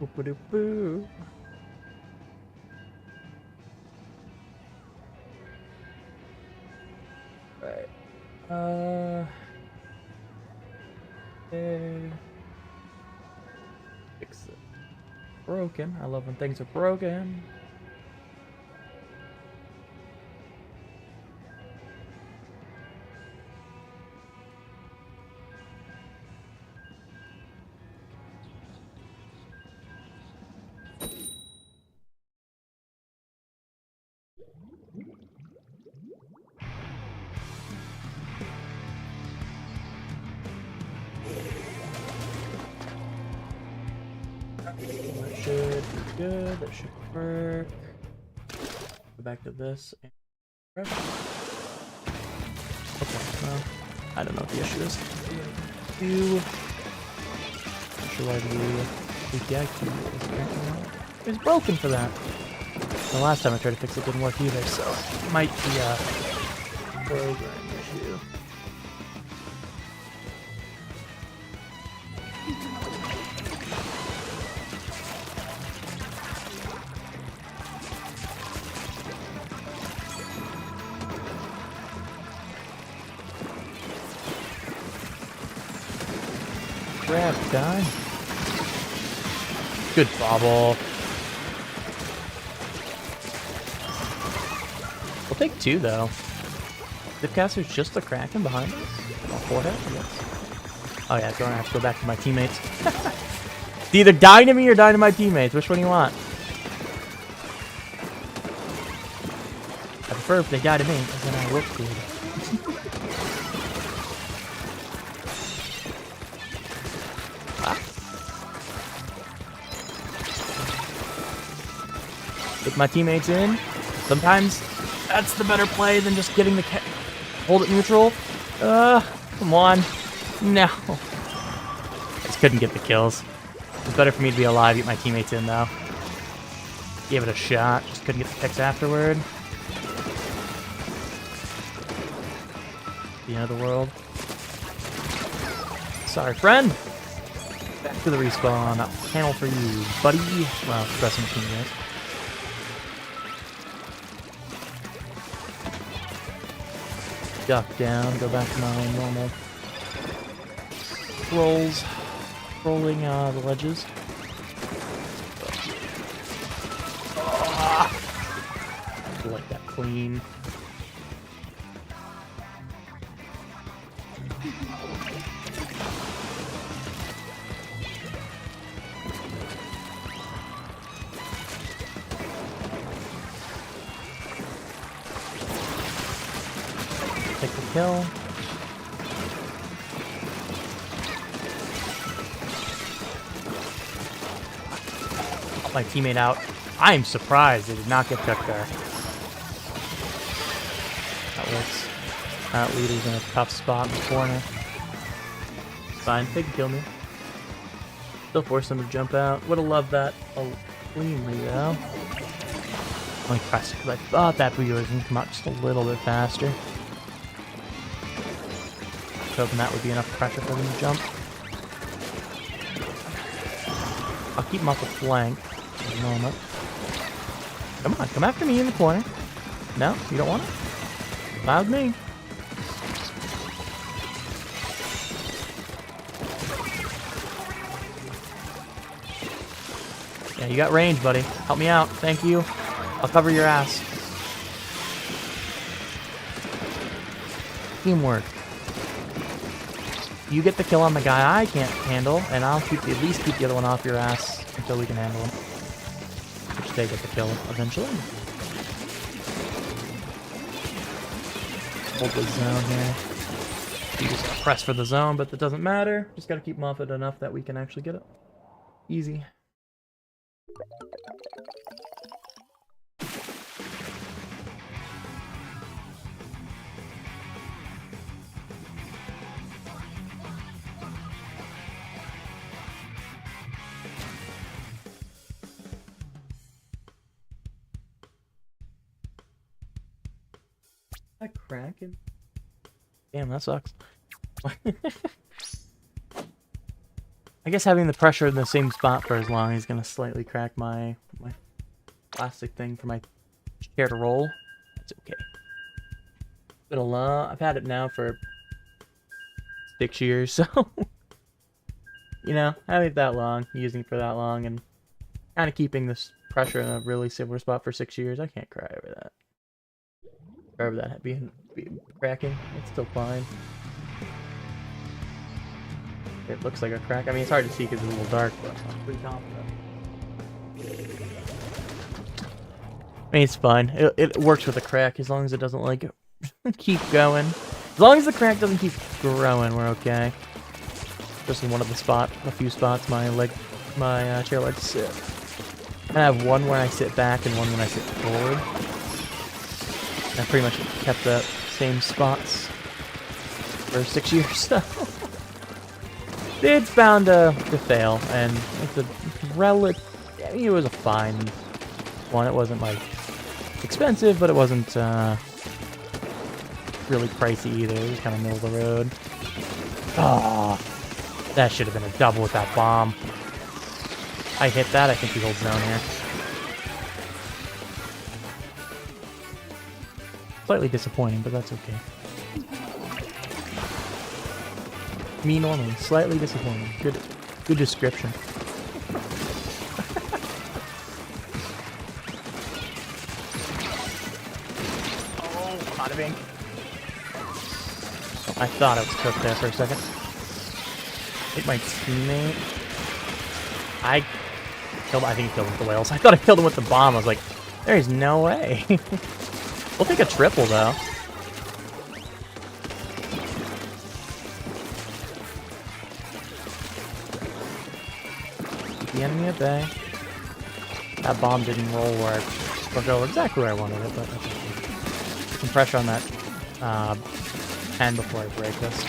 Boop-a-doop-boo. Right. Okay. Fix it. Broken. I love when things are broken. That should be good. That should work. Go back to this. And okay, well, I don't know what the issue is. Not sure why the API key is acting out. It's broken for that. The last time I tried to fix it didn't work either, so it might be a program issue. Grab guy. Good bobble. We'll take two though. Zipcaster's just the Kraken behind us. Oh, forehead, yes. Oh yeah, so I have to go back to my teammates. It's either die to me or die to my teammates. Which one do you want? I prefer if they die to me, because then I look good. Get my teammates in. Sometimes that's the better play than just getting the hold it neutral. Come on. No. I just couldn't get the kills. It's better for me to be alive, get my teammates in though. Gave it a shot, just couldn't get the picks afterward. The end of the world. Sorry, friend. Back to the respawn. Panel for you, buddy. Well, pressing machine, guys. Duck down, go back to my normal rolls, rolling the ledges. I like that clean. Take the kill. Help my teammate out. I am surprised they did not get cooked there. That works. That leader's in a tough spot in the corner. It's fine, they can kill me. Still force them to jump out. Would have loved that cleanly though. Only pressed it because I thought that Booyah was going to come out just a little bit faster. Hoping that would be enough pressure for them to jump. I'll keep them off the flank for the moment. Come on, come after me in the corner. No, you don't want it? Loud me. Yeah, you got range, buddy. Help me out. Thank you. I'll cover your ass. Teamwork. You get the kill on the guy I can't handle, and I'll at least keep the other one off your ass until we can handle him. Which they get the kill eventually. Hold the zone here. You just gotta press for the zone, but that doesn't matter. Just gotta keep them off it enough that we can actually get it. Easy. That Kraken. Damn, that sucks. I guess having the pressure in the same spot for as long is gonna slightly crack my plastic thing for my chair to roll. That's okay. Been a long. I've had it now for 6 years, so you know, having it that long, using it for that long, and kind of keeping this pressure in a really similar spot for 6 years, I can't cry over that. Cry over that being cracking. It's still fine. It looks like a crack. I mean, it's hard to see because it's a little dark, but I'm pretty confident. I mean, it's fine. It works with a crack as long as it doesn't, like, keep going. As long as the crack doesn't keep growing, we're okay. Just in one of the a few spots, my chair likes to sit. And I have one where I sit back and one when I sit forward. And I pretty much kept the same spots for 6 years, so it's bound to fail, and it's a relative. I mean, it was a fine one. It wasn't like expensive, but it wasn't really pricey either. It was kind of middle of the road. Oh, that should have been a double with that bomb. I hit that. I think he holds down here. Slightly disappointing, but that's okay. Me normally, slightly disappointing. Good description. Oh, bada bing. Oh, I thought I was cooked there for a second. I think my teammate. I think he killed him with the whales. I thought I killed him with the bomb. I was like, there is no way. We'll take a triple though. The enemy at bay. That bomb didn't roll where or go exactly where I wanted it, but that's okay. Some pressure on that pen before I break this.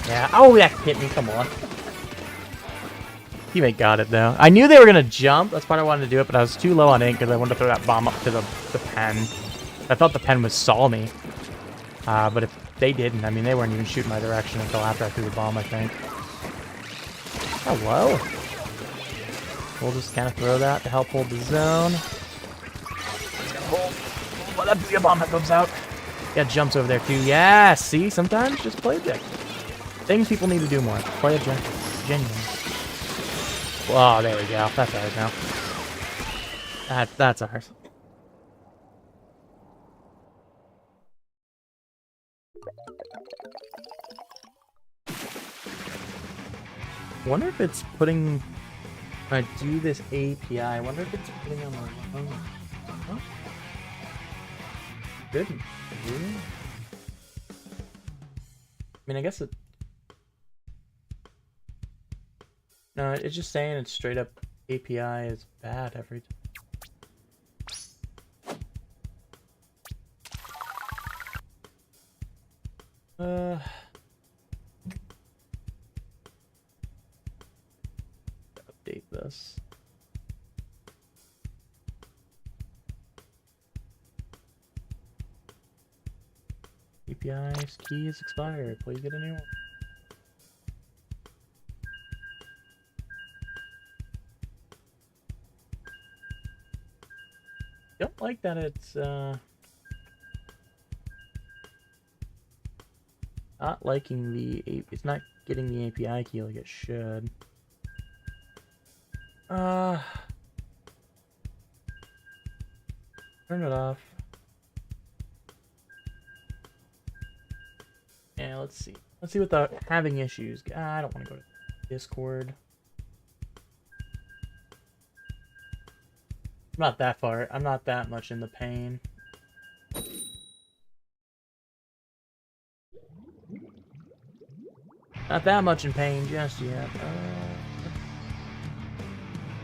Yeah. Oh, that hit me. Come on. Teammate got it though. I knew they were gonna jump. That's why I wanted to do it, but I was too low on ink because I wanted to throw that bomb up to the pen. I thought the pen would saw me. But if they didn't, I mean, they weren't even shooting my direction until after I threw the bomb, I think. Hello. We'll just kind of throw that to help hold the zone. It's gonna hold. Well, that'd be a bomb that comes out. Yeah, jumps over there too. Yeah, see? Sometimes just play objective. Things people need to do more. Play objective. Genuine. Oh, there we go. That's ours now. That's ours. Wonder if it's putting. When I do this API, I wonder if it's putting on my phone. Huh? Good. Really? I mean, I guess it. No, it's just saying it's straight up API is bad every time. Update this. API's key is expired. Please get a new one. Don't like that it's not liking the it's not getting the API key like it should. Turn it off. Yeah, let's see. Let's see what the having issues. I don't want to go to Discord. I'm not that far. I'm not that much in the pain. Not that much in pain just yet.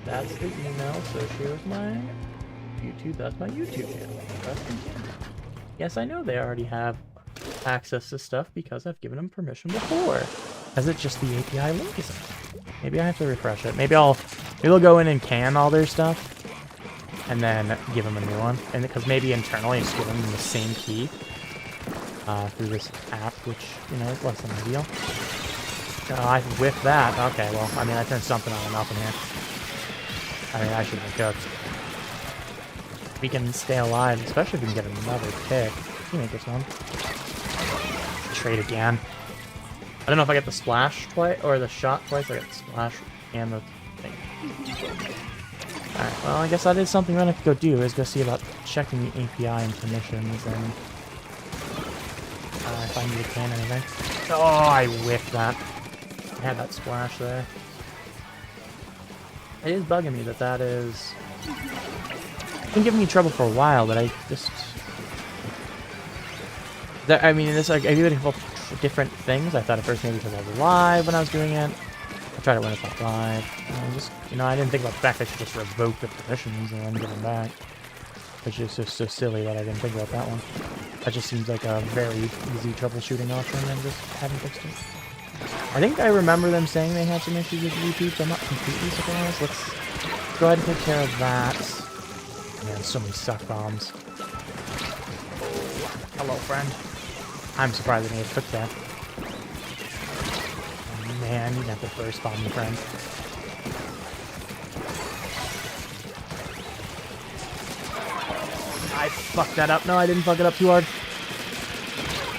That's the email associated with my YouTube. That's my YouTube channel. Press continue. Yes, I know they already have access to stuff because I've given them permission before. Is it just the API link isn't? Maybe I have to refresh it. Maybe I'll go in and can all their stuff and then give them a new one. And because maybe internally it's giving them the same key through this app, which, you know, is less than ideal. Oh, I whiffed that. Okay, well, I mean, I turned something on enough in here. I mean, I should have been cooked. We can stay alive, especially if we can get another pick. Teammate this one. Trade again. I don't know if I get the splash twice, or the shot twice. I get the splash and the thing. Alright, well, I guess that is something we're gonna have to go do, is go see about checking the API and permissions, and if I need to can anything. Oh, I whiffed that. I had that splash there. It is bugging me that that is... It's been giving me trouble for a while, but I just... I mean, this, like, I do it a couple different things. I thought at first maybe because I was live when I was doing it. I tried it when it's not live. Just, you know, I didn't think about the fact I should just revoke the permissions and then give them back. Which is just so silly that I didn't think about that one. That just seems like a very easy troubleshooting option and just haven't fixed it. I think I remember them saying they had some issues with repeats. I'm not completely surprised. Let's go ahead and take care of that. Man, so many suck bombs. Hello, friend. I'm surprised they took that. Oh, man, you have to burst bomb me, friend. I fucked that up. No, I didn't fuck it up too hard.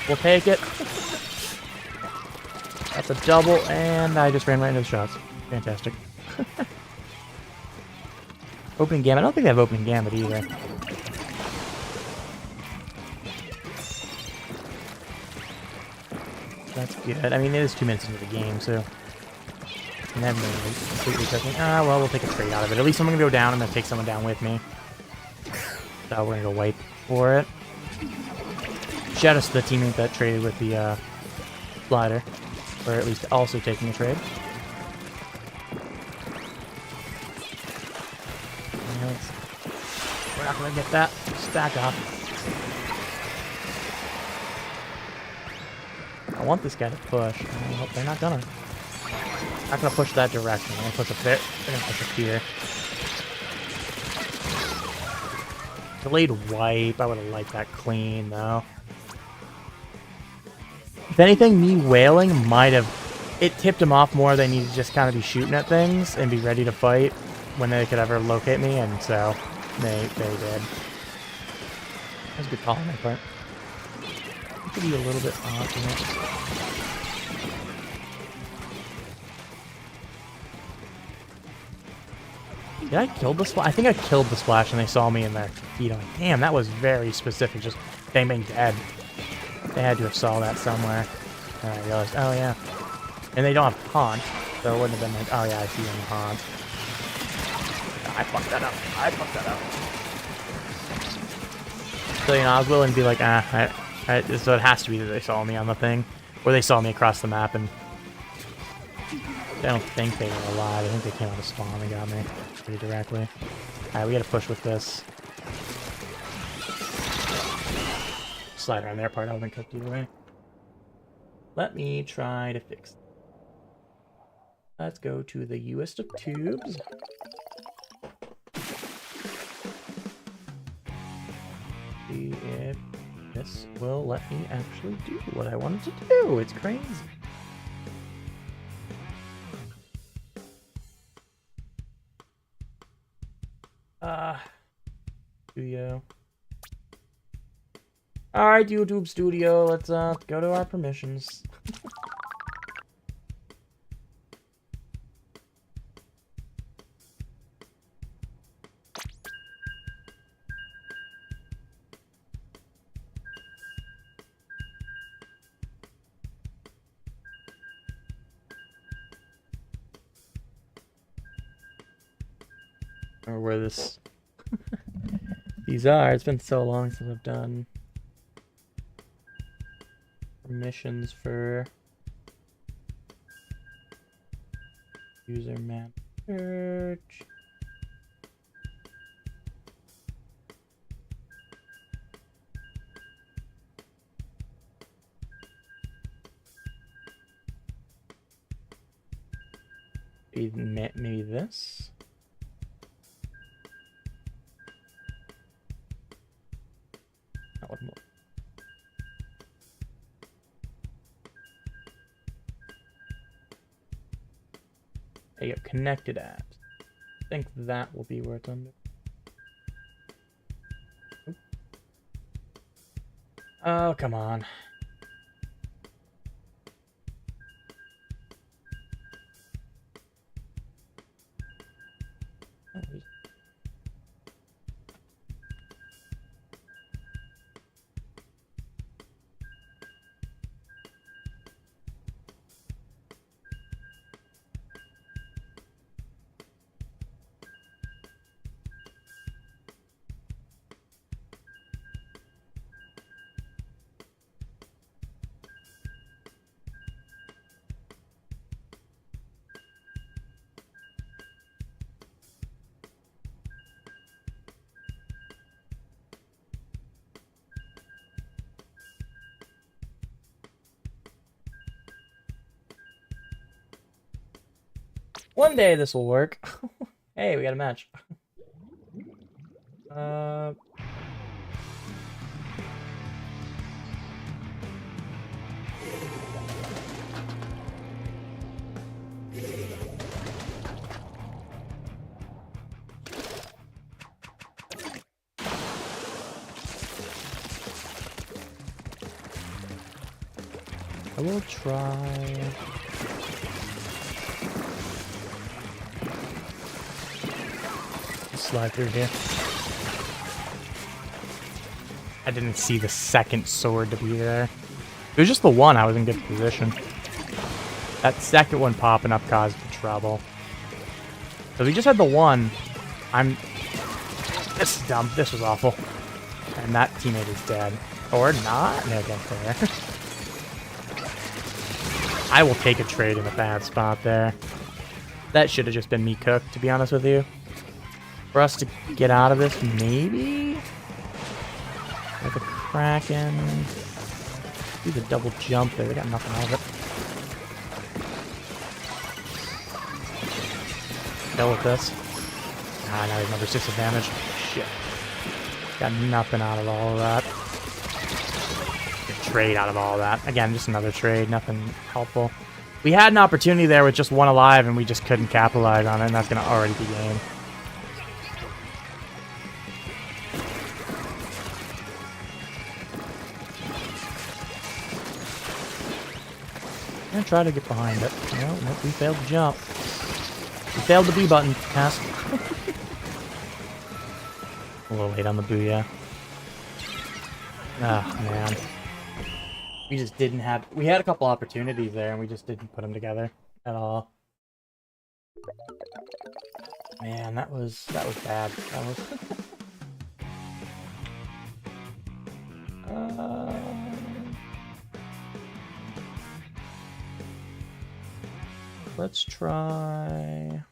We'll take it. That's a double, and I just ran right into the shots. Fantastic. Opening Gambit. I don't think they have Opening Gambit either. That's good. I mean, it is 2 minutes into the game, so... And then completely cooking. Ah, well, we'll take a trade out of it. At least I'm going to go down. I'm going to take someone down with me. So we're going to go wait for it. Shout out to the teammate that traded with the slider. Or at least also taking a trade. We're not going to get that stack up. I want this guy to push. I hope they're not gonna. Not gonna push that direction. I'm gonna push up there. They're gonna push up here. Delayed wipe. I would have liked that clean though. If anything, me wailing might have... It tipped him off more than he'd just kind of be shooting at things and be ready to fight when they could ever locate me, and so they did. That was a good call on my part. It could be a little bit off, you know. Did I kill the splash? I think I killed the splash and they saw me in their feet. I'm like, damn, that was very specific. Just bang, bang, dead. They had to have saw that somewhere. And I realized, oh yeah. And they don't have taunt, so it wouldn't have been like, oh yeah, I see you in the taunt. I fucked that up. I fucked that up. So, you know, I was willing to be like, so it has to be that they saw me on the thing. Or they saw me across the map and... I don't think they were alive. I think they came out of spawn and got me pretty directly. Alright, we gotta push with this. Slider on their part, I wouldn't cooked either way. Let me try to fix it. Let's go to the U.S. of tubes. See if this will let me actually do what I wanted to do. It's crazy. Studio. Alright, YouTube Studio, let's go to our permissions. Or where this these are. It's been so long since I've done permissions for user map search. Maybe this. That one more. There you go, connected apps. I think that will be where it's under. Oh, come on. One day this will work. Hey, we got a match. I will try. Slide through here. I didn't see the second sword to be there. It was just the one I was in good position. That second one popping up caused trouble. So we just had the one. This is dumb. This was awful. And that teammate is dead. Or not? No, get there. I will take a trade in a bad spot there. That should have just been me cooked, to be honest with you. For us to get out of this, maybe? Like a Kraken. Do the double jump there. We got nothing out of it. Kill with this. Ah, now he's another 6 advantage. Shit. Got nothing out of all of that. Trade out of all of that. Again, just another trade. Nothing helpful. We had an opportunity there with just one alive, and we just couldn't capitalize on it, and that's going to already be game. And try to get behind it. No, nope, we failed to jump. We failed the B button task. A little late on the booyah. Oh, man. We just didn't have... We had a couple opportunities there, and we just didn't put them together at all. Man, that was bad. That was... Let's try...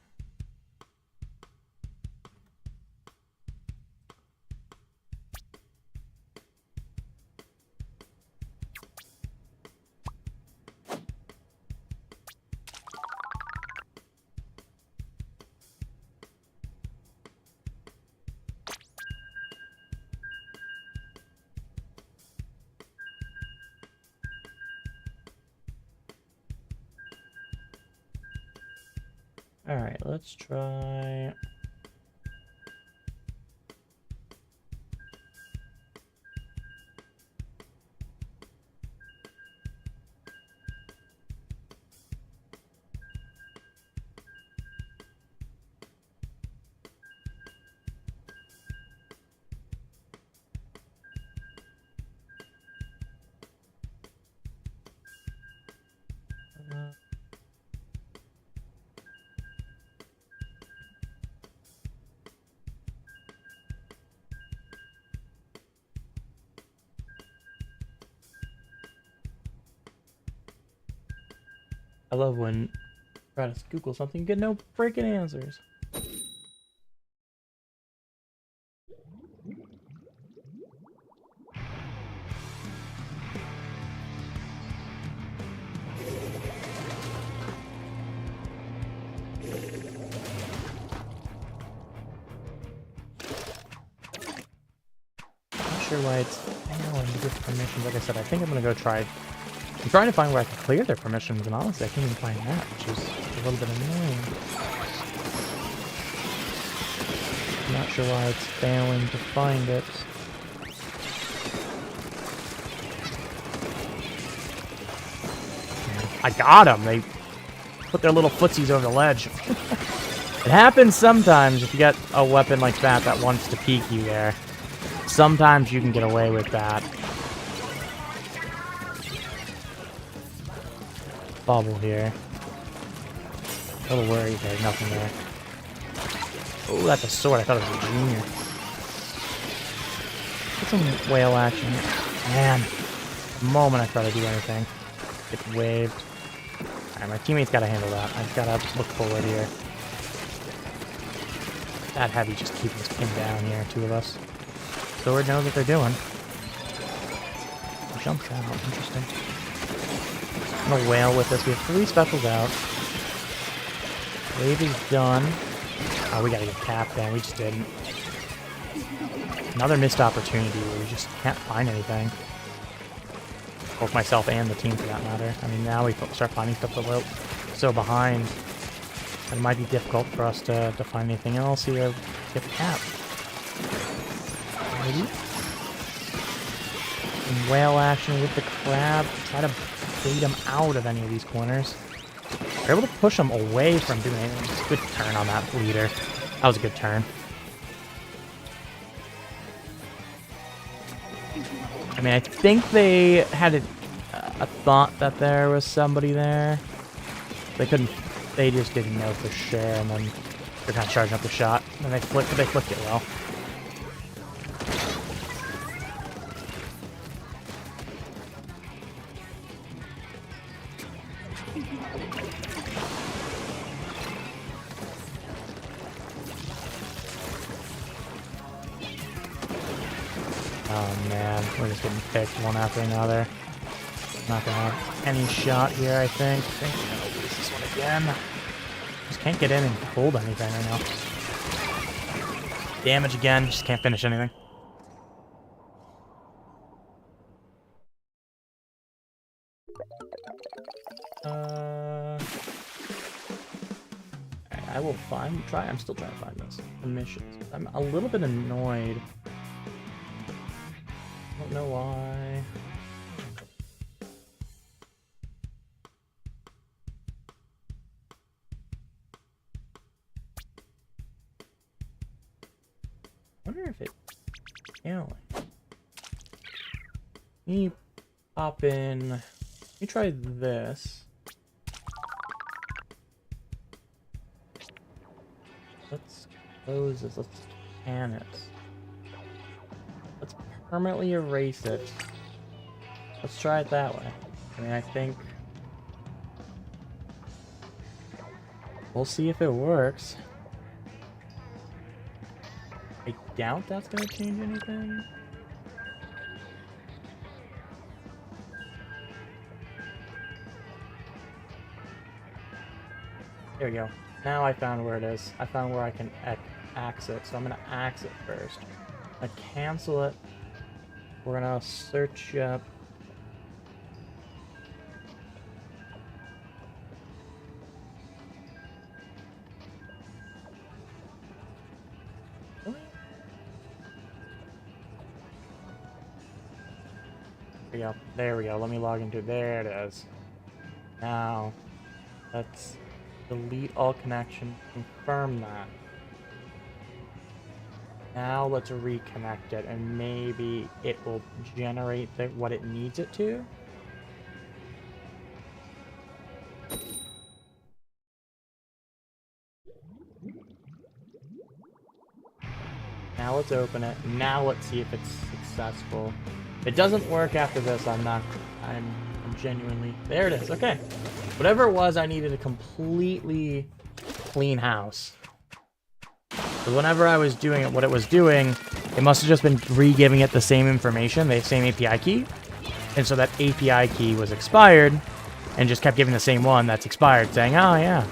Alright, let's try... I love when you try to Google something, you get no freaking answers. Not sure why it's... I know I'm good for missions. Like I said, I think I'm gonna go try I'm trying to find where I can clear their permissions, and honestly, I can't even find that, which is a little bit annoying. I'm not sure why it's failing to find it. I got them! They put their little footsies over the ledge. It happens sometimes if you get a weapon like that that wants to peek you there. Sometimes you can get away with that. Bubble here. A little worried there's nothing there. Oh, that's a sword. I thought it was a junior. Get some whale action. Man, the moment I try to do anything, get waved. Alright, my teammate's gotta handle that. I've gotta look forward here. That heavy just keeping us pinned down here, two of us. Sword knows what they're doing. Jumps out, interesting. I'm gonna whale with this. We have 3 specials out. Wave is done. Oh, we gotta get capped then. We just didn't. Another missed opportunity where we just can't find anything. Both myself and the team, for that matter. I mean, now we start finding stuff that we're so behind. It might be difficult for us to find anything else here. Get capped. Maybe? And whale action with the crab. Try to bait him out of any of these corners. We're able to push him away from doing anything. Good turn on that leader. That was a good turn. I mean, I think they had a thought that there was somebody there. They couldn't. They just didn't know for sure, and then they're kind of charging up the shot, and they flicked it well. Oh man, we're just getting picked one after another. Not gonna have any shot here, I think. I think we're gonna lose this one again. Just can't get in and hold anything right now. Damage again, just can't finish anything. I will try. I'm still trying to find this. The missions. I'm a little bit annoyed. I don't know why. I wonder if it... Yeah. Let me pop in... Let me try this. Let's close this. Let's can it. Let's permanently erase it. Let's try it that way. I mean, I think... We'll see if it works. I doubt that's gonna change anything. There we go. Now I found where it is. I found where I can axe it. So I'm gonna axe it first. I cancel it. We're gonna search up. There we go. There we go. Let me log into it. There it is. Now, let's delete all connection. Confirm that. Now let's reconnect it, and maybe it will generate what it needs it to. Now let's open it. Now let's see if it's successful. If it doesn't work after this, I'm genuinely... There it is. Okay. Whatever it was, I needed a completely clean house. So whenever I was doing it, what it was doing, it must have just been re-giving it the same information, the same API key. And so that API key was expired, and just kept giving the same one that's expired, saying, oh yeah,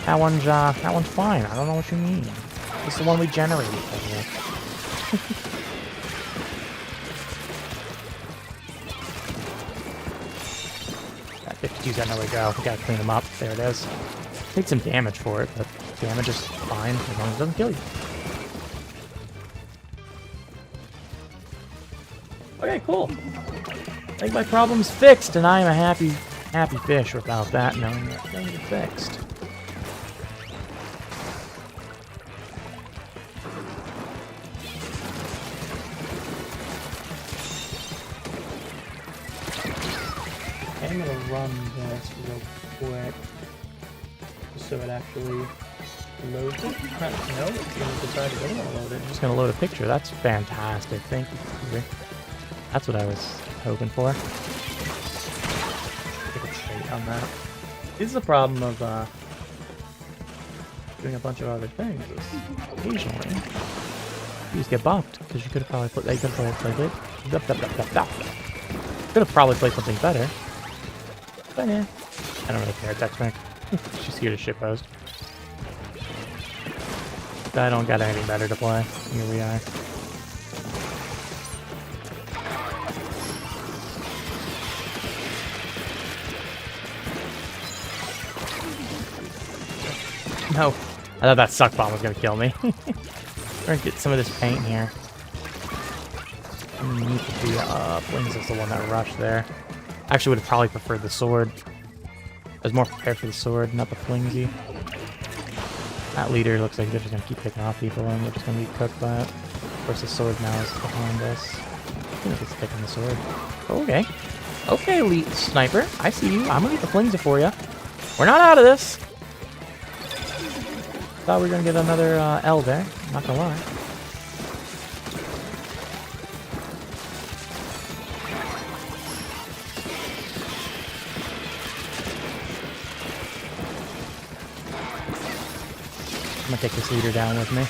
that one's fine. I don't know what you mean. It's the one we generated. He's got nowhere to go. We gotta clean him up. There it is. Take some damage for it, but damage is fine as long as it doesn't kill you. Okay, cool. I think my problem's fixed, and I am a happy fish without that knowing that things are fixed. Okay, I'm gonna run this real quick, just so it actually loads it. No, it's gonna decide it doesn't want to load it. It's just gonna load a picture. That's fantastic. Thank you, computer. That's what I was hoping for. Take a trait on that. This is the problem of doing a bunch of other things. Occasionally, you just get buffed because you could have probably played. They could have probably played it. Could have probably played something better. But yeah, I don't really care. It's X-Mac. She's here to shitpost. I don't got anything better to play. Here we are. No. I thought that suck bomb was gonna kill me. We're gonna get some of this paint here. Underneath the Flings is the one that rushed there. Actually would have probably preferred the sword. I was more prepared for the sword, not the Flingsy. That leader looks like they're just gonna keep picking off people and we're just gonna be cooked by it. Of course the sword now is behind us. I think it's picking the sword. Okay. Okay, elite sniper. I see you. I'm gonna get the Flingsy for you. We're not out of this. Thought we were gonna get another L there. Not gonna lie. I'm gonna take this leader down with me.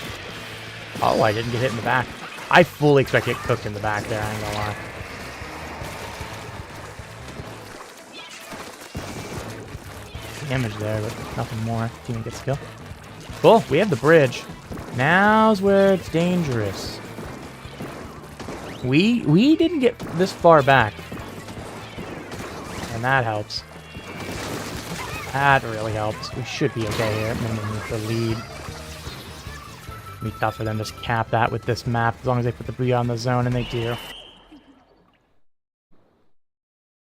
Oh, I didn't get hit in the back. I fully expect to get cooked in the back there, I ain't gonna lie. Damage there, but nothing more. Teammate gets a kill. Cool, we have the bridge. Now's where it's dangerous. We didn't get this far back. And that helps. That really helps. We should be okay here. Minimum with the lead. It'll be tough for them to just cap that with this map as long as they put the B on the zone, and they do.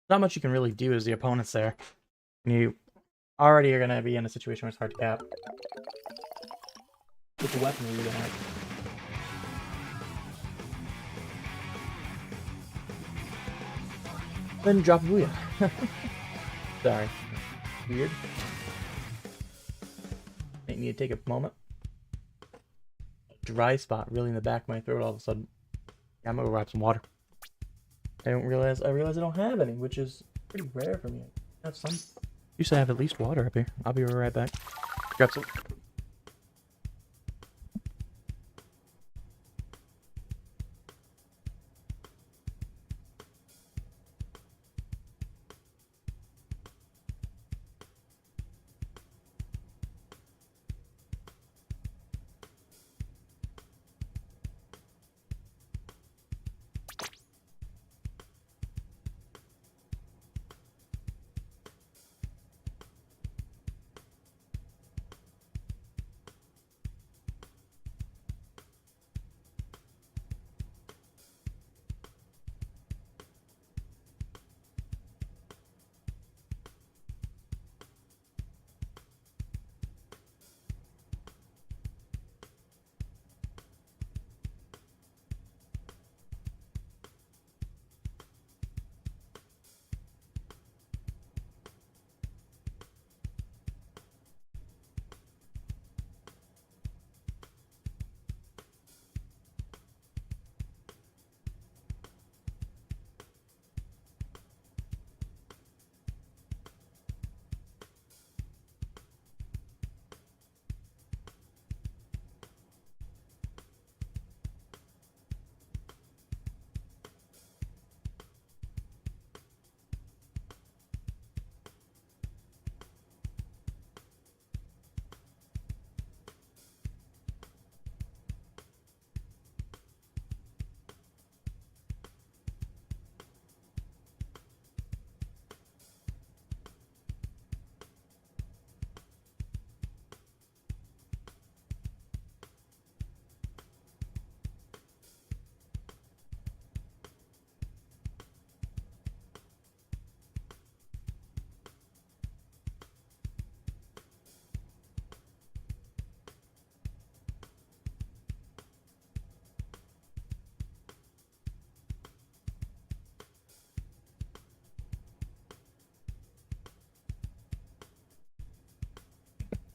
Not much you can really do as the opponent's there. You already are going to be in a situation where it's hard to cap. With the weaponry you have. Then drop a booyah. Sorry. Weird. Make me take a moment. Dry spot really in the back of my throat all of a sudden. Yeah, I'm gonna go grab some water. I realize I don't have any, which is pretty rare for me. I have some. Usually I have at least water up here. I'll be right back. Grab some.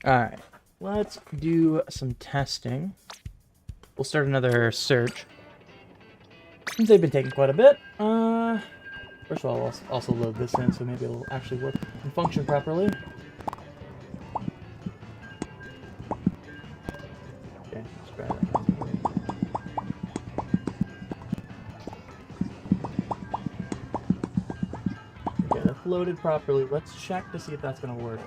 Alright, let's do some testing. We'll start another search. Since they've been taking quite a bit, first of all, I'll also load this in so maybe it'll actually work and function properly. Okay, let's try that. Okay, that's loaded properly. Let's check to see if that's going to work.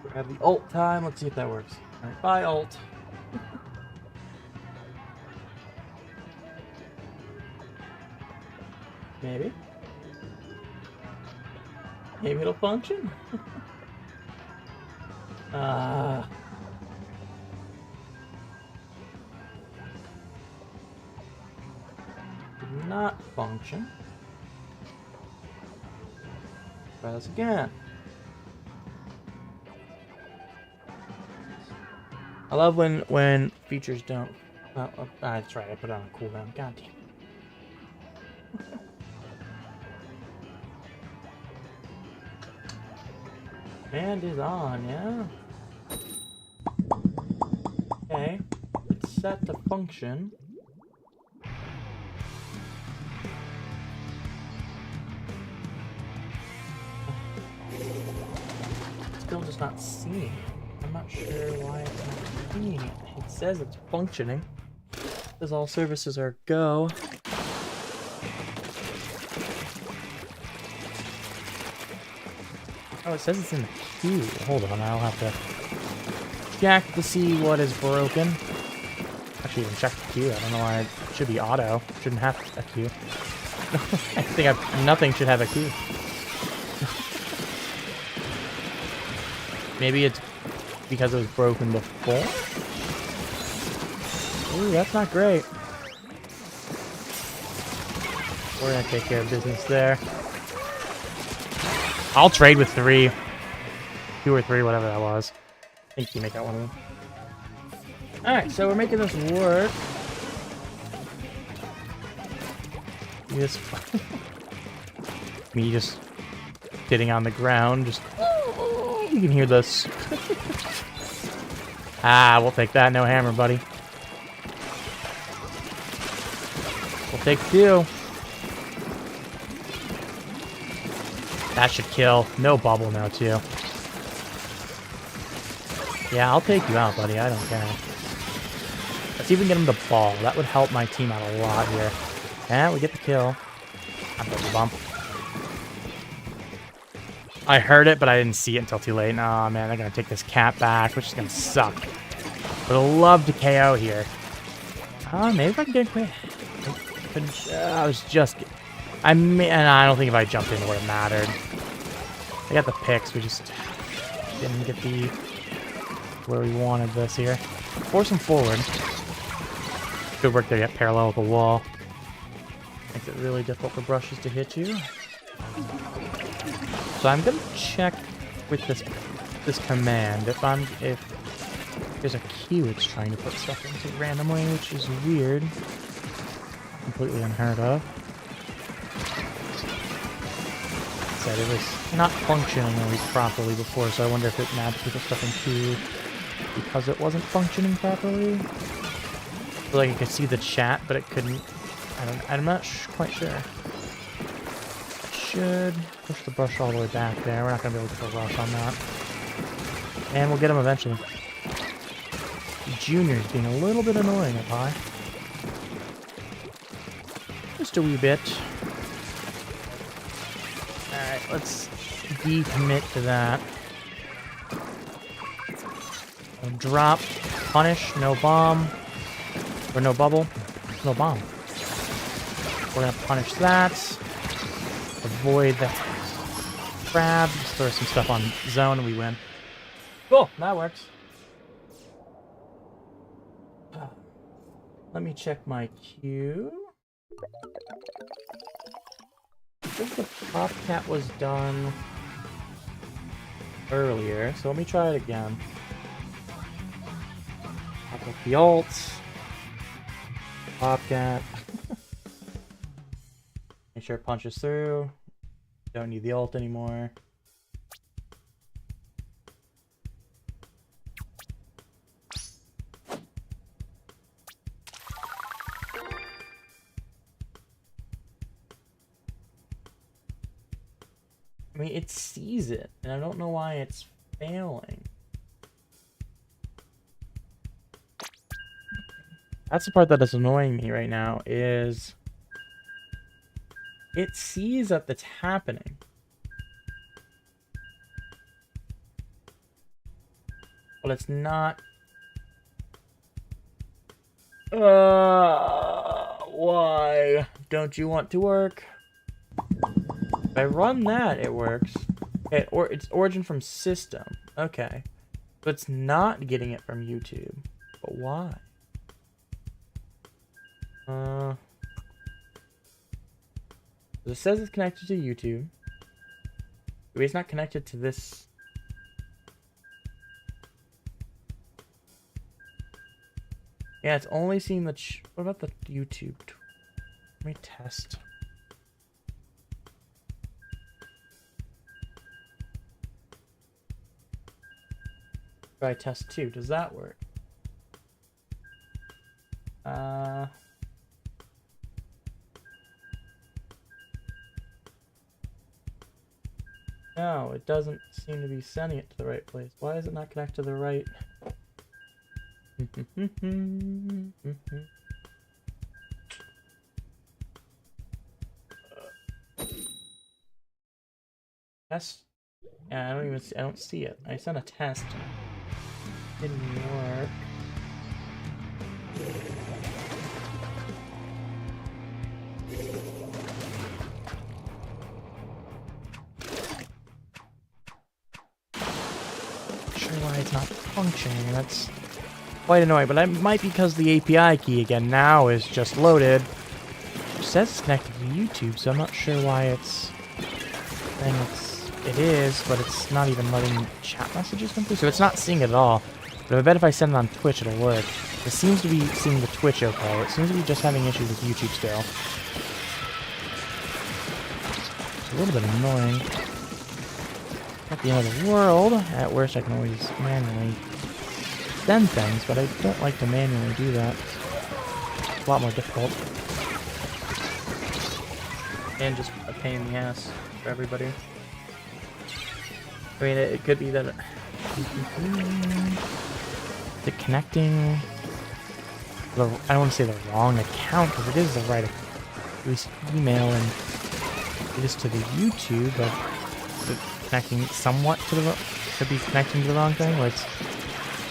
We have the alt time. Let's see if that works. Alright, bye alt. Maybe. Maybe it'll function. Did not function. Try this again. I love when features don't. That's right. I put it on a cooldown. God damn. And is on, yeah. Okay, it's set to function. Still just not seeing it. I'm not sure why it's not seeing it. It says it's functioning. It says all services are go. Oh, it says it's in the queue. Hold on, I'll have to check to see what is broken. Actually, even check the queue. I don't know why it should be auto. Shouldn't have a queue. I think nothing should have a queue. Maybe it's because it was broken before? Ooh, that's not great. We're gonna take care of business there. I'll trade with 3. 2 or 3, whatever that was. I think you make out one of them. Alright, so we're making this work. Me just sitting on the ground, just... You can hear this. We'll take that. No hammer, buddy. We'll take 2. That should kill. No bubble now, too. Yeah, I'll take you out, buddy. I don't care. Let's even get him the ball. That would help my team out a lot here. And we get the kill. I'm double bump. I heard it, but I didn't see it until too late. Oh, man, they're going to take this cat back, which is going to suck. But I'd love to KO here. Maybe if I can get quick. I was just... and I don't think if I jumped in it would have mattered. I got the picks, we just didn't get the where we wanted this here. Force him forward. Good work there, get parallel with the wall. Makes it really difficult for brushes to hit you. So I'm gonna check with this command if there's a queue it's trying to put stuff into randomly, which is weird. Completely unheard of. Said it was not functioning really properly before, so I wonder if it magically put stuff in queue because it wasn't functioning properly. I feel like I could see the chat, but it couldn't. I'm not quite sure. Should push the brush all the way back there. We're not gonna be able to get a rush on that, and we'll get him eventually. Junior's being a little bit annoying up high. Just a wee bit. Alright, let's decommit to that. Drop, punish, no bomb, or no bubble, no bomb. We're gonna punish that. Avoid the crab. Just throw some stuff on zone and we win. Cool, that works. Let me check my queue. I think the Popcat was done earlier, so let me try it again. Pop up the ult. Popcat. Make sure it punches through. Don't need the ult anymore. I mean, it sees it, and I don't know why it's failing. That's the part that is annoying me right now, is it sees that it's happening. But it's not... why don't you want to work? If I run that, it works. It's origin from system. Okay. But it's not getting it from YouTube. But why? It says it's connected to YouTube. Maybe it's not connected to this. Yeah, it's only seeing the... What about the YouTube? Let me test. Try test 2. Does that work? No, it doesn't seem to be sending it to the right place. Why is it not connected to the right? Test? Yeah, I don't see it. I sent a test. Didn't work. Sure why it's not functioning. That's quite annoying, but that might be because the API key again now is just loaded. It says it's connected to YouTube, so I'm not sure why it's saying it is, but it's not even letting chat messages come through, so it's not seeing it at all. But I bet if I send it on Twitch, it'll work. It seems to be seeing the Twitch okay. It seems to be just having issues with YouTube still. It's a little bit annoying. Not the end of the world. At worst, I can always manually send things, but I don't like to manually do that. It's a lot more difficult. And just a pain in the ass for everybody. I mean, it could be that... Is it connecting... I don't want to say the wrong account, because it is the right... At least email, and it is to the YouTube, but... Is it connecting somewhat to the... Could be connecting to the wrong thing? Like,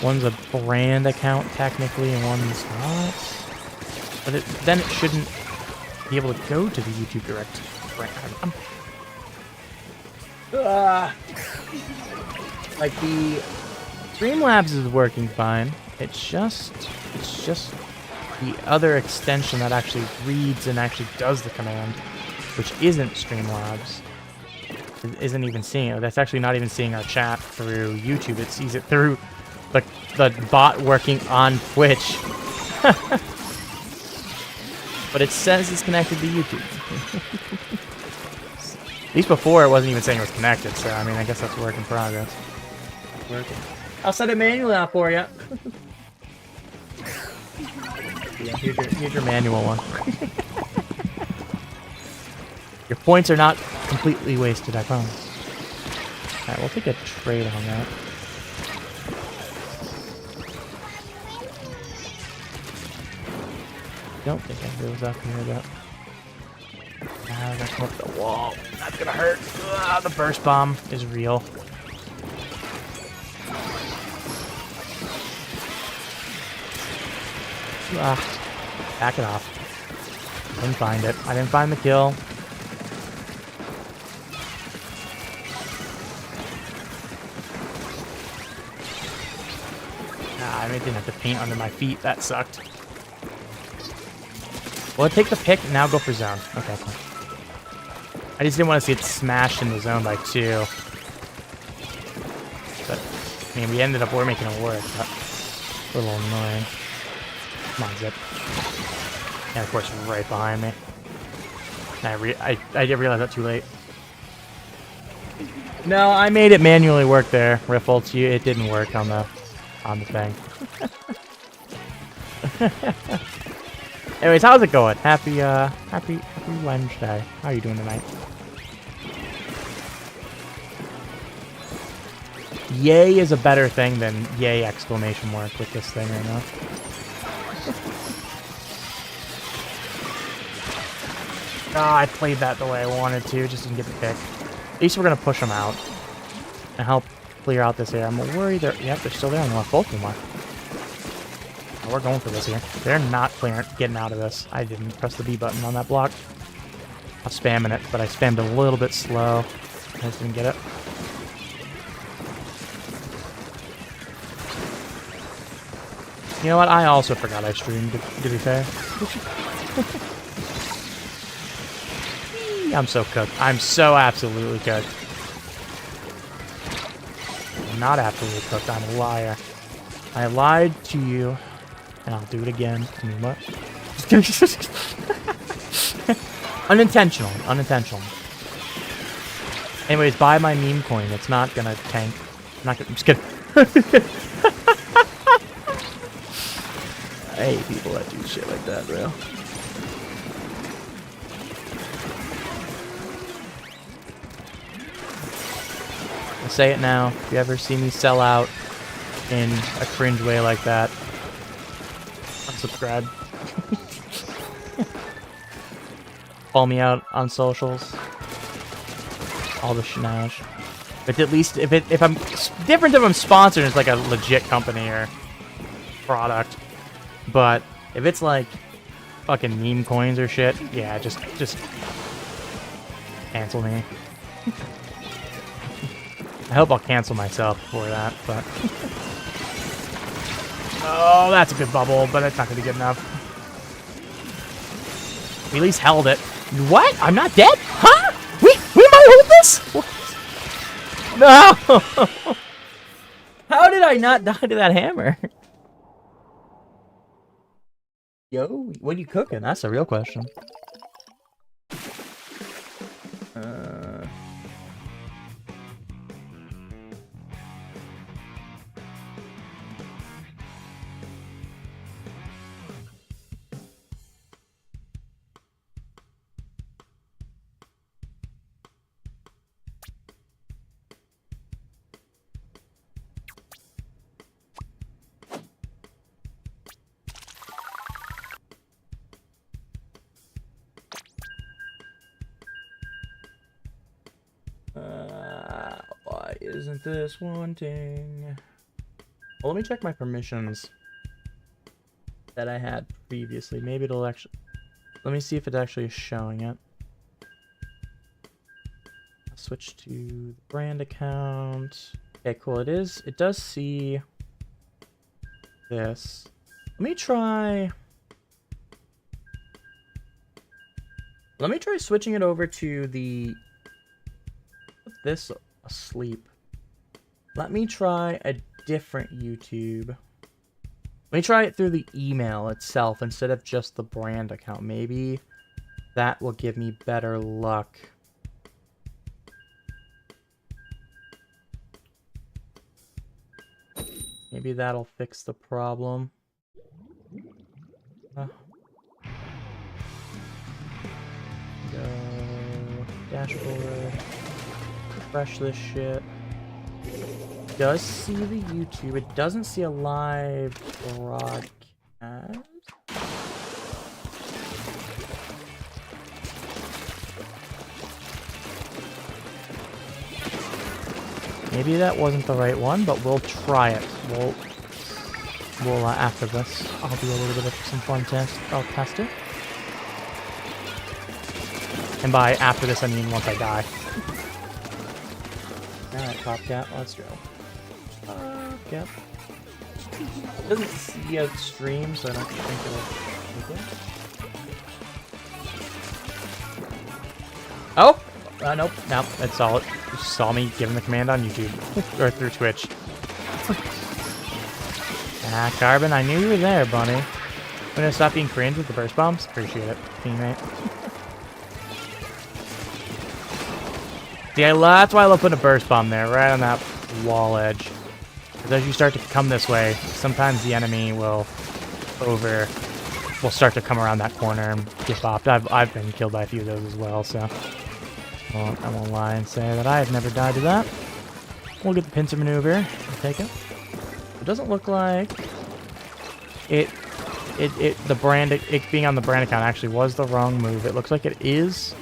one's a brand account, technically, and one's not. But then it shouldn't be able to go to the YouTube Direct brand. Like, the Streamlabs is working fine. It's just the other extension that actually reads and actually does the command, which isn't Streamlabs. It isn't even seeing it. That's actually not even seeing our chat through YouTube. It sees it through the bot working on Twitch. But it says it's connected to YouTube. At least before it wasn't even saying it was connected, so I mean, I guess that's work in progress. Working. I'll set it manually out for you. Yeah, here's your manual one. Your points are not completely wasted, I promise. Alright, we'll take a trade on that. Don't think I was up here, but... Ah, that's up the wall. That's gonna hurt. Ah, the burst bomb is real. Ah, back it off. Didn't find it. I didn't find the kill. Ah, I didn't have to paint under my feet. That sucked. Well, take the pick, now go for zone. Okay, fine. I just didn't want to see it smashed in the zone by 2. But, I mean, we're making it work, but a little annoying. Come on, Zip. And of course, right behind me. And I didn't realize that too late. No, I made it manually work there, Riffles. It didn't work on the thing. Anyways, how's it going? Happy Wednesday. How are you doing tonight? Yay is a better thing than yay exclamation mark with this thing right now. Ah, I played that the way I wanted to, just didn't get the pick. At least we're gonna push them out and help clear out this area. I'm worried they're still there on the left. Both of them are. Oh, we're going for this here. They're not getting out of this. I didn't press the B button on that block. I was spamming it, but I spammed a little bit slow. I just didn't get it. You know what? I also forgot I streamed, to be fair. I'm so cooked. I'm so absolutely cooked. I'm not absolutely cooked. I'm a liar. I lied to you, and I'll do it again. I mean, what? Unintentional. Unintentional. Anyways, buy my meme coin. It's not gonna tank. I'm just kidding. I hate people that do shit like that, bro. I'll say it now. If you ever see me sell out in a cringe way like that, unsubscribe. Follow me out on socials. All the shenanigans. But at least if I'm different if I'm sponsored, it's like a legit company or product. But if it's like fucking meme coins or shit, yeah, just cancel me. I hope I'll cancel myself before that, but oh, that's a good bubble, but it's not gonna be good enough. We at least held it. What? I'm not dead? Huh? We might hold this? What? No! How did I not die to that hammer? Yo, what are you cooking? That's a real question. Why isn't this wanting? Well, let me check my permissions that I had previously. Maybe it'll actually... Let me see if it actually is showing it. I'll switch to the brand account. Okay, cool. It is. It does see this. Let me try switching it over to the... Put this asleep. Let me try a different YouTube. Let me try it through the email itself instead of just the brand account. Maybe that will give me better luck. Maybe that'll fix the problem. Go dashboard. Refresh this shit. It does see the YouTube. It doesn't see a live broadcast. Maybe that wasn't the right one, but we'll try it. We'll after this, I'll do a little bit of some fun test. I'll test it. And by after this, I mean once I die. Alright, Top Cat, let's go. Cat. It doesn't see a stream, so I don't think it'll... Oh! Nope, it saw it. You saw me giving the command on YouTube. Or through Twitch. Ah, Carbon, I knew you were there, buddy. I'm gonna stop being cringe with the burst bombs. Appreciate it, teammate. See, that's why I love putting a burst bomb there, right on that wall edge. Because as you start to come this way, sometimes the enemy will start to come around that corner and get bopped. I've been killed by a few of those as well, so I won't lie and say that I have never died to that. We'll get the pincer maneuver and take it. It doesn't look like it being on the brand account actually was the wrong move. It looks like it is,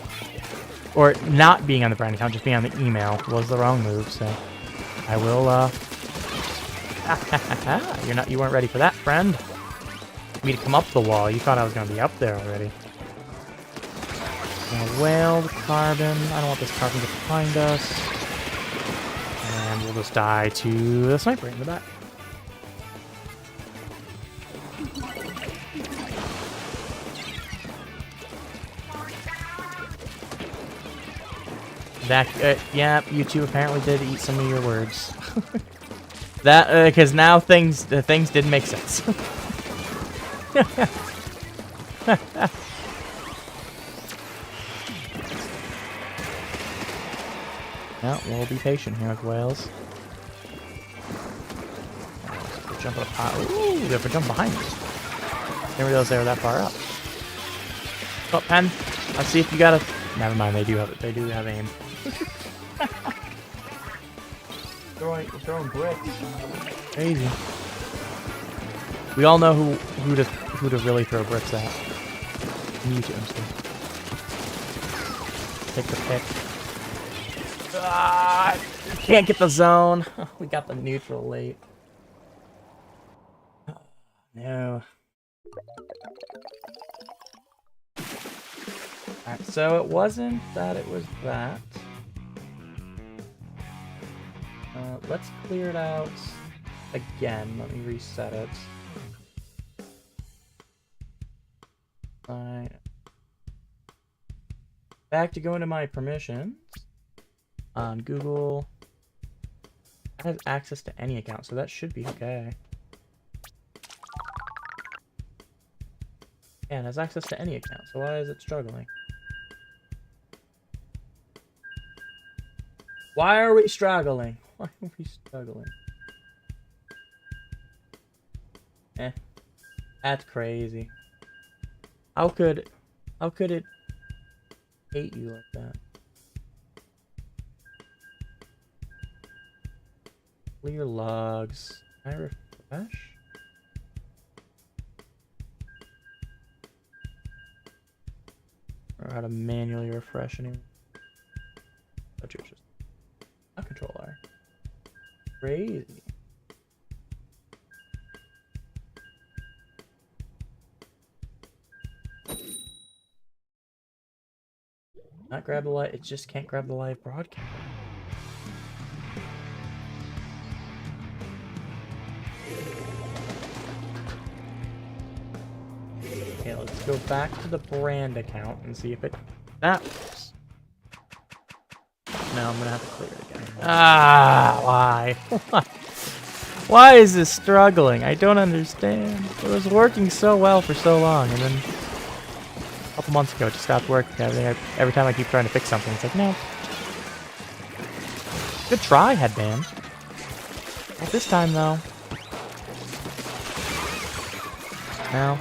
or not being on the brand account, just being on the email was the wrong move. So I will. You weren't ready for that, friend. Me to come up the wall. You thought I was gonna be up there already. Whale, carbon. I don't want this carbon to find us. And we'll just die to the sniper in the back. Yeah, you two apparently did eat some of your words. That, because now things did make sense. Yeah, we'll be patient here with whales. Jump up high. Ooh, they have to jump behind me. Didn't realize they were that far up. Oh, Pen. Let's see if you got a. Never mind. They do have aim. throwing bricks. Crazy. We all know who to really throw bricks at. You two, take the pick. Ah, can't get the zone. We got the neutral late. No. Alright, so it wasn't that, it was that. Let's clear it out again. Let me reset it. Alright. Back to going to my permissions. On Google. I have access to any account, so that should be okay. Yeah, it has access to any account, so why is it struggling? Why are we struggling? Why are we struggling? That's crazy. How could it hate you like that? Clear logs. Can I refresh? Or how to manually refresh anyway? Oh, just not control R. Crazy. Not grab the live. It just can't grab the live broadcast. Okay, let's go back to the brand account and see if that works. No, I'm gonna have to clear it again. Ah, why? Why is this struggling? I don't understand. It was working so well for so long, and then a couple months ago it just stopped working. Every time I keep trying to fix something, it's like, no. Good try, headband. Not this time, though. No.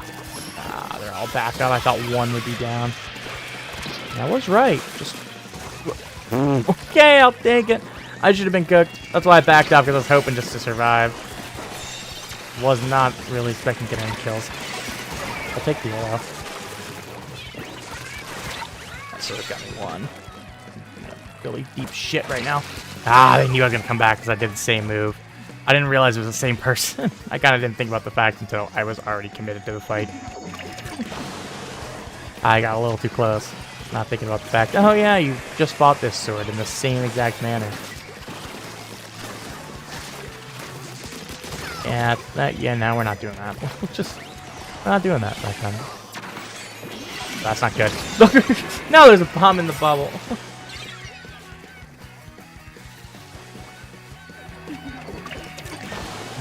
Ah, they're all back up. I thought one would be down. I was right. Just... Okay, I'll take it. I should have been cooked. That's why I backed off, because I was hoping just to survive. Was not really expecting to get any kills. I'll take the arrow. That sort of got me one. Really deep shit right now. Ah, they knew I was going to come back because I did the same move. I didn't realize it was the same person. I kind of didn't think about the fact until I was already committed to the fight. I got a little too close. Not thinking about the fact, oh yeah, you just bought this sword in the same exact manner. Yeah, now we're not doing that. We're not doing that time. That's not good. Now there's a bomb in the bubble.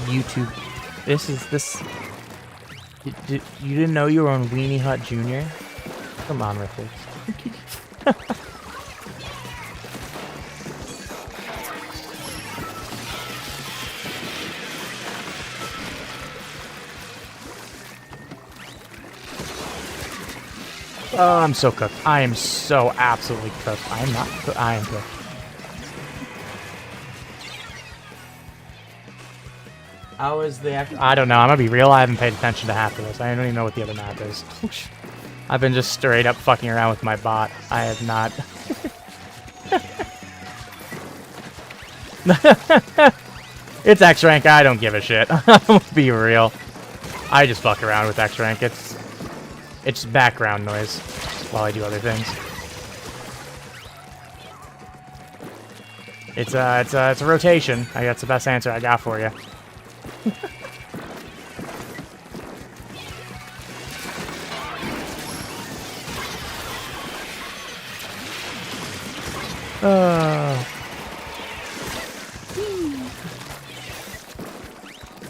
YouTube. This. You didn't know you were on Weenie Hut Jr.? Come on, Riffles. Oh, I'm so cooked. I am so absolutely cooked. I am not cooked. I am cooked. How is the I don't know. I'm gonna be real. I haven't paid attention to half of this. I don't even know what the other map is. I've been just straight up fucking around with my bot. I have not. It's X rank. I don't give a shit. I'm gonna be real. I just fuck around with X rank. It's background noise while I do other things. It's a rotation. That's the best answer I got for you.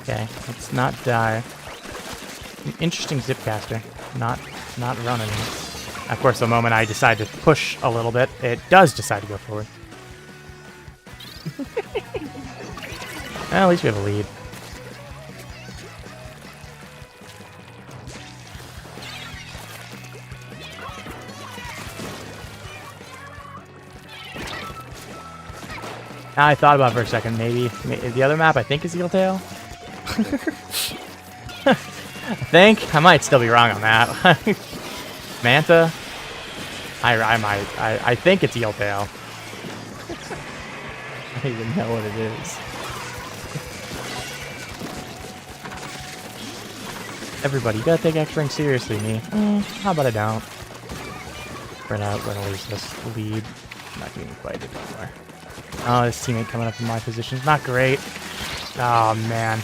Okay, let's not die. An interesting zipcaster. Not running. Of course, the moment I decide to push a little bit, it does decide to go forward. Well, at least we have a lead. Now I thought about it for a second. Maybe the other map I think is Eeltail. I might still be wrong on that. Manta. I think it's Eeltail. I don't even know what it is. Everybody, you gotta take X-Rank seriously, me. How about I don't? We're gonna lose this lead. I'm not getting quite it anymore. Oh, this teammate coming up in my position is not great. Oh, man.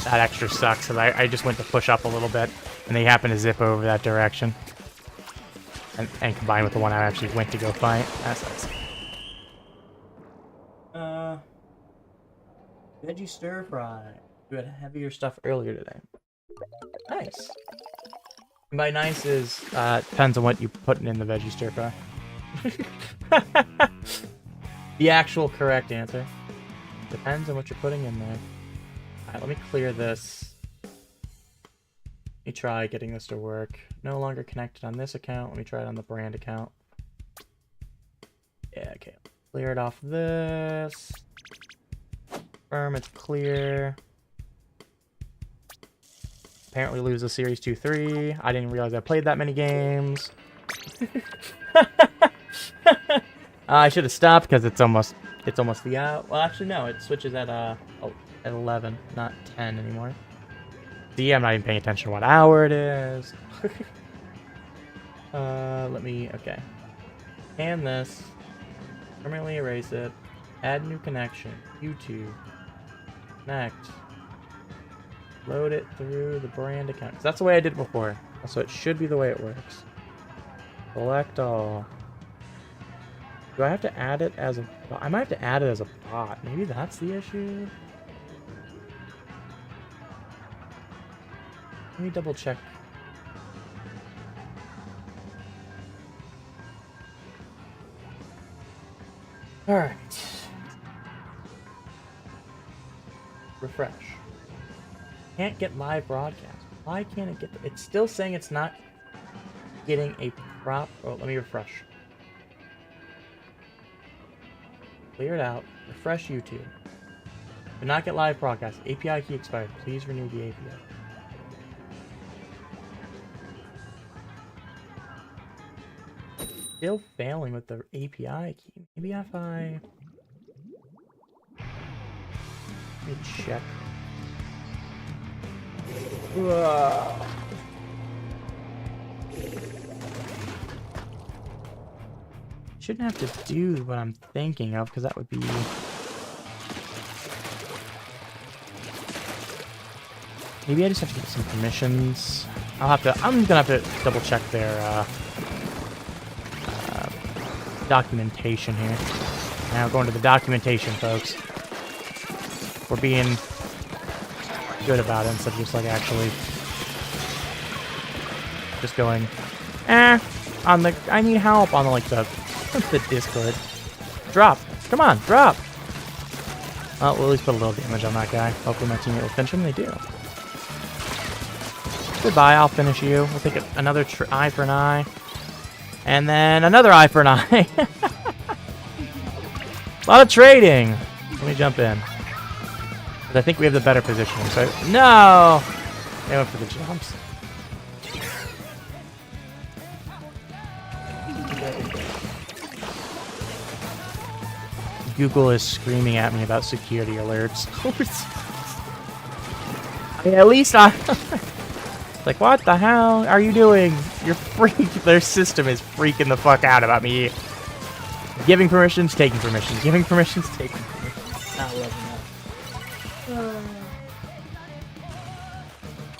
That extra sucks, because I just went to push up a little bit, and they happened to zip over that direction. And combined with the one I actually went to go fight. That sucks. Veggie stir fry. You had heavier stuff earlier today. Nice. And by nice is, depends on what you're putting in the veggie stir fry. The actual correct answer. Depends on what you're putting in there. Alright, let me clear this. Let me try getting this to work. No longer connected on this account. Let me try it on the brand account. Yeah, okay. Clear it off this. Confirm it's clear. Apparently lose the Series 2-3. I didn't realize I played that many games. I should have stopped because it's almost the out. Well, actually no, it switches at at 11, not 10 anymore. See, I'm not even paying attention to what hour it is. Okay. Scan this. Permanently erase it. Add new connection. YouTube. Connect. Load it through the brand account. 'Cause that's the way I did it before. So it should be the way it works. Select all. Do I have to add it as a... I might have to add it as a bot. Maybe that's the issue? Let me double check. Alright. Refresh. Can't get live broadcast. Why can't it get... It's still saying it's not getting a prop... Oh, let me refresh. Clear it out. Refresh YouTube. Did not get live broadcast. API key expired. Please renew the API. Still failing with the API key. Maybe if I... Let me check. Whoa. Shouldn't have to do what I'm thinking of, because that would be... Maybe I just have to get some permissions. I'm gonna have to double check their documentation here. Now going to the documentation, folks. We're being good about it instead of just like actually just going on the... I need help on the Discord. Drop. Come on, drop. Well, we'll at least put a little damage on that guy. Hopefully my teammate will finish him. They do. Goodbye, I'll finish you. We'll take another eye for an eye. And then another eye for an eye. A lot of trading. Let me jump in. Because I think we have the better position. So no! They went for the jumps. Google is screaming at me about security alerts. At least I... Like, what the hell are you doing? You're Their system is freaking the fuck out about me. Giving permissions, taking permissions. Giving permissions, taking permissions. Not loving that.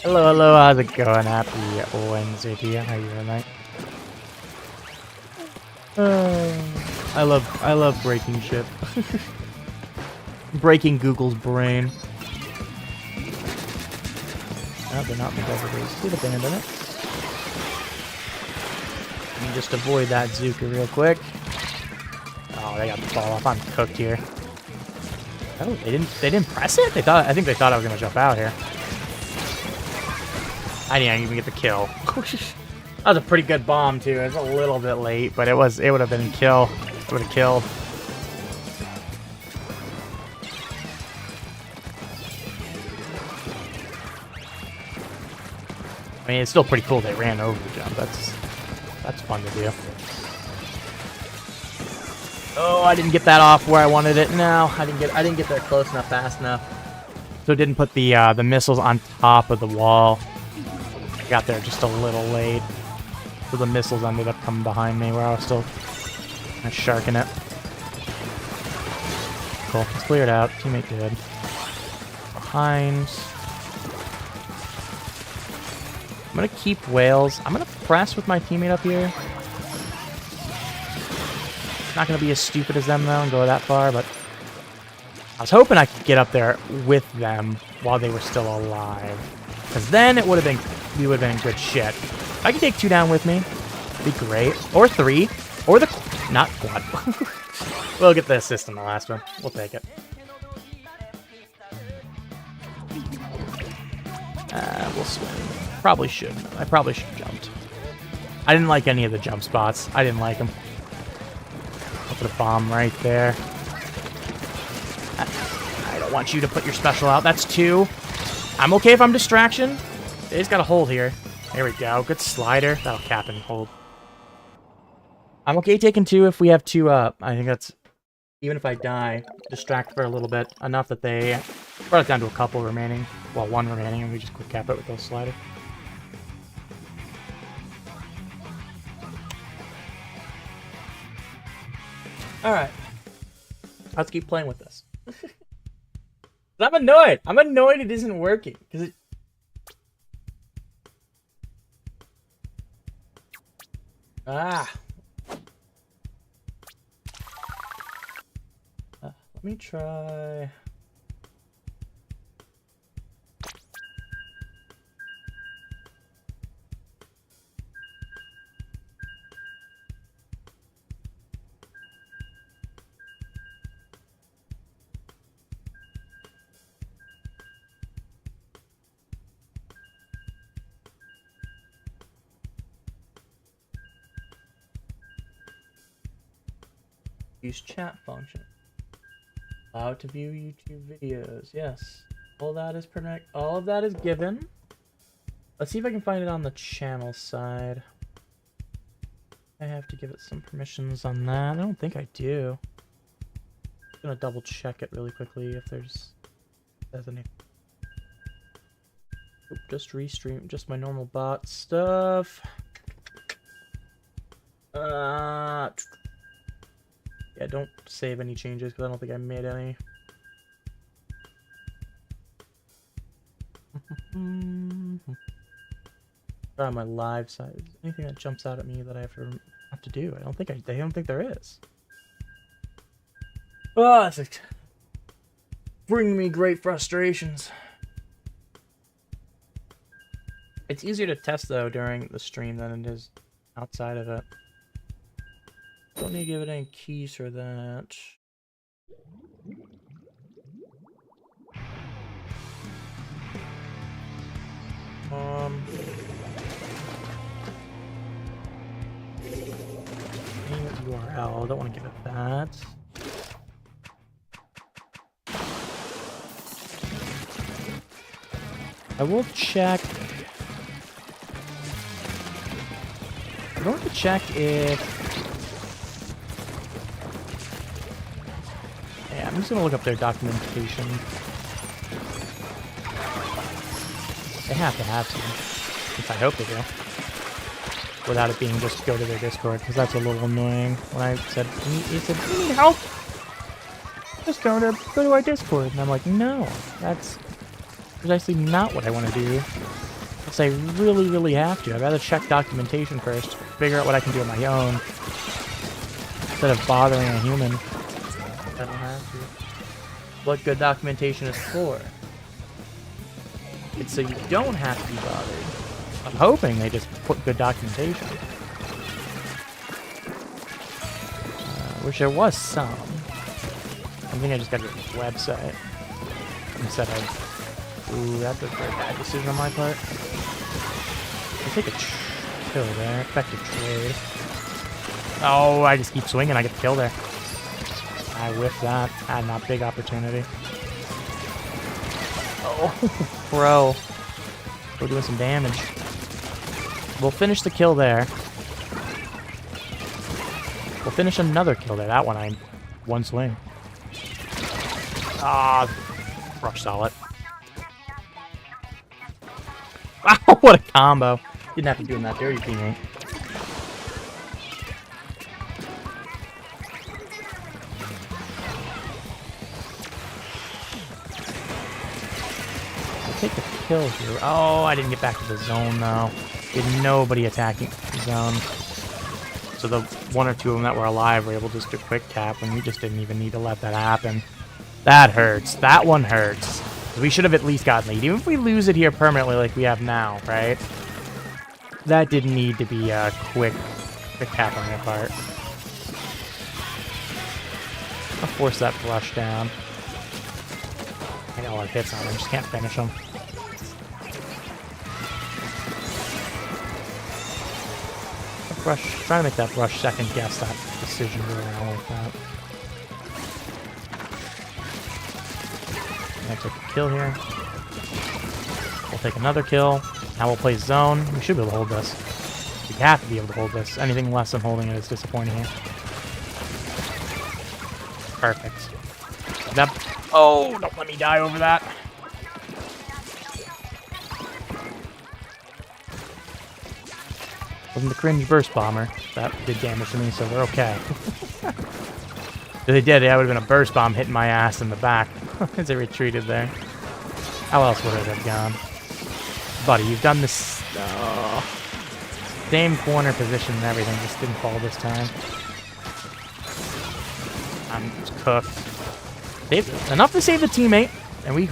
Hello, hello, how's it going? Happy Wednesday to you. How you doing, mate? I love breaking shit. Breaking Google's brain. No, they're not in the desert. They did abandon it. Let me just avoid that Zuka real quick. Oh, they got the fall off. I'm cooked here. Oh, they didn't press it? I think they thought I was gonna jump out here. I didn't even get the kill. That was a pretty good bomb too. It was a little bit late, but it would have been a kill. It would have killed. I mean, it's still pretty cool they ran over the jump. That's fun to do. Oh, I didn't get that off where I wanted it. No, I didn't get there close enough, fast enough. So it didn't put the missiles on top of the wall. I got there just a little late. So the missiles ended up coming behind me where I was still sharking it. Cool. Let's clear it out. Teammate good. Behind. I'm gonna keep whales. I'm gonna press with my teammate up here. Not gonna be as stupid as them though and go that far, but I was hoping I could get up there with them while they were still alive. Because then we would have been in good shit. If I could take 2 down with me, it'd be great. Or 3. Or not quad. We'll get the assist in the last one. We'll take it. We'll swim. Probably shouldn't. I probably should have jumped. I didn't like any of the jump spots. I didn't like them. I'll put a bomb right there. I don't want you to put your special out. That's 2. I'm okay if I'm distraction. They just got a hold here. There we go. Good slider. That'll cap and hold. I'm okay taking 2 if we have 2 up. I think that's... Even if I die, distract for a little bit. Enough that they brought it down to a couple remaining. Well, 1 remaining, and we just quick cap it with those slider. Alright. Let's keep playing with this. I'm annoyed. I'm annoyed it isn't working. Because it... Ah. Let me try... Use chat function. Allow to view YouTube videos. Yes. All that is all of that is given. Let's see if I can find it on the channel side. I have to give it some permissions on that. I don't think I do. I'm gonna double check it really quickly if there's any. Oop, just restream, just my normal bot stuff. Yeah, don't save any changes because I don't think I made any. On my live side, anything that jumps out at me that I have to do? I don't think there is. Oh, it's like bring me great frustrations. It's easier to test though during the stream than it is outside of it. Don't need to give it any keys for that. hell. I don't want to give it that. I will check. I'm going to check if... Yeah, I'm just going to look up their documentation. They have to have some. At least I hope they do. Without it being just go to their Discord, because that's a little annoying. When I said, he said, you need help? Just go to our Discord. And I'm like, no, that's precisely not what I want to do. Unless I really, really have to. I'd rather check documentation first, figure out what I can do on my own, instead of bothering a human. I don't have to. What good documentation is for? It's so you don't have to be bothered. I'm hoping they just put good documentation. Wish there was some. I think I just got to go to the website. Instead of... Ooh, that's a very bad decision on my part. I'll take a kill there. Effective trade. Oh, I just keep swinging. I get the kill there. I whiffed that. I had not big opportunity. Oh, bro. We're doing some damage. We'll finish the kill there. We'll finish another kill there. That one, one swing. Ah, rush solid. Wow, what a combo. Didn't have to do him that dirty, teammate. We'll take the kill here. Oh, I didn't get back to the zone, though. Did nobody attacking the zone. So the one or two of them that were alive were able just to quick tap, and we just didn't even need to let that happen. That hurts. That one hurts. We should have at least gotten lead. Even if we lose it here permanently like we have now, right? That didn't need to be a quick tap on their part. I'll force that brush down. I got a lot of hits on him. Just can't finish him. Brush, trying to make that brush second guess that decision really wrong like that. Next take a kill here. We'll take another kill. Now we'll play zone. We should be able to hold this. We have to be able to hold this. Anything less than holding it is disappointing here. Perfect. That. Oh, don't let me die over that. Wasn't the cringe burst bomber. That did damage to me, so we're okay. If they did, that would have been a burst bomb hitting my ass in the back as I retreated there. How else would it have gone? Buddy, you've done this same corner position and everything, just didn't fall this time. I'm cooked. Enough to save the teammate, and we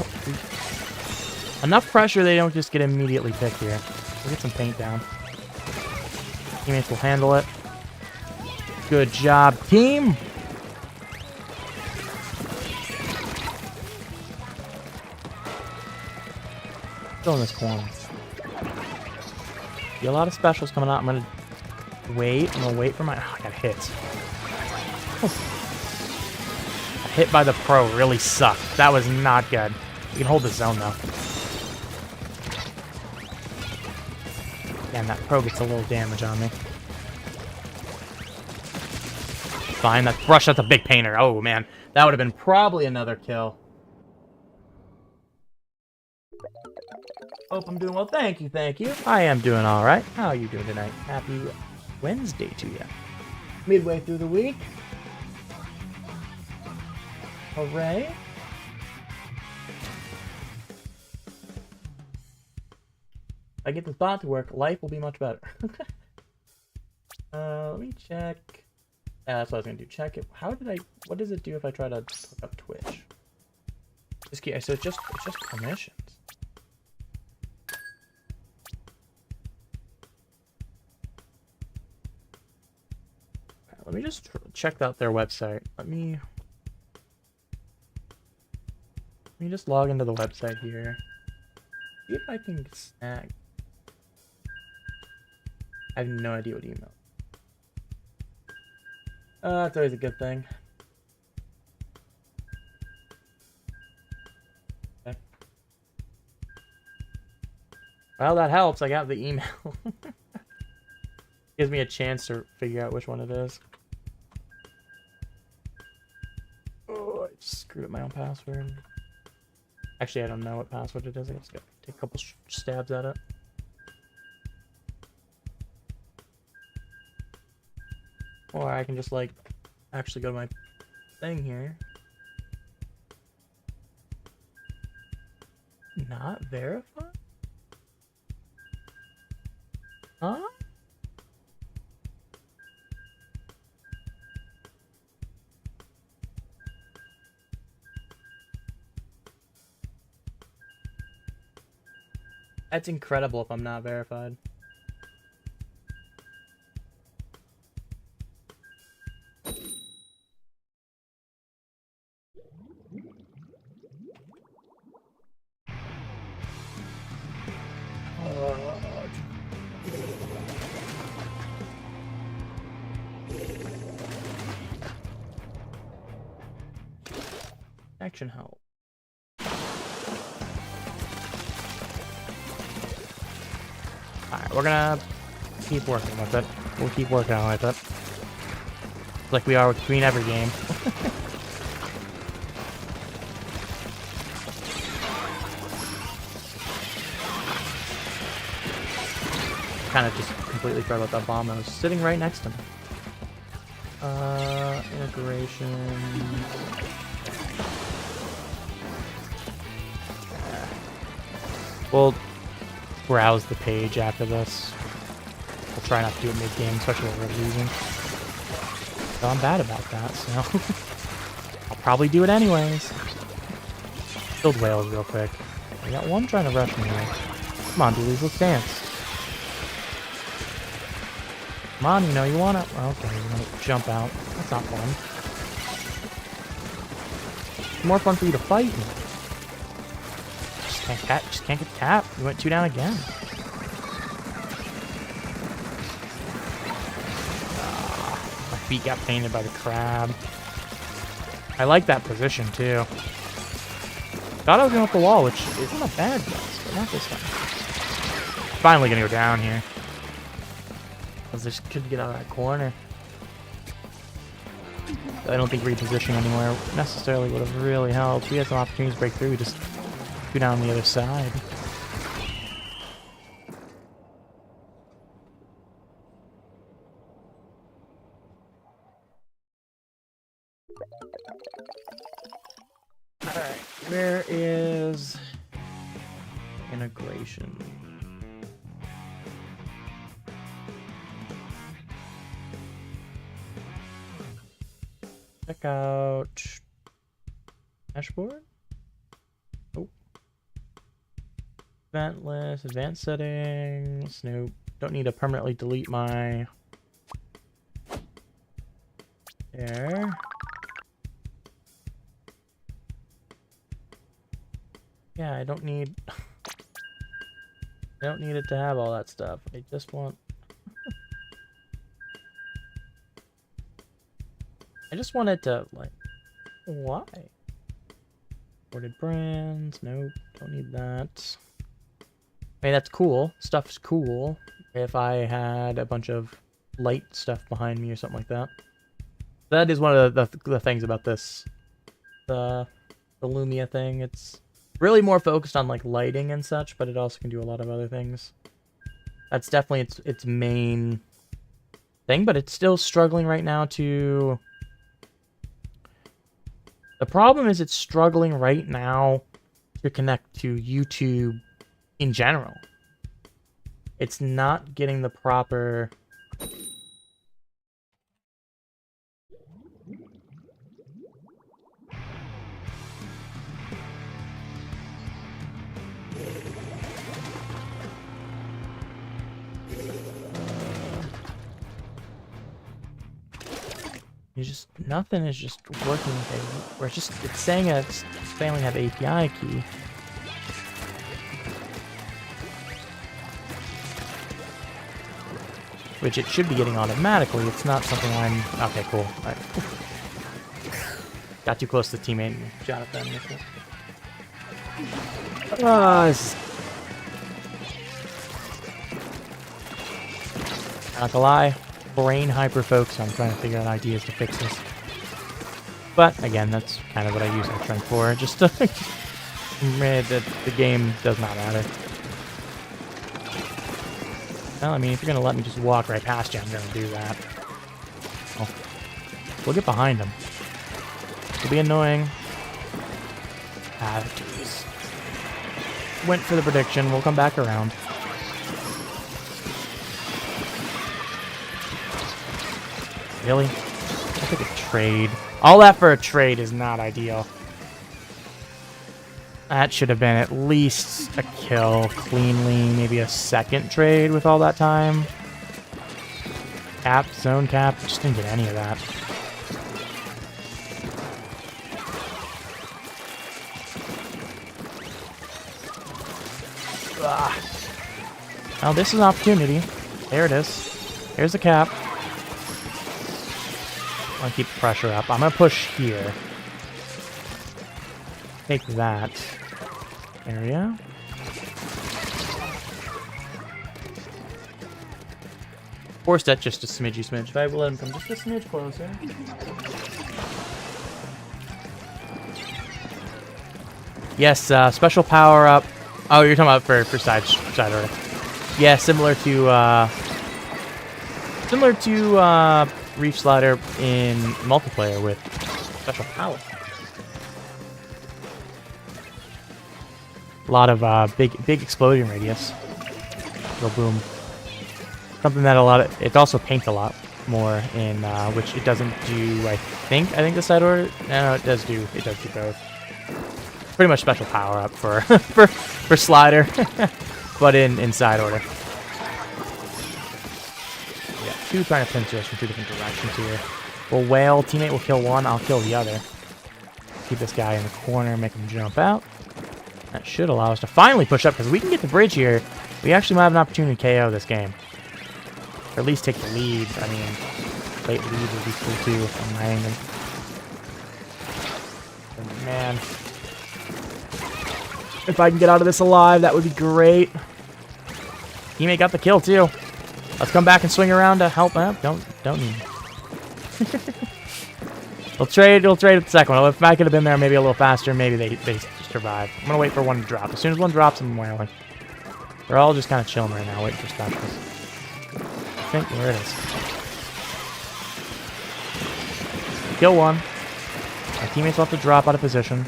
enough pressure they don't just get immediately picked here. We'll get some paint down. Teammates will handle it. Good job, team! Still in this corner. Be a lot of specials coming out. I'm gonna wait. I'm gonna wait for my... Oh, I got hit. Hit by the pro really sucked. That was not good. We can hold the zone, though. Damn, that pro gets a little damage on me. Fine, that brush, that's a big painter. Oh, man. That would have been probably another kill. Hope I'm doing well. Thank you, thank you. I am doing all right. How are you doing tonight? Happy Wednesday to you. Midway through the week. Hooray. If I get this bot to work, life will be much better. Let me check. Yeah, that's what I was gonna do. Check it. What does it do if I try to hook up Twitch? So it's just permissions. Let me just check out their website. Let me just log into the website here. See if I can snag. I have no idea what email. That's always a good thing. Okay. Well, that helps. I got the email. Gives me a chance to figure out which one it is. Oh, I screwed up my own password. Actually, I don't know what password it is. I just gotta take a couple stabs at it. Or I can just, like, actually go to my thing here. Not verified? Huh? That's incredible if I'm not verified. Action help. Alright, we're gonna keep working with it. We'll keep working on with it. Like we are with between every game. Kind of just completely forgot about that bomb that was sitting right next to me. Integration. We'll browse the page after this. We'll try not to do it mid-game, especially when we're losing. So I'm bad about that, so I'll probably do it anyways. Killed whales real quick. I got one trying to rush me now. Come on, dudes, let's dance. Come on, you know you wanna... Okay, you wanna jump out. That's not fun. It's more fun for you to fight me. Just can't get tapped. You went 2 down again. My feet got painted by the crab. I like that position too. Thought I was going up the wall, which isn't a bad guess, but not this time. Finally gonna go down here. Because I just couldn't get out of that corner. I don't think repositioning anywhere necessarily would have really helped. We had some opportunities to break through. We just go down the other side. Alright, where is integration? Check out dashboard. Oh. Event list, advanced settings. Nope. Don't need to permanently delete my there. Yeah, I don't need it to have all that stuff. I just want it to, like, why? Imported brands, nope, don't need that. I mean, that's cool. Stuff's cool. If I had a bunch of light stuff behind me or something like that. That is one of the things about this. The Lumia thing. It's really more focused on, like, lighting and such, but it also can do a lot of other things. That's definitely its main thing, but it's still struggling right now to... The problem is it's struggling right now to connect to YouTube in general. It's not getting the proper... Nothing is just working. Or it's saying it's failing to have API key. which it should be getting automatically. It's not something I'm... Okay, cool. All right. Got too close to the teammate and shot at them. Not gonna lie, brain hyper-focus on trying to figure out ideas to fix this. But, again, that's kind of what I use the trunk for, just to... the game does not matter. Well, I mean, if you're gonna let me just walk right past you, I'm gonna do that. Oh. We'll get behind him. It'll be annoying. Ah, jeez. Went for the prediction, we'll come back around. Really? I'll take a trade. All that for a trade is not ideal. That should have been at least a kill cleanly, maybe a second trade with all that time. Cap, zone cap, just didn't get any of that. Ugh. Now this is an opportunity. There it is. Here's the cap. I'm gonna keep the pressure up. I'm gonna push here. Take that area. Force that just a smidgy smidge. If I will let him come just a smidge closer. Yes, special power up. Oh, you're talking about for side order. Yeah, similar to Reef Slider in multiplayer with special power. A lot of big explosion radius. Go boom. Something that it also paints a lot more in which it doesn't do. I think the side order. No, it does do both. Pretty much special power up for for Slider, but in side order. Yeah, two trying to pinch us from two different directions here. Well, whale teammate will kill one. I'll kill the other. Keep this guy in the corner, make him jump out. That should allow us to finally push up because we can get the bridge here. We actually might have an opportunity to KO this game, or at least take the lead. I mean, late lead would be cool too if I'm riding them. Oh, man. If I can get out of this alive, that would be great. Teammate got the kill too. Let's come back and swing around to help out. Don't need. We'll trade with the second one. If I could have been there maybe a little faster, maybe they survive. I'm gonna wait for one to drop. As soon as one drops, I'm wailing. They're all just kind of chilling right now, waiting for specials. I think where it is. Kill one. My teammates will have to drop out of position.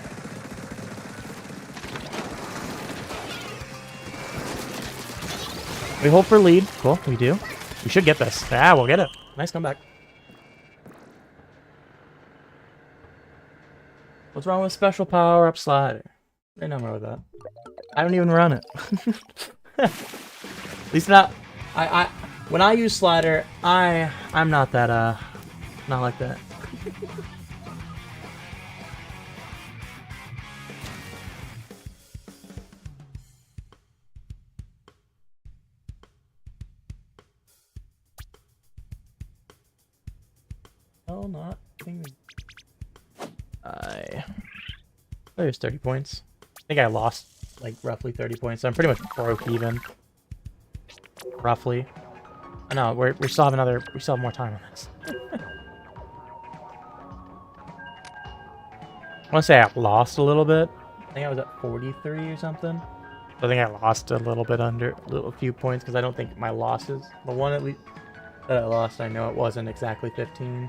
We hold for lead. Cool, we do. We should get this. Yeah, we'll get it. Nice comeback. What's wrong with special power up Slider? Ain't nothing wrong with that. I don't even run it. At least not. When I use Slider, I'm not that not like that. Oh, not. There's 30 points. I think I lost like roughly 30 points. So I'm pretty much broke even. Roughly. I know we still have more time on this. I want to say I lost a little bit. I think I was at 43 or something. So I think I lost a little bit a few points because I don't think my losses, the one at least that I lost, I know it wasn't exactly 15.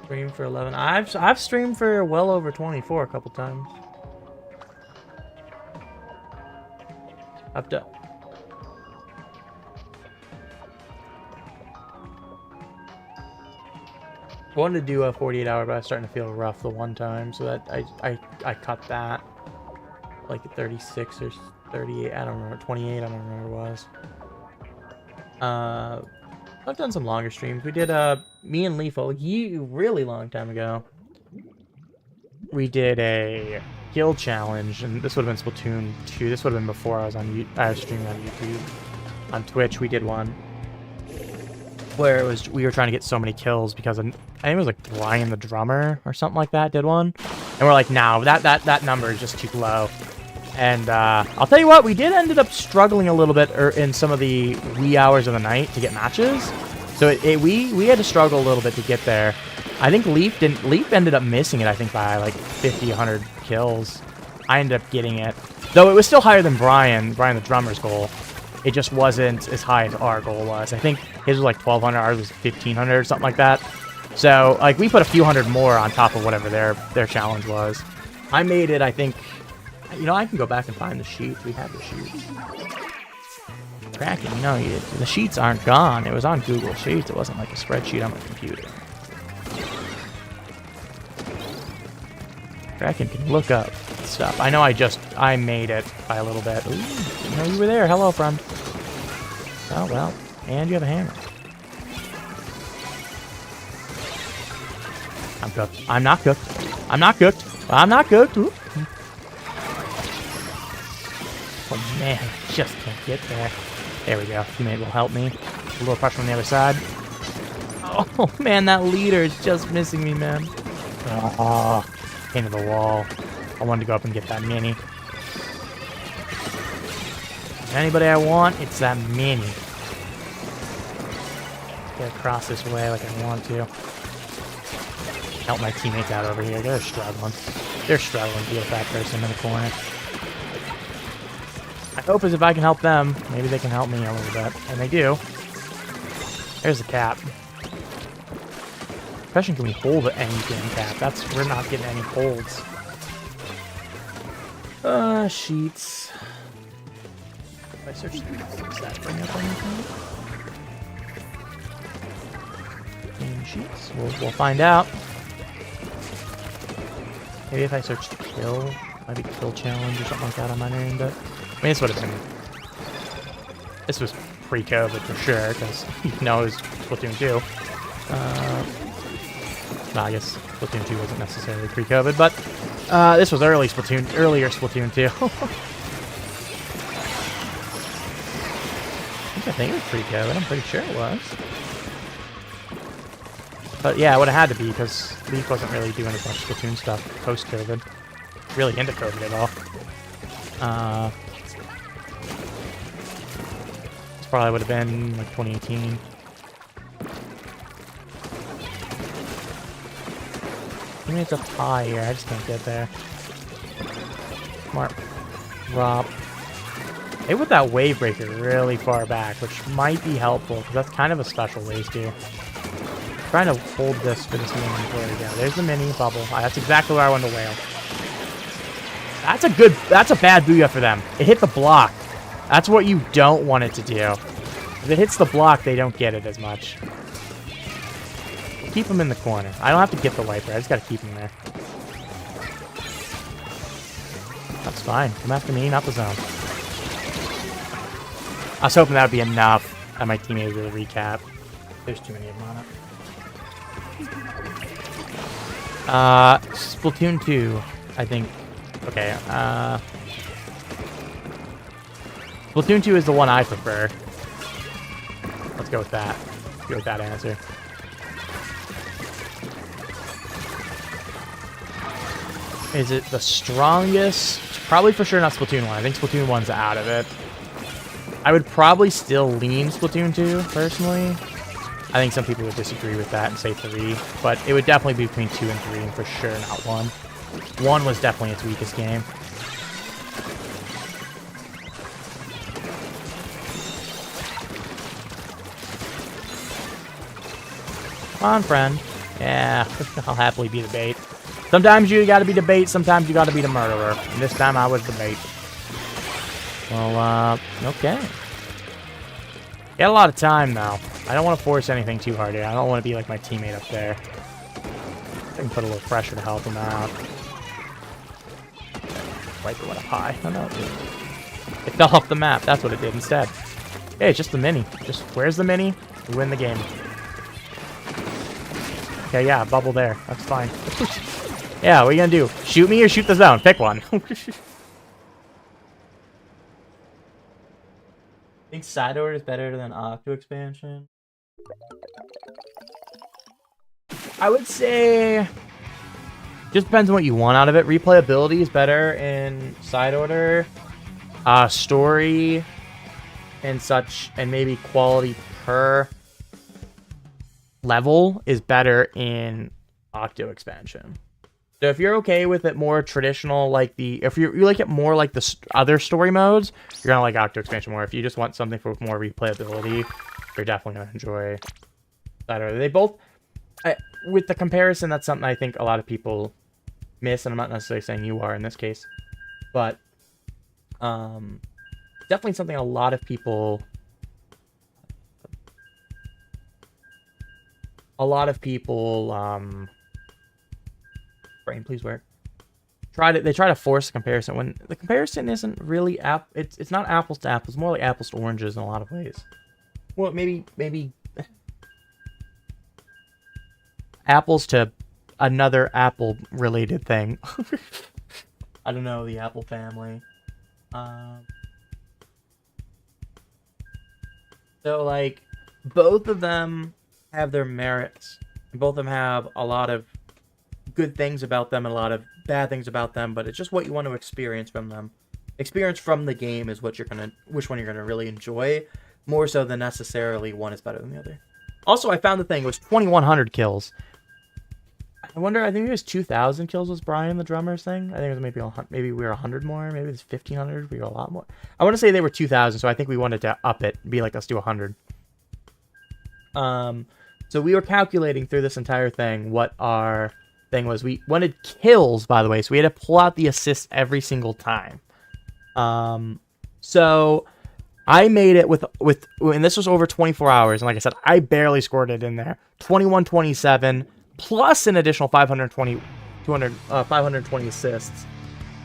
Streamed for 11. I've streamed for well over 24 a couple times. I've done. I wanted to do a 48 hour, but I was starting to feel rough the one time, so that I cut that like 36 or 38. I don't remember. 28. I don't remember what it was. I've done some longer streams. We did me and Lethal a really long time ago. we did a guild challenge, and this would have been Splatoon 2. This would have been before I was streaming on YouTube. On Twitch, we did one where we were trying to get so many kills because I think it was like Brian the drummer or something like that did one, and we're like, no, that number is just too low. And I'll tell you what, we did ended up struggling a little bit in some of the wee hours of the night to get matches. So we had to struggle a little bit to get there. I think Leaf ended up missing it, I think, by like 50, 100 kills. I ended up getting it. Though it was still higher than Brian the drummer's goal. It just wasn't as high as our goal was. I think his was like 1,200, ours was 1,500 or something like that. So, like, we put a few hundred more on top of whatever their challenge was. I made it, I think... You know, I can go back and find the sheets. We have the sheets. Kraken, you know, the sheets aren't gone. It was on Google Sheets. It wasn't like a spreadsheet on my computer. Kraken can look up stuff. I know I made it by a little bit. Ooh, you know you were there. Hello, friend. Oh, well. And you have a hammer. I'm cooked. I'm not cooked. I'm not cooked. I'm not cooked. Ooh. Oh man, I just can't get there. There we go. Teammate will help me. A little pressure on the other side. Oh man, that leader is just missing me, man. Oh, into the wall. I wanted to go up and get that mini. Anybody I want, it's that mini. Get across this way like I want to. Help my teammates out over here. They're struggling. They're struggling to deal with that person in the corner. I hope as if I can help them, maybe they can help me a little bit. And they do. There's the cap. Question, can we hold anything, cap? We're not getting any holds. Sheets. If I search does that bring up anything? Game sheets. We'll find out. Maybe if I search kill, maybe kill challenge or something like that on my name, but I mean, this was pre-COVID for sure, because you know it was Splatoon 2. No, I guess Splatoon 2 wasn't necessarily pre-COVID, but this was earlier Splatoon 2. I think it was pre-COVID, I'm pretty sure it was. But yeah, it would have had to be, because Leaf wasn't really doing as much Splatoon stuff post-COVID. Really into COVID at all. This probably would have been like 2018. Maybe it's up high here, I just can't get there. Smart. Drop. They put that wave breaker really far back, which might be helpful, because that's kind of a special waste here. Trying to hold this for this mini. There we go. There's the mini bubble. That's exactly where I wanted to whale. That's a bad booyah for them. It hit the block. That's what you don't want it to do. If it hits the block, they don't get it as much. Keep them in the corner. I don't have to get the wiper. I just gotta keep them there. That's fine. Come after me, not the zone. I was hoping that would be enough that my teammate would really recap. There's too many of them on it. Splatoon 2, I think. Okay, Splatoon 2 is the one I prefer. Let's go with that. Go with that answer. Is it the strongest? Probably for sure not Splatoon 1. I think Splatoon 1's out of it. I would probably still lean Splatoon 2, personally. I think some people would disagree with that and say 3, but it would definitely be between 2 and 3, and for sure not 1. 1 was definitely its weakest game. Come on, friend. Yeah, I'll happily be the bait. Sometimes you gotta be the bait, sometimes you gotta be the murderer. And this time I was the bait. Well, okay. Got a lot of time, though. I don't want to force anything too hard here. I don't want to be like my teammate up there. I can put a little pressure to help him out. Wiper went up high. Oh, no, it fell off the map. That's what it did instead. Hey, it's just the mini. Just, where's the mini? We win the game. Okay, yeah, bubble there. That's fine. Yeah, what are you gonna do? Shoot me or shoot the zone? Pick one. I think side order is better than Octo expansion. I would say just depends on what you want out of it. Replayability is better in side order. Story and such, and maybe quality per level is better in Octo expansion. So if you're okay with it more traditional, like if you like it more like the other story modes, you're gonna like Octo expansion more. If you just want something for more replayability, you're definitely gonna enjoy that. They both, with the comparison, that's something I think a lot of people miss, and I'm not necessarily saying you are in this case, but definitely something a lot of people. Brain, please work. They try to force a comparison when the comparison isn't really it's not apples to apples, more like apples to oranges in a lot of ways. Well, maybe apples to another apple related thing. I don't know, the Apple family. So like both of them have their merits. Both of them have a lot of good things about them and a lot of bad things about them, but it's just what you want to experience from them. Experience from the game is which one you're gonna really enjoy, more so than necessarily one is better than the other. Also, I found the thing, it was 2,100 kills. I think it was 2,000 kills was Brian the drummer's thing. I think it was maybe we were 100 more, maybe it was 1,500, we were a lot more. I want to say they were 2,000, so I think we wanted to up it, be like, let's do 100. So we were calculating through this entire thing what our thing was. We wanted kills, by the way, so we had to pull out the assists every single time. So I made it with and this was over 24 hours, and like I said, I barely scored it in there. 2127 plus an additional 520 assists,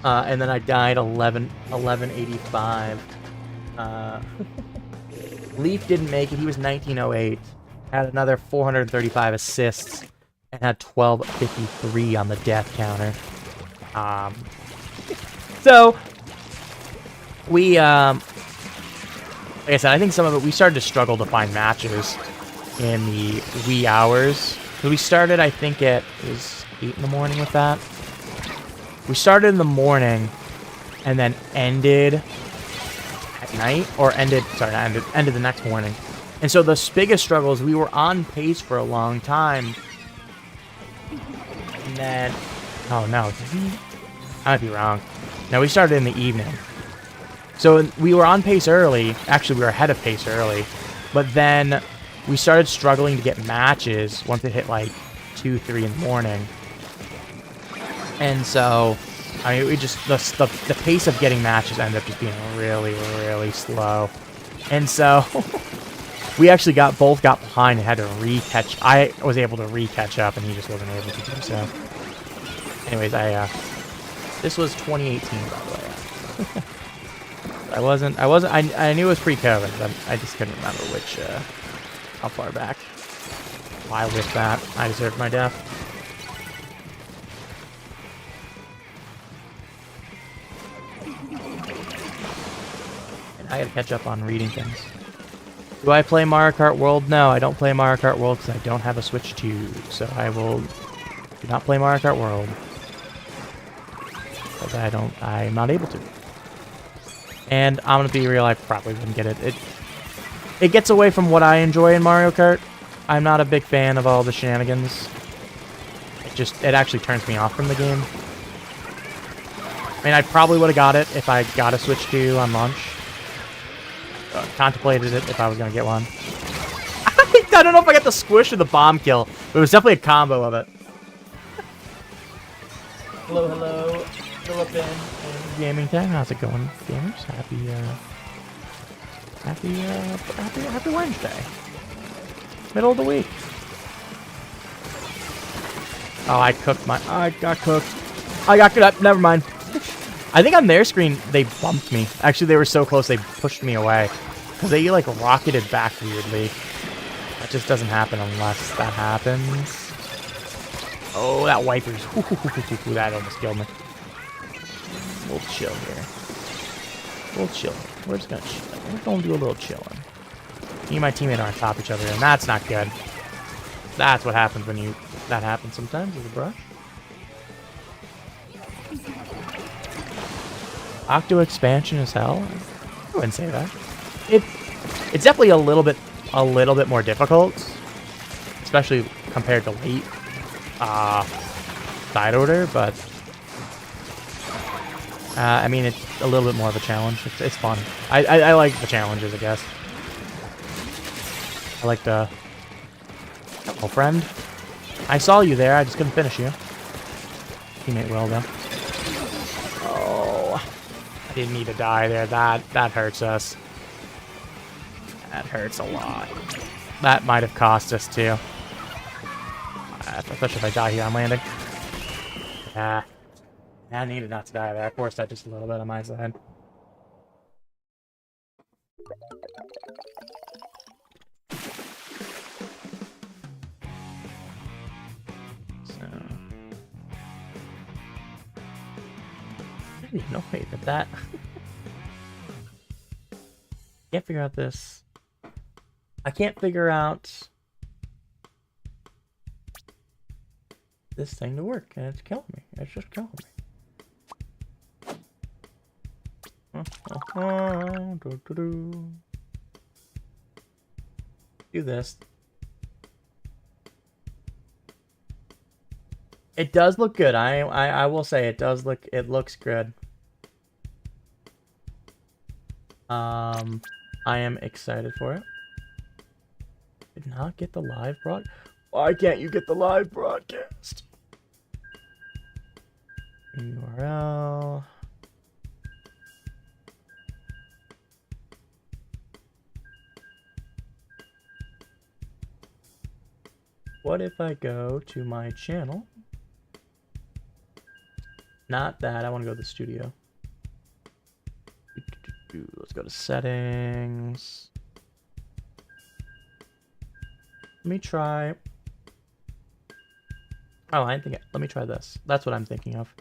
and then I died 1185. Leaf didn't make it. He was 1908. Had another 435 assists and had 1253 on the death counter. So we like I said, I think some of it we started to struggle to find matches in the wee hours. So we started, I think it was 8 in the morning with that. We started in the morning and then ended at night, or ended the next morning. And so the biggest struggle is we were on pace for a long time. And then, oh no, I might be wrong. No, we started in the evening. So we were on pace early. Actually, we were ahead of pace early. But then we started struggling to get matches once it hit like 2, 3 in the morning. And so, I mean, we just, the pace of getting matches ended up just being really, really slow. And so we actually both got behind and had to re-catch. I was able to re-catch up, and he just wasn't able to do so. Anyways, this was 2018, by the way. I knew it was pre-COVID, but I just couldn't remember how far back. Why with that? I deserved my death. And I gotta catch up on reading things. Do I play Mario Kart World? No, I don't play Mario Kart World because I don't have a Switch 2. So I do not play Mario Kart World. Because I'm not able to. And I'm gonna be real, I probably wouldn't get it. It gets away from what I enjoy in Mario Kart. I'm not a big fan of all the shenanigans. It actually turns me off from the game. I mean, I probably would have got it if I got a Switch 2 on launch. Contemplated it if I was gonna get one. I don't know if I got the squish or the bomb kill, but it was definitely a combo of it. Hello, Philippine Gaming Time. How's it going, gamers? Happy Wednesday. Middle of the week. Oh, I got cooked. I got up. Never mind. I think on their screen, they bumped me. Actually, they were so close, they pushed me away. Because they, like, rocketed back weirdly. That just doesn't happen unless that happens. Oh, that wipers. That almost killed me. We'll chill here. We'll chill. We're just gonna chill. We're gonna do a little chilling. Me and my teammate are on top of each other, and that's not good. That's what happens when that happens sometimes with a brush. Octo expansion is hell. I wouldn't say that. It's definitely a little bit more difficult, especially compared to late side order. But I mean, it's a little bit more of a challenge. It's fun. I like the challenges, I guess. I like the... Oh, friend. I saw you there. I just couldn't finish you. Teammate well, though. Oh. I didn't need to die there. That hurts us. That hurts a lot. That might have cost us, too. Especially if I die here on landing. Yeah. I needed not to die there. I forced that just a little bit on my side. No way that can't figure out this. I can't figure out this thing to work, and it's killing me. It's just killing me. Do this. It does look good. I will say it does look. It looks good. I am excited for it. Did not get the live broadcast. Why can't you get the live broadcast? URL. What if I go to my channel? Not that. I want to go to the studio. Let's go to settings. Let me try. Oh, let me try this. That's what I'm thinking of.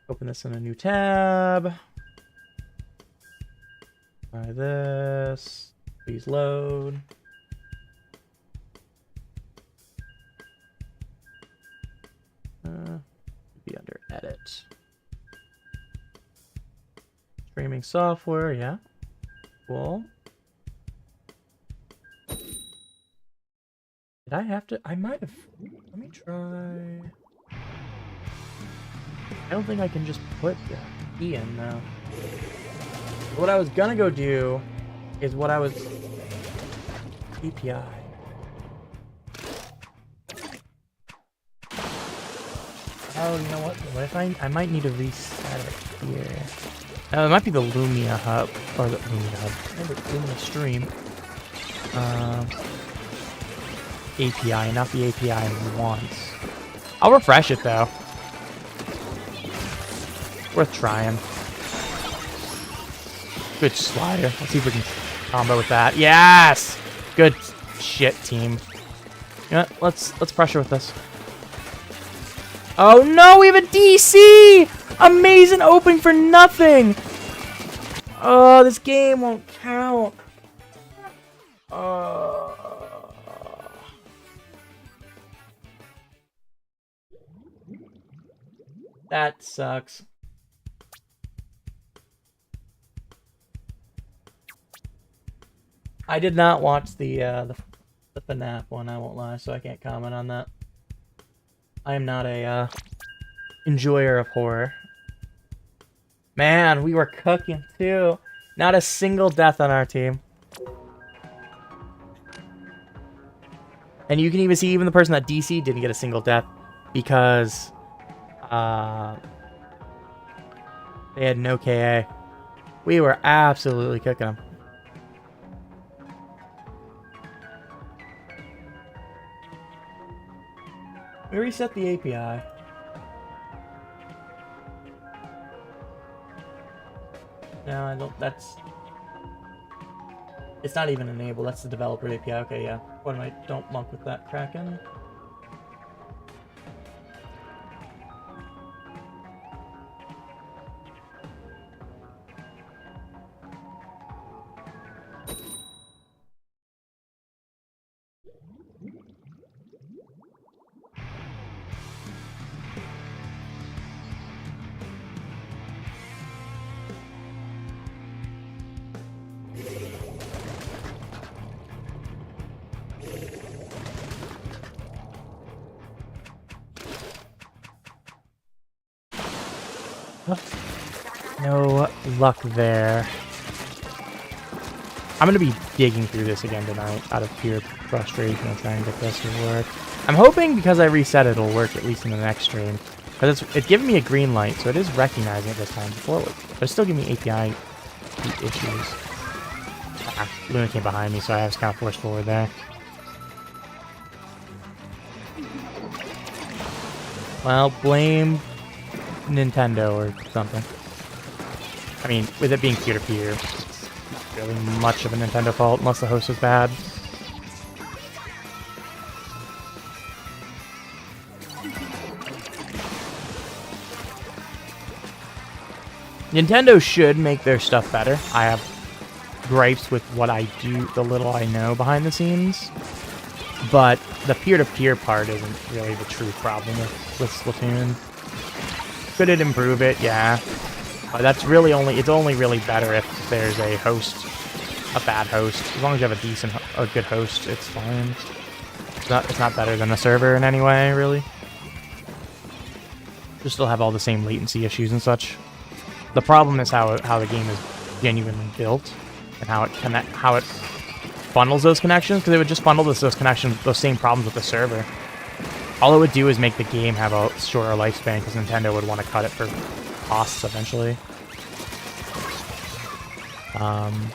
Open this in a new tab. Try this. Please load. Be under edit. Streaming software, yeah. Cool. Did I have to? I might have. Let me try. I don't think I can just put the key in now. What I was gonna go do is what I was. API. Oh, you know what? What if I might need to reset it here. It might be the Lumia hub, or the Lumia hub, maybe Lumia stream. API, not the API once. I'll refresh it though. Worth trying. Good slider. Let's see if we can combo with that. Yes! Good shit, team. You know what? Let's pressure with this. Oh no, we have a DC! Amazing opening for nothing! Oh, this game won't count. That sucks. I did not watch the FNAF one, I won't lie, so I can't comment on that. I am not a enjoyer of horror. Man, we were cooking too. Not a single death on our team. And you can even see even the person that DC didn't get a single death because they had no KA. We were absolutely cooking them. We reset the API. No, I don't. That's. It's not even enabled. That's the developer API. Okay, yeah. What am I? Don't monk with that, Kraken. No luck there. I'm going to be digging through this again tonight out of pure frustration and trying to get this to work. I'm hoping because I reset it, it'll work at least in the next stream. Because it's giving me a green light, so it is recognizing it this time before. But it's still giving me API issues. Luna came behind me, so I was kind of forced forward there. Well, blame Nintendo or something. I mean, with it being peer-to-peer, it's really much of a Nintendo fault, unless the host is bad. Nintendo should make their stuff better. I have gripes with what I do, the little I know behind the scenes. But the peer-to-peer part isn't really the true problem with Splatoon. Could it improve it? Yeah. But that's really it's only really better if there's a host, a bad host. As long as you have a good host, it's fine. It's not better than a server in any way, really. You still have all the same latency issues and such. The problem is how the game is genuinely built and how it bundles those connections, because it would just bundle those connections, those same problems with the server. All it would do is make the game have a shorter lifespan, because Nintendo would want to cut it for costs eventually. And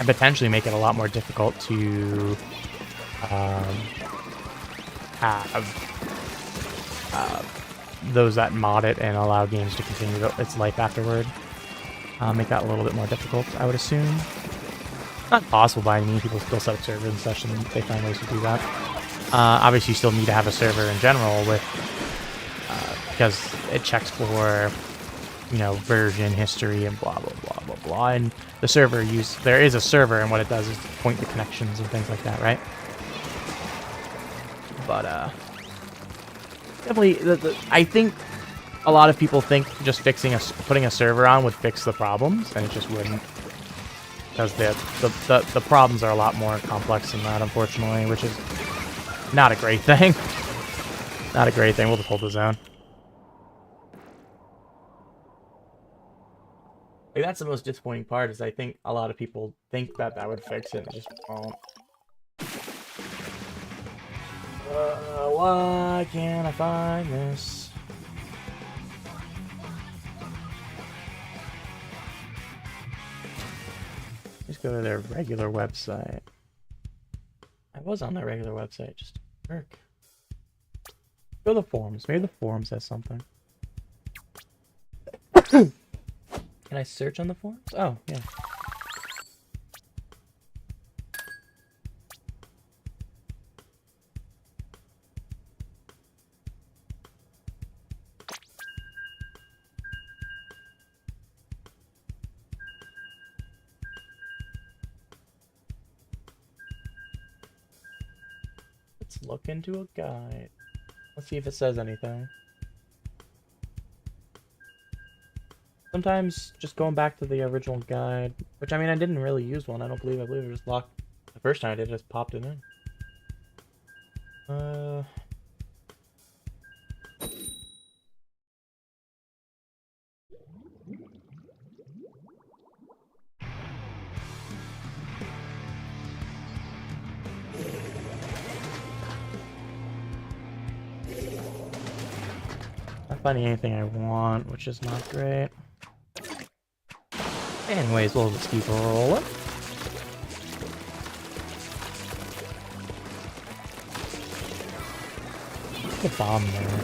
potentially make it a lot more difficult to have those that mod it and allow games to continue its life afterward. Make that a little bit more difficult, I would assume. Not possible by any means. People still set up servers and such, and they find ways to do that. Obviously, you still need to have a server in general because it checks for, version history and blah blah blah blah blah. And the server there is a server, and what it does is point the connections and things like that, right? But definitely, I think a lot of people think just putting a server on would fix the problems, and it just wouldn't. Because the problems are a lot more complex than that, unfortunately, which is not a great thing. Not a great thing. We'll just hold the zone. Like, that's the most disappointing part, is I think a lot of people think that would fix it, and it just won't. Why can't I find this? Just go to their regular website. I was on their regular website, just didn't work. Go to the forums. Maybe the forums has something. Can I search on the forums? Oh, yeah. Let's look into a guide. Let's see if it says anything. Sometimes just going back to the original guide, which, I mean, I didn't really use one. I believe it was locked. The first time I did, it just popped it in. Not finding anything I want, which is not great. Anyways, we'll just keep rolling. Put a bomb there.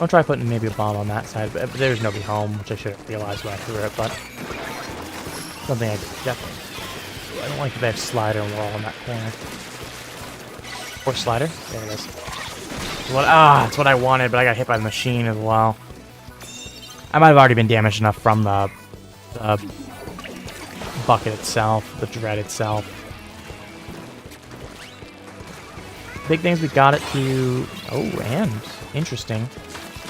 I'll try putting maybe a bomb on that side, but there's nobody home, which I should have realized when I threw it, but something I definitely... I don't like that they have slider and wall in that corner. Or slider? There it is. That's what I wanted, but I got hit by the machine as well. I might have already been damaged enough from the bucket itself, the dread itself. Big things, we got it to... Oh, and interesting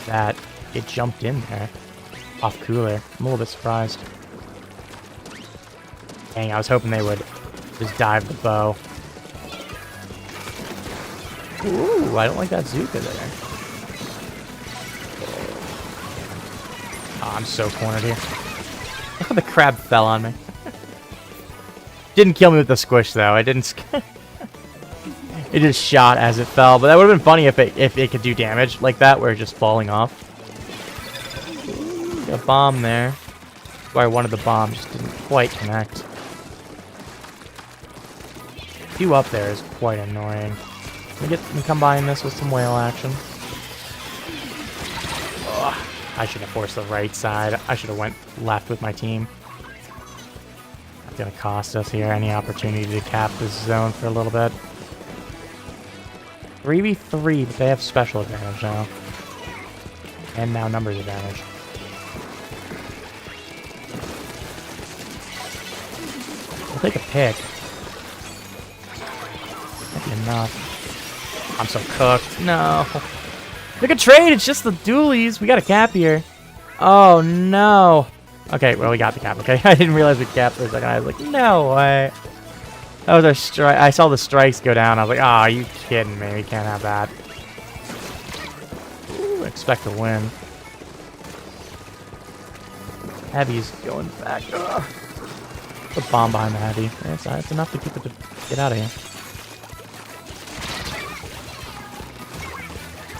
that it jumped in there off cooler. I'm a little bit surprised. Dang, I was hoping they would just dive the bow. Ooh, I don't like that Zuka there. Oh, I'm so cornered here. Look how the crab fell on me. Didn't kill me with the squish, though. It didn't... It just shot as it fell. But that would have been funny if it could do damage like that, where it's just falling off. Ooh, got a bomb there. That's why I wanted the bomb. Just didn't quite connect. 2 up there is quite annoying. Let me combine this with some whale action. Ugh, I should have forced the right side. I should have went left with my team. That's gonna cost us here any opportunity to cap this zone for a little bit. 3v3, but they have special advantage now. And now numbers advantage. We'll take a pick. Enough. I'm so cooked. No. Pick a trade. It's just the dualies. We got a cap here. Oh, no. Okay, well, we got the cap. Okay, I didn't realize we capped for a second. I was like, no way. That was our strike. I saw the strikes go down. I was like, oh, are you kidding me? We can't have that. Ooh, expect to win. Heavy's going back. Ugh. Put a bomb behind the heavy. It's enough to keep it to get out of here.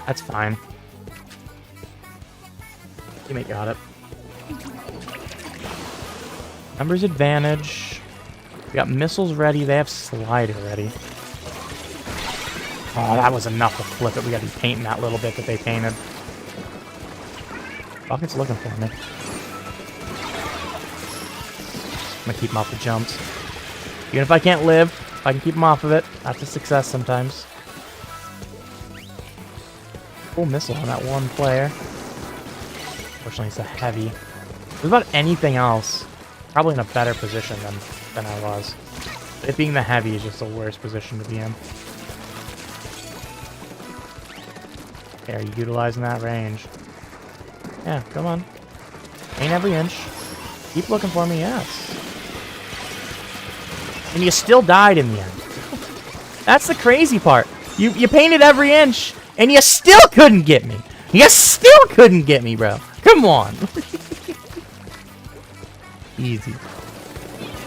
That's fine. Teammate got it. Numbers advantage. We got missiles ready. They have slider ready. Oh, that was enough to flip it. We got to be painting that little bit that they painted. Bucket's looking for me. I'm going to keep him off the jumps. Even if I can't live, if I can keep him off of it, that's a success sometimes. Full missile on that one player. Unfortunately, it's a heavy. What about anything else? Probably in a better position than I was. It being the heavy is just the worst position to be in. Okay, are you utilizing that range? Yeah, come on. Ain't every inch. Keep looking for me, yes. And you still died in the end. That's the crazy part. You painted every inch, and you still couldn't get me. You still couldn't get me, bro. Come on. Easy.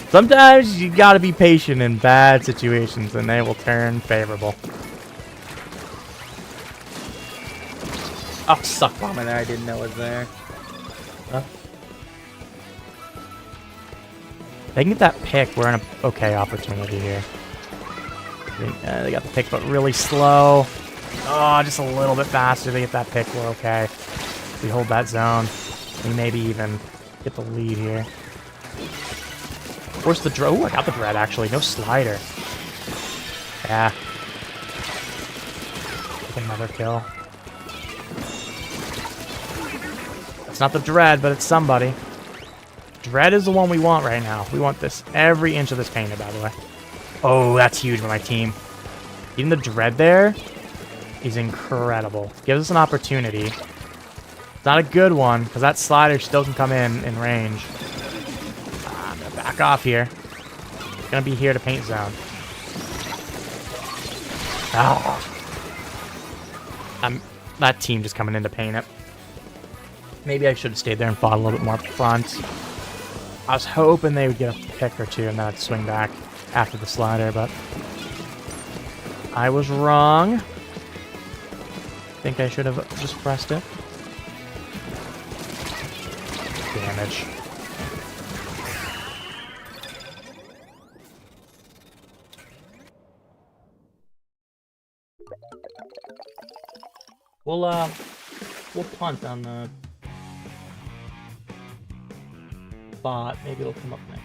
Sometimes you gotta be patient in bad situations, and they will turn favorable. Oh, suck bomb in there. I didn't know it was there. Huh? They can get that pick. We're in an okay opportunity here. They got the pick, but really slow. Oh, just a little bit faster. They get that pick. We're okay. We hold that zone. We maybe even get the lead here. Where's the dread? Oh, I got the dread, actually. No slider. Yeah. Take another kill. It's not the dread, but it's somebody. Dread is the one we want right now. We want this. Every inch of this painted, by the way. Oh, that's huge for my team. Getting the dread there is incredible. Gives us an opportunity. It's not a good one, because that slider still can come in range. I'm going to back off here. Going to be here to paint zone. Oh. That team just coming in to paint it. Maybe I should have stayed there and fought a little bit more up front. I was hoping they would get a pick or two and then I'd swing back after the slider, but I was wrong. I think I should have just pressed it. Damage. We'll punt on the bot. Maybe it'll come up next.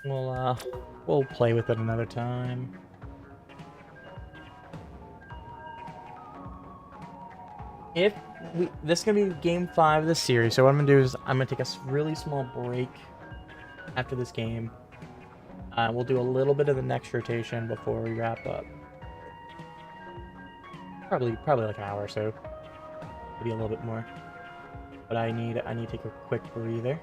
We'll play with it another time. If this is gonna be game 5 of the series, so what I'm gonna do is I'm gonna take a really small break after this game. We'll do a little bit of the next rotation before we wrap up. Probably like an hour or so, maybe a little bit more. But I need to take a quick breather.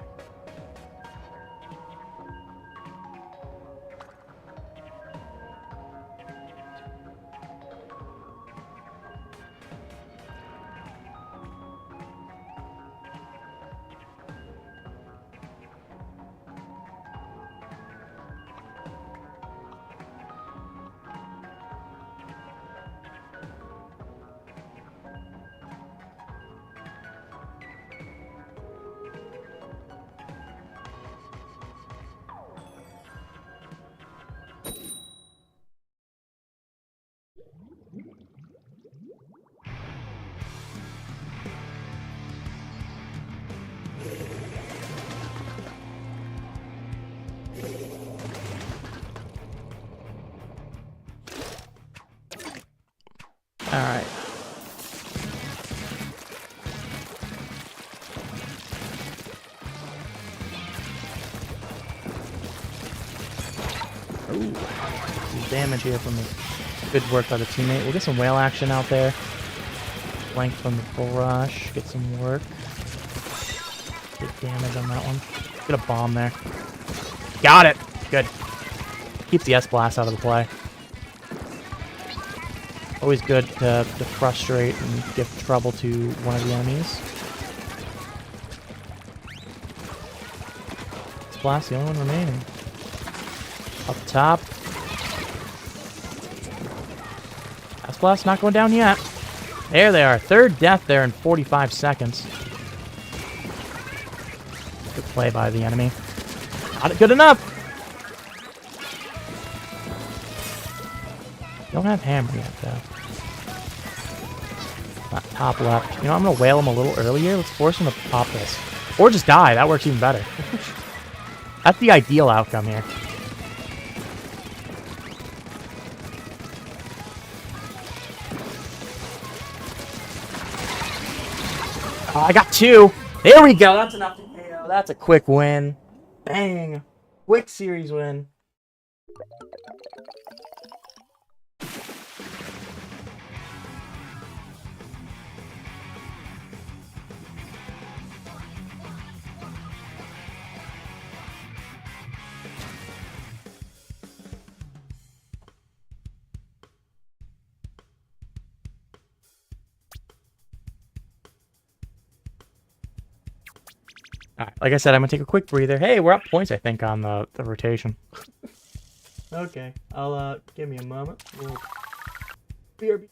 Alright. Ooh. Some damage here from the good work by the teammate. We'll get some whale action out there. Flank from the full rush. Get some work. Get damage on that one. Get a bomb there. Got it! Good. Keeps the S-Blast out of the play. Always good to frustrate and give trouble to one of the enemies. S-Blast, the only one remaining. Up top. S-Blast not going down yet. There they are. Third death there in 45 seconds. Good play by the enemy. Not good enough! Don't have hammer yet, though. Not top left. You know, I'm going to whale him a little earlier. Let's force him to pop this. Or just die. That works even better. That's the ideal outcome here. I got 2. There we go. That's enough to KO. That's a quick win. Bang. Quick series win. Alright, like I said, I'm gonna take a quick breather. Hey, we're up points, I think, on the rotation. Okay, I'll give me a moment. We'll... BRB.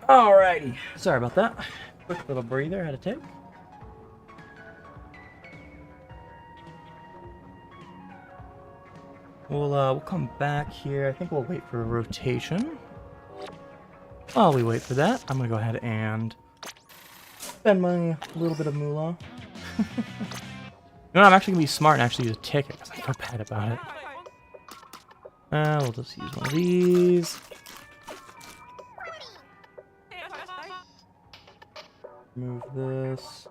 Alrighty. Sorry about that. Quick little breather I had to take. We'll come back here. I think we'll wait for a rotation. While we wait for that, I'm gonna go ahead and spend my little bit of moolah. You know, I'm actually gonna be smart and actually use a ticket because I feel bad about it. We'll just use one of these. Move this.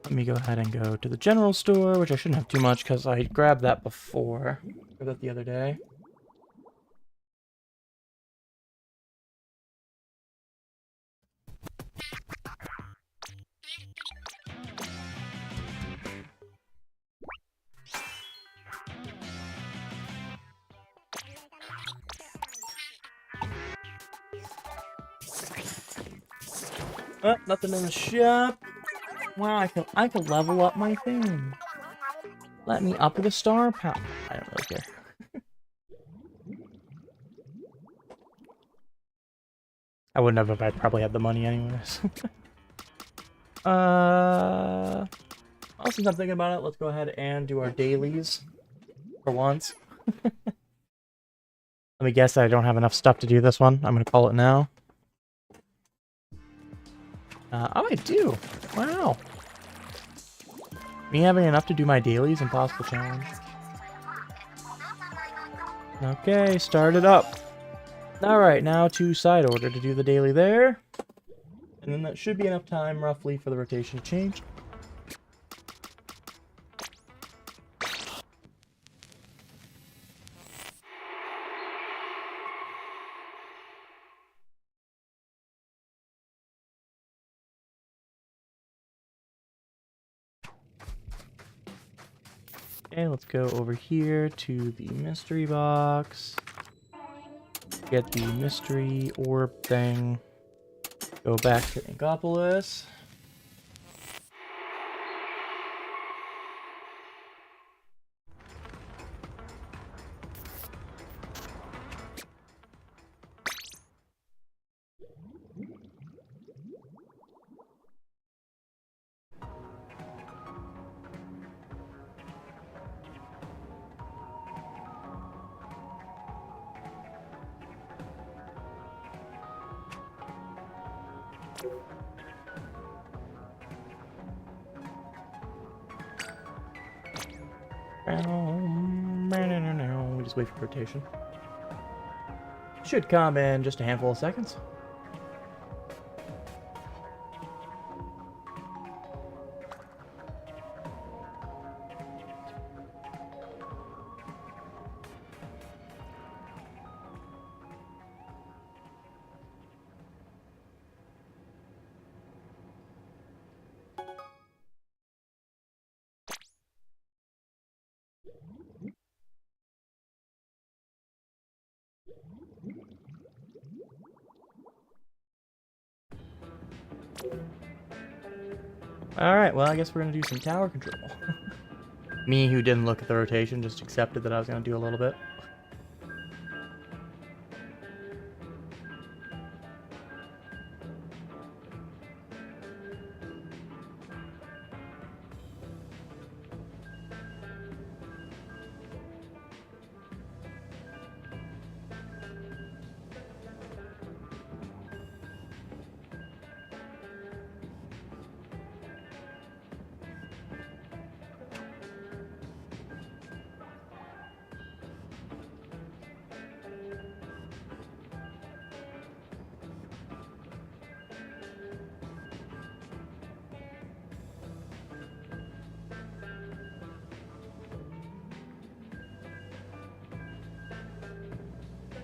Let me go ahead and go to the general store, which I shouldn't have too much because I grabbed that before. Grabbed that the other day. Oh, nothing in the shop. Wow, I can level up my thing. Let me up the star power. I don't really care. I wouldn't have if I probably had the money anyways. Well, since I'm thinking about it, let's go ahead and do our dailies for once. Let me guess I don't have enough stuff to do this one. I'm gonna call it now. Oh, I do. Wow. Me having enough to do my dailies, impossible challenge. Okay, start it up. Alright, now to side order to do the daily there. And then that should be enough time, roughly, for the rotation to change. Okay, let's go over here to the mystery box. Get the mystery orb thing. Go back to Inkopolis. We just wait for rotation. Should come in just a handful of seconds. Alright, well, I guess we're gonna do some tower control. Me, who didn't look at the rotation, just accepted that I was gonna do a little bit.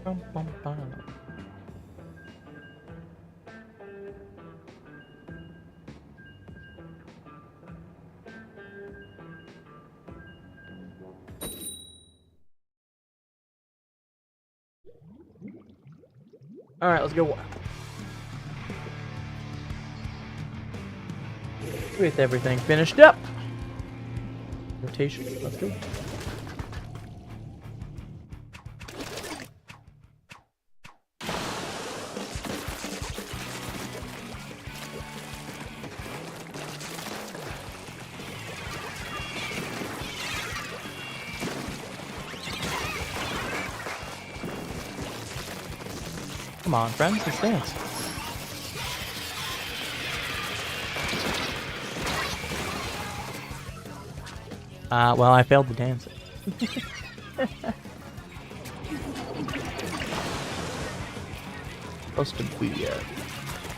Bum, bum, bum. All right, let's go. With everything finished up. Rotation. Let's go. Come on, friends, let's dance. Well, I failed the dance. Supposed to be,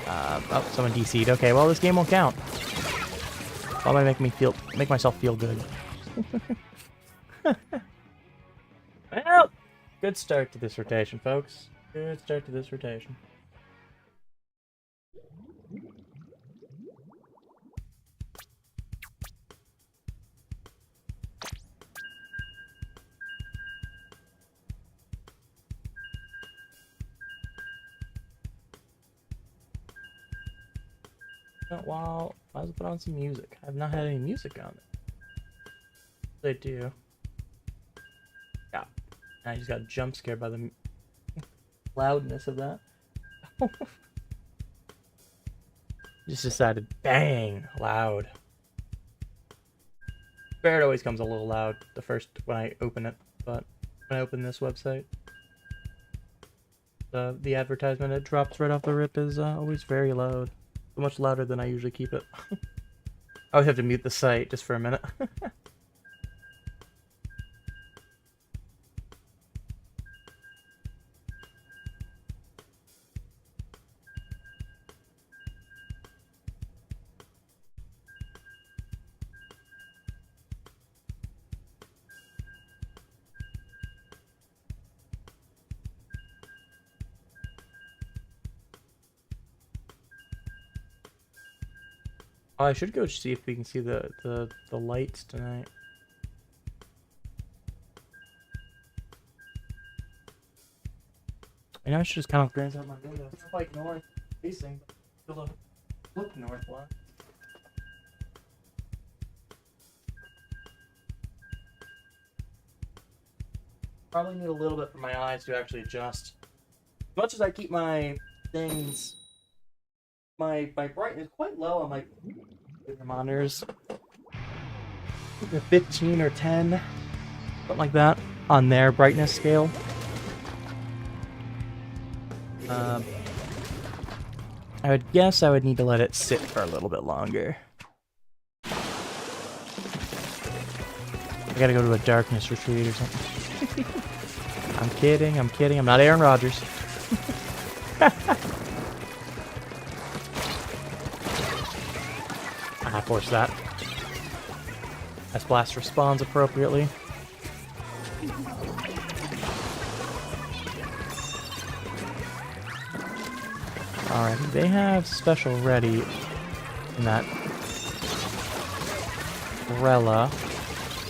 oh, someone DC'd. Okay, well, this game won't count. Why am I make myself feel good? Well, good start to this rotation, folks. Good start to this rotation. Well, might as well put on some music. I've not had any music on it. They do. Yeah. I just got jump scared by the loudness of that. Just decided, bang, loud. Barrett always comes a little loud when I open it, but when I open this website, the advertisement it drops right off the rip is always very loud. Much louder than I usually keep it. I always have to mute the site just for a minute. Oh, I should go see if we can see the lights tonight. I know I should just kind of glance out my window. It's like north facing, but still look north one. Probably need a little bit for my eyes to actually adjust. As much as I keep my things, my brightness quite low on my monitors, 15 or 10, something like that, on their brightness scale. I would guess I would need to let it sit for a little bit longer. I gotta go to a darkness retreat or something. I'm kidding, I'm not Aaron Rodgers. I forced that. S-Blast responds appropriately. Alright, they have special ready in that Barella.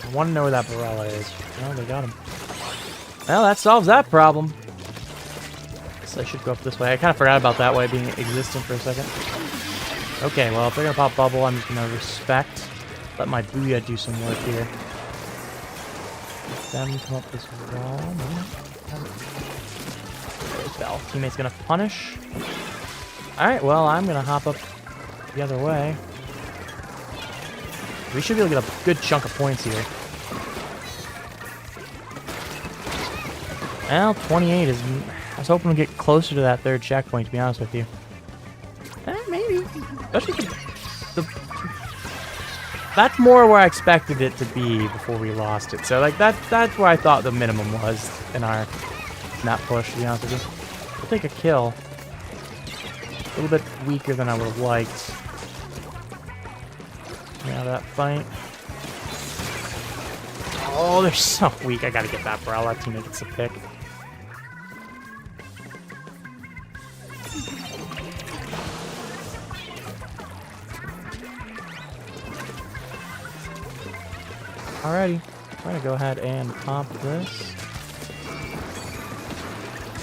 I want to know where that Barella is. Oh, they got him. Well, that solves that problem. So I should go up this way. I kind of forgot about that way being existent for a second. Okay, well, if they're going to pop bubble, I'm just going to respect. Let my Booyah do some work here. Let them come up this wall. There's Bell. Teammate's going to punish. Alright, well, I'm going to hop up the other way. We should be able to get a good chunk of points here. Well, 28 is... I was hoping to get closer to that third checkpoint, to be honest with you. Maybe. Especially that's more where I expected it to be before we lost it. So, like, that's where I thought the minimum was in that push, to be honest with you. We'll take a kill. A little bit weaker than I would have liked. Yeah, that fight. Oh, they're so weak. I gotta get that Barella. Teammate gets a pick. Alrighty, I'm gonna go ahead and pop this.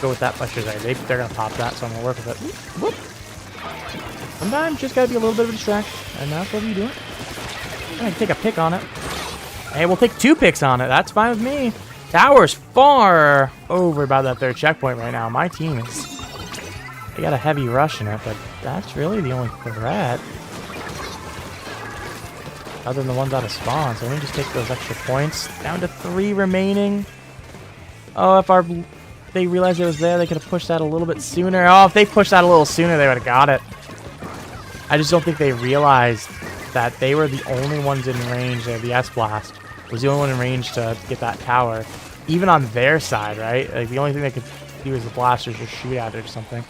go with that pressure there. They're gonna pop that, so I'm gonna work with it. Whoop. Sometimes just gotta be a little bit of a distraction, and that's what you do. I'm gonna take a pick on it. Hey, we'll take 2 picks on it. That's fine with me. Tower's far over by that 3rd checkpoint right now. My team is... They got a heavy rush in it, but that's really the only threat. Other than the ones out of spawn. So let me just take those extra points. Down to 3 remaining. Oh, if they realized it was there, they could have pushed that a little bit sooner. Oh, if they pushed that a little sooner, they would have got it. I just don't think they realized that they were the only ones in range there. The S-Blast was the only one in range to get that tower. Even on their side, right? Like, the only thing they could do is the blasters just shoot at it or something.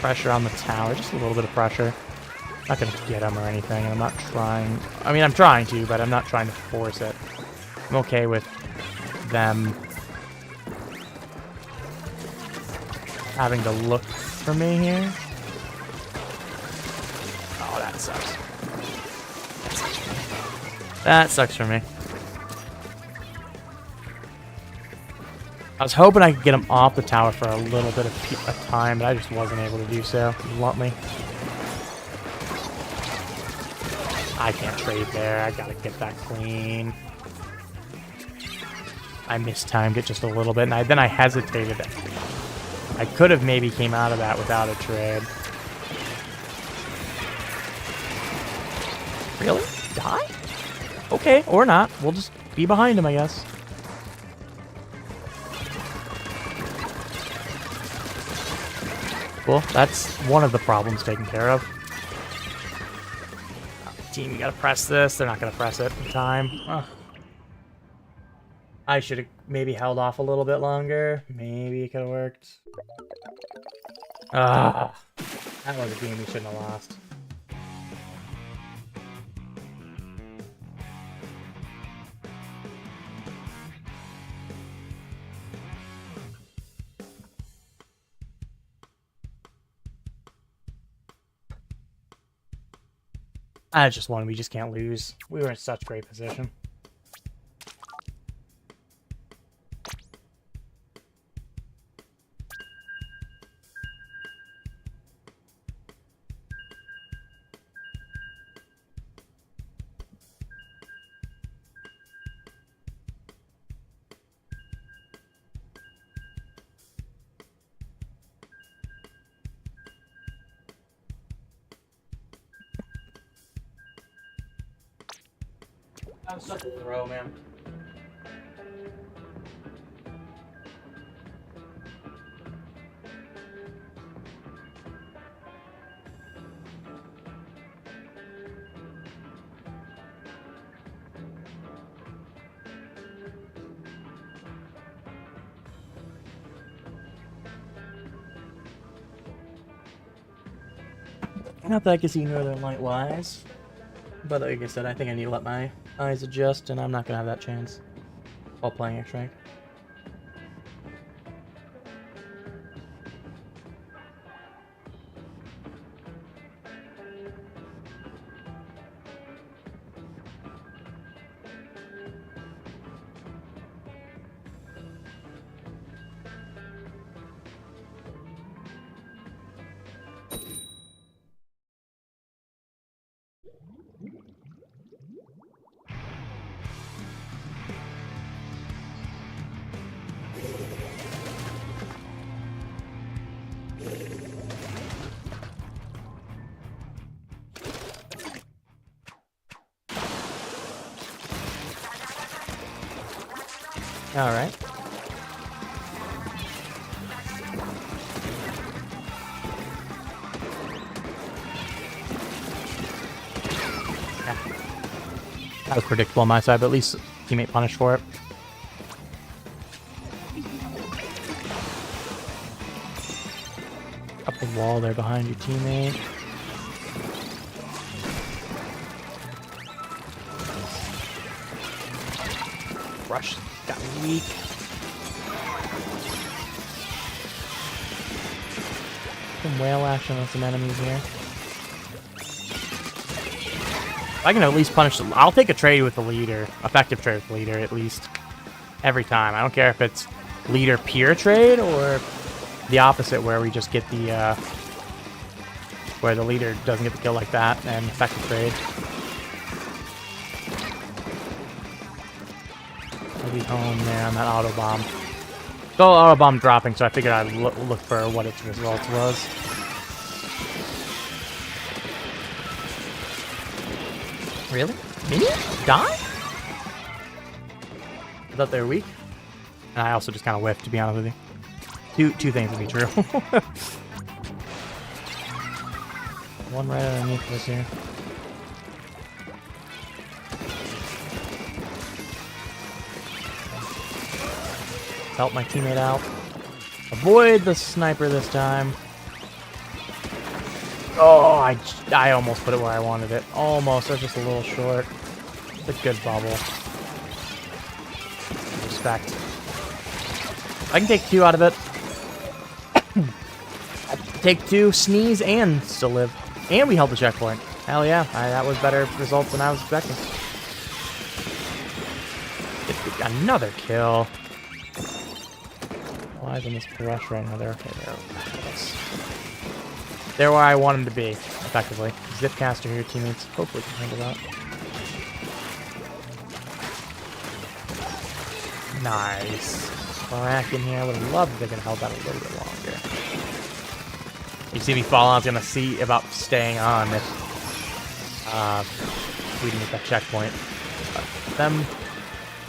Pressure on the tower. Just a little bit of pressure. Not going to get them or anything. And I'm not trying... I mean, I'm trying to, but I'm not trying to force it. I'm okay with them having to look for me here. Oh, that sucks. That sucks for me. I was hoping I could get him off the tower for a little bit of time, but I just wasn't able to do so, bluntly. I can't trade there. I gotta get that clean. I mistimed it just a little bit, and then I hesitated. I could have maybe came out of that without a trade. Really? Die? Okay, or not. We'll just be behind him, I guess. Cool. That's one of the problems taken care of. Team, you gotta press this. They're not gonna press it in time. Ugh. I should have maybe held off a little bit longer. Maybe it could have worked. That was a game we shouldn't have lost. I just won. We just can't lose. We were in such great position. That was such a throw, man. Not that I can see Northern Light wise, but like I said, I think I need to let my eyes adjust, and I'm not gonna have that chance while playing X-Rank. All right. Yeah. That was predictable on my side, but at least teammate punished for it. Up the wall there behind your teammate. Rush got weak. Some whale action on some enemies here. I can at least punish them. I'll take a trade with the leader. Effective trade with the leader, at least. Every time. I don't care if it's leader peer trade, or the opposite where we just get the where the leader doesn't get the kill like that and effective trade. Maybe home there on that auto bomb. So auto bomb dropping, so I figured I'd look for what its result was. Really? Minions die? I thought they were weak. And I also just kind of whiffed, to be honest with you. Two things to be true. One right underneath this here. Help my teammate out. Avoid the sniper this time. Oh, I almost put it where I wanted it. Almost. I was just a little short. It's a good bubble. Respect. I can take 2 out of it. Take 2, sneeze, and still live. And we held the checkpoint. Hell yeah. That was better results than I was expecting. Another kill. Why isn't this rush right now? They're okay there. They're where I want them to be, effectively. Zipcaster here, teammates. Hopefully can handle that. Nice. Crack in here. I would have loved if they could have held that a little bit longer. You see me fall, I was going to see about staying on if we didn't get that checkpoint. But them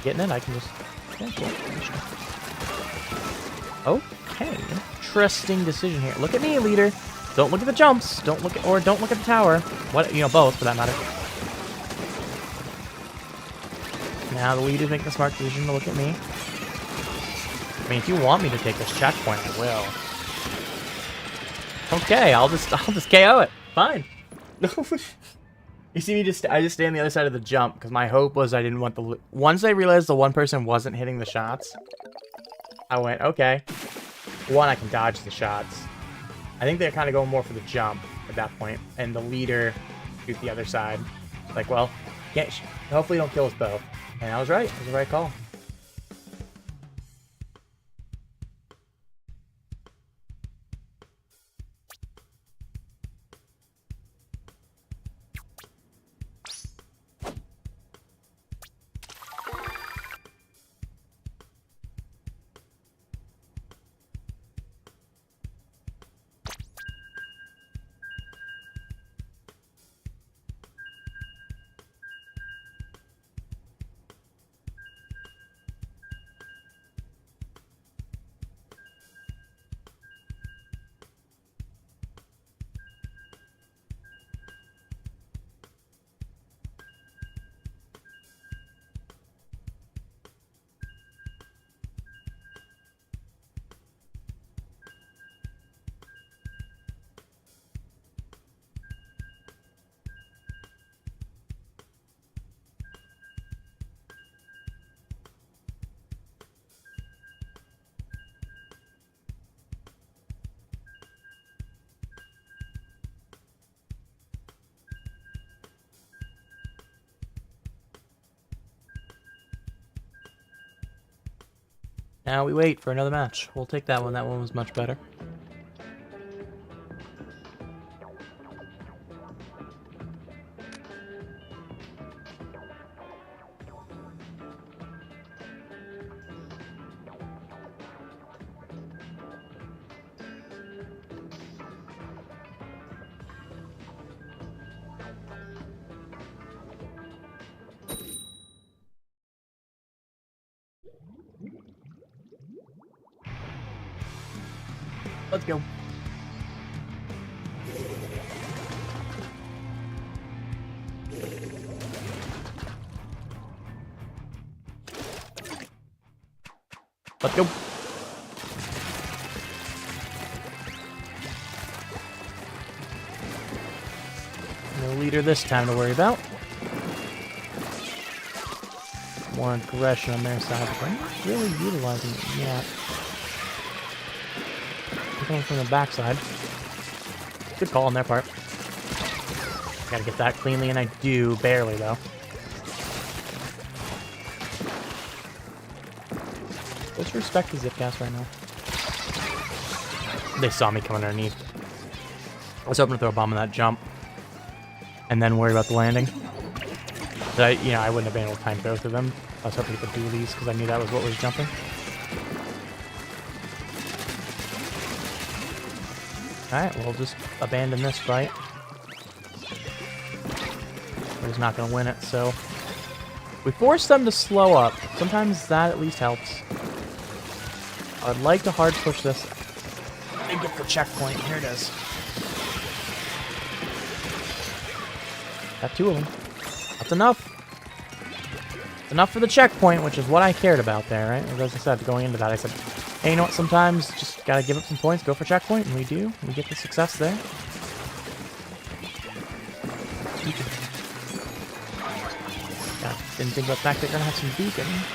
getting it, I can just... Yeah, cool. Okay. Interesting decision here. Look at me, leader. Don't look at the jumps. Don't look at the tower. What, both for that matter. Now the leader's making the smart decision to look at me. I mean, if you want me to take this checkpoint, I will. Okay, I'll just KO it. Fine. You see me I just stay on the other side of the jump because my hope was I didn't want the... Once I realized the one person wasn't hitting the shots, I went, okay. One, I can dodge the shots. I think they're kind of going more for the jump at that point, and the leader shoot the other side. Like, well, hopefully don't kill us both. And I was right. It was the right call. Now we wait for another match. We'll take that one. That one was much better. Let's go. Let's go. No leader this time to worry about. More aggression on their side, but they're not really utilizing it yet. Coming from the backside. Good call on their part. Gotta get that cleanly, and I do. Barely, though. Let's respect the Zipcast right now. They saw me coming underneath. I was hoping to throw a bomb on that jump. And then worry about the landing. But I wouldn't have been able to time both of them. I was hoping to get the dualies because I knew that was what was jumping. Alright, we'll just abandon this fight. We're just not going to win it, so... We force them to slow up. Sometimes that at least helps. I would like to hard push this. And get the checkpoint. Here it is. Got 2 of them. That's enough. It's enough for the checkpoint, which is what I cared about there, right? As I said, going into that, I said, hey, you know what? Sometimes just gotta give up some points, go for checkpoint, and we do. We get the success there. Yeah, didn't think about the fact that you're gonna have some beacons.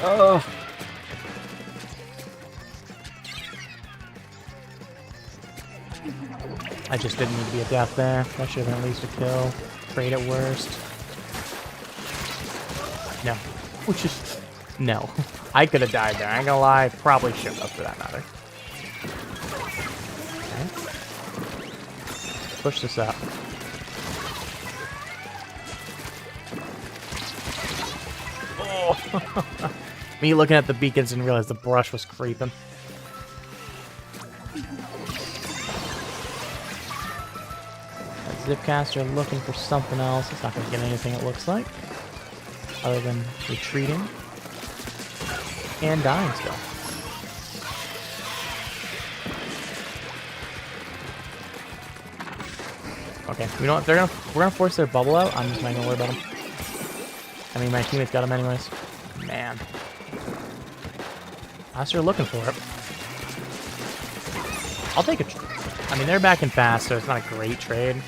Oh. I just didn't need to be a death there. That should have been at least a kill. Trade at worst. No. Which is... No. I could have died there. I ain't gonna lie. Probably should have, for that matter. Okay. Push this up. Oh! Me looking at the beacons and realize the brush was creeping. Zipcaster looking for something else. It's not going to get anything, it looks like, other than retreating and dying still. Okay, we know if we're gonna force their bubble out. I'm just not gonna worry about them. I mean, my teammates got them anyways. Man, I was looking for it. I'll take it. I mean, they're back in fast, so it's not a great trade.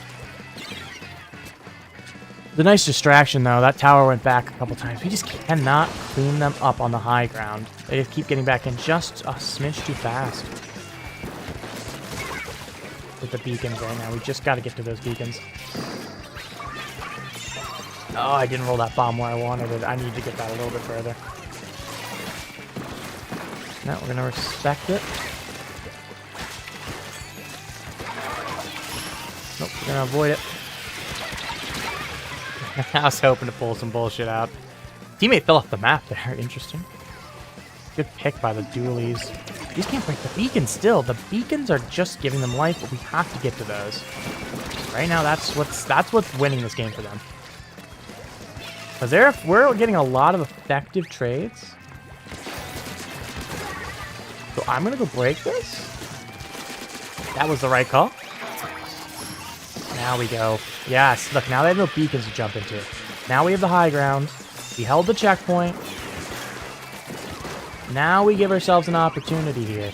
The nice distraction, though, that tower went back a couple times. We just cannot clean them up on the high ground. They just keep getting back in just a smidge too fast. With the beacons right now. We just got to get to those beacons. Oh, I didn't roll that bomb where I wanted it. I need to get that a little bit further. No, we're going to respect it. Nope, we're going to avoid it. I was hoping to pull some bullshit out. Teammate fell off the map there. Interesting. Good pick by the dualies. These can't break the beacons still. The beacons are just giving them life, but we have to get to those. Right now, that's what's winning this game for them. Because we're getting a lot of effective trades. So I'm going to go break this. That was the right call. Now we go. Yes, look, now they have no beacons to jump into. Now we have the high ground. We held the checkpoint. Now we give ourselves an opportunity here.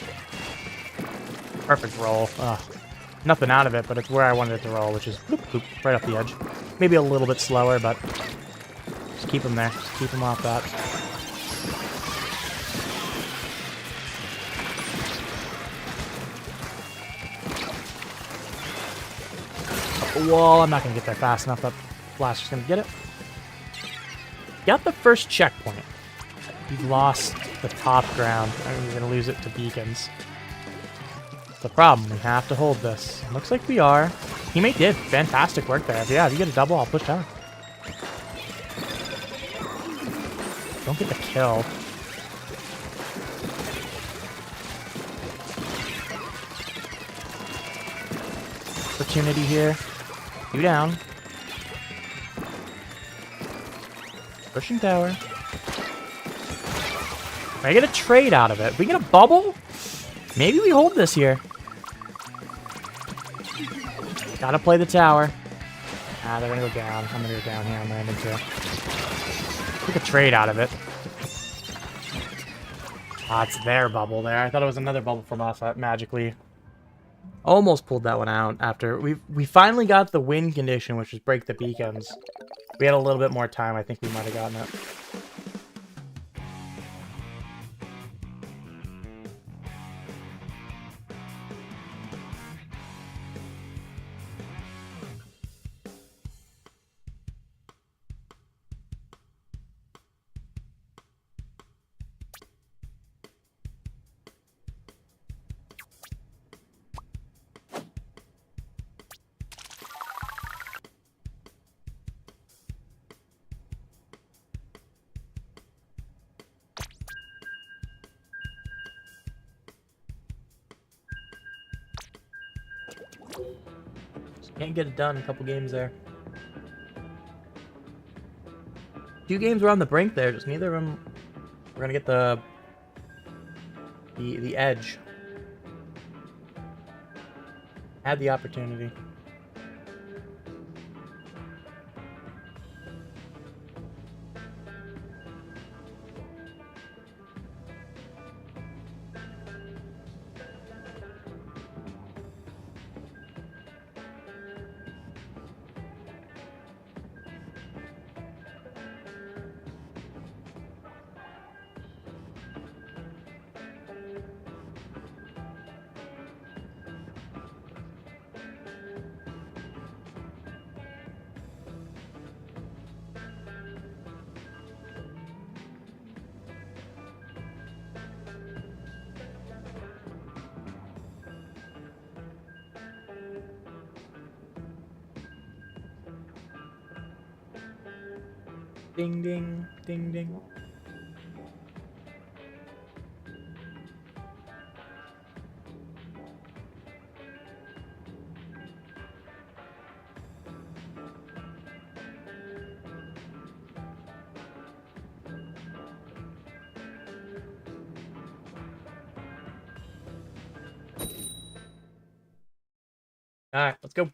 Perfect roll. Ugh. Nothing out of it, but it's where I wanted it to roll, which is bloop, bloop, right off the edge. Maybe a little bit slower, but just keep them there. Just keep them off that. Wall. I'm not going to get there fast enough. That blaster's going to get it. Got the first checkpoint. We've lost the top ground. I mean, we're going to lose it to beacons. The problem, we have to hold this. Looks like we are. Teammate did fantastic work there. Yeah, if you get a double, I'll push tower. Don't get the kill. Opportunity here. You down. Pushing tower. I get a trade out of it. We get a bubble? Maybe we hold this here. Gotta play the tower. Ah, they're gonna go down. I'm gonna go down here. I'm landing too. Take a trade out of it. Ah, it's their bubble there. I thought it was another bubble from us that magically almost pulled that one out after we finally got the win condition, which was break the beacons. We had a little bit more time. I think we might have gotten it. Just can't get it done. A couple games there. 2 games were on the brink there. Just neither of them. We're gonna get the edge. Had the opportunity. Ding ding, ding ding. Alright, let's go.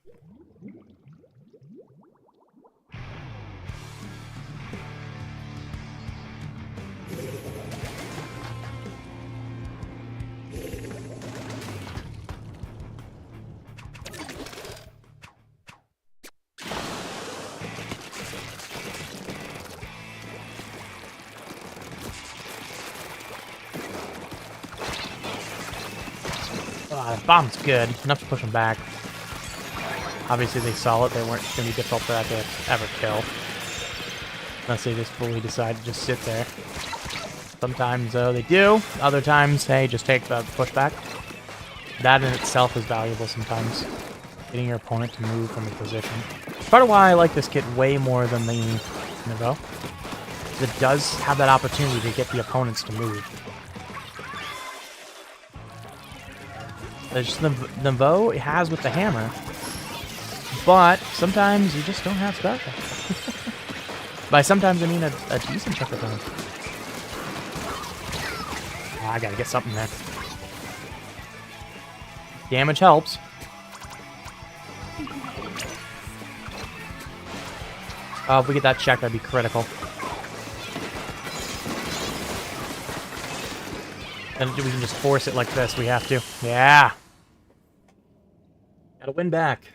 The bomb's good. Enough to push them back. Obviously they saw it. They weren't going to be difficult for that to ever kill. Unless they just fully decide to just sit there. Sometimes, though, they do. Other times, hey, just take the pushback. That in itself is valuable sometimes. Getting your opponent to move from a position. Part of why I like this kit way more than the Nevo. It does have that opportunity to get the opponents to move. There's the Nevo it has with the hammer. But sometimes you just don't have special. By sometimes I mean a decent chunk of time. Oh, I gotta get something there. Damage helps. If we get that check, that'd be critical. And we can just force it like this. We have to. Yeah. Gotta win back.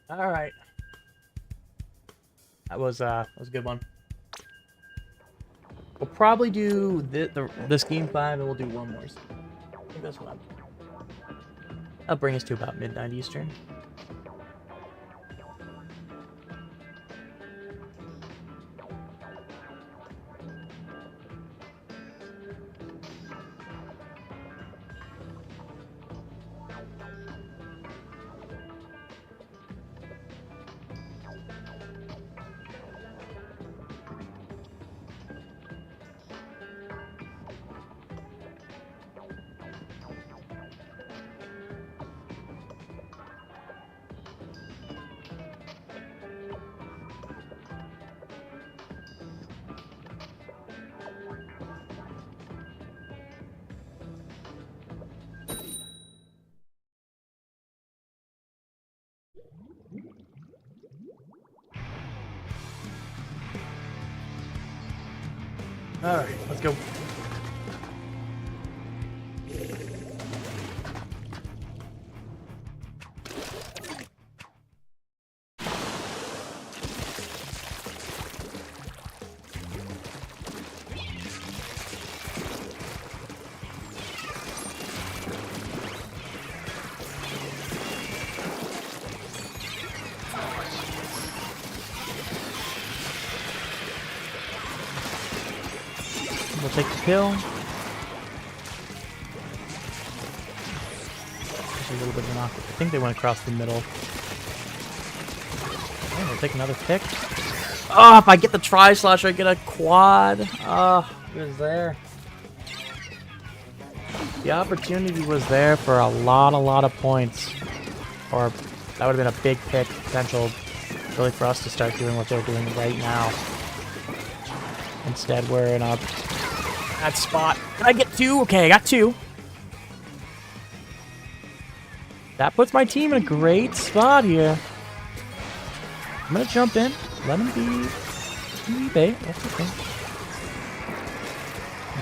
All right. That was a good one. We'll probably do this game 5, and we'll do one more. I think that's what that'll bring us to about midnight Eastern. Alright, let's go. We'll take the kill. There's a little bit of an awkward. I think they went across the middle. Okay, we'll take another pick. Oh, if I get the tri-slash, I get a quad. Oh, it was there. The opportunity was there for a lot of points. Or that would have been a big pick potential, really, for us to start doing what they're doing right now. Instead, we're in a bad spot. Can I get 2? Okay, I got 2. That puts my team in a great spot here. I'm gonna jump in. Let him be bait. That's okay.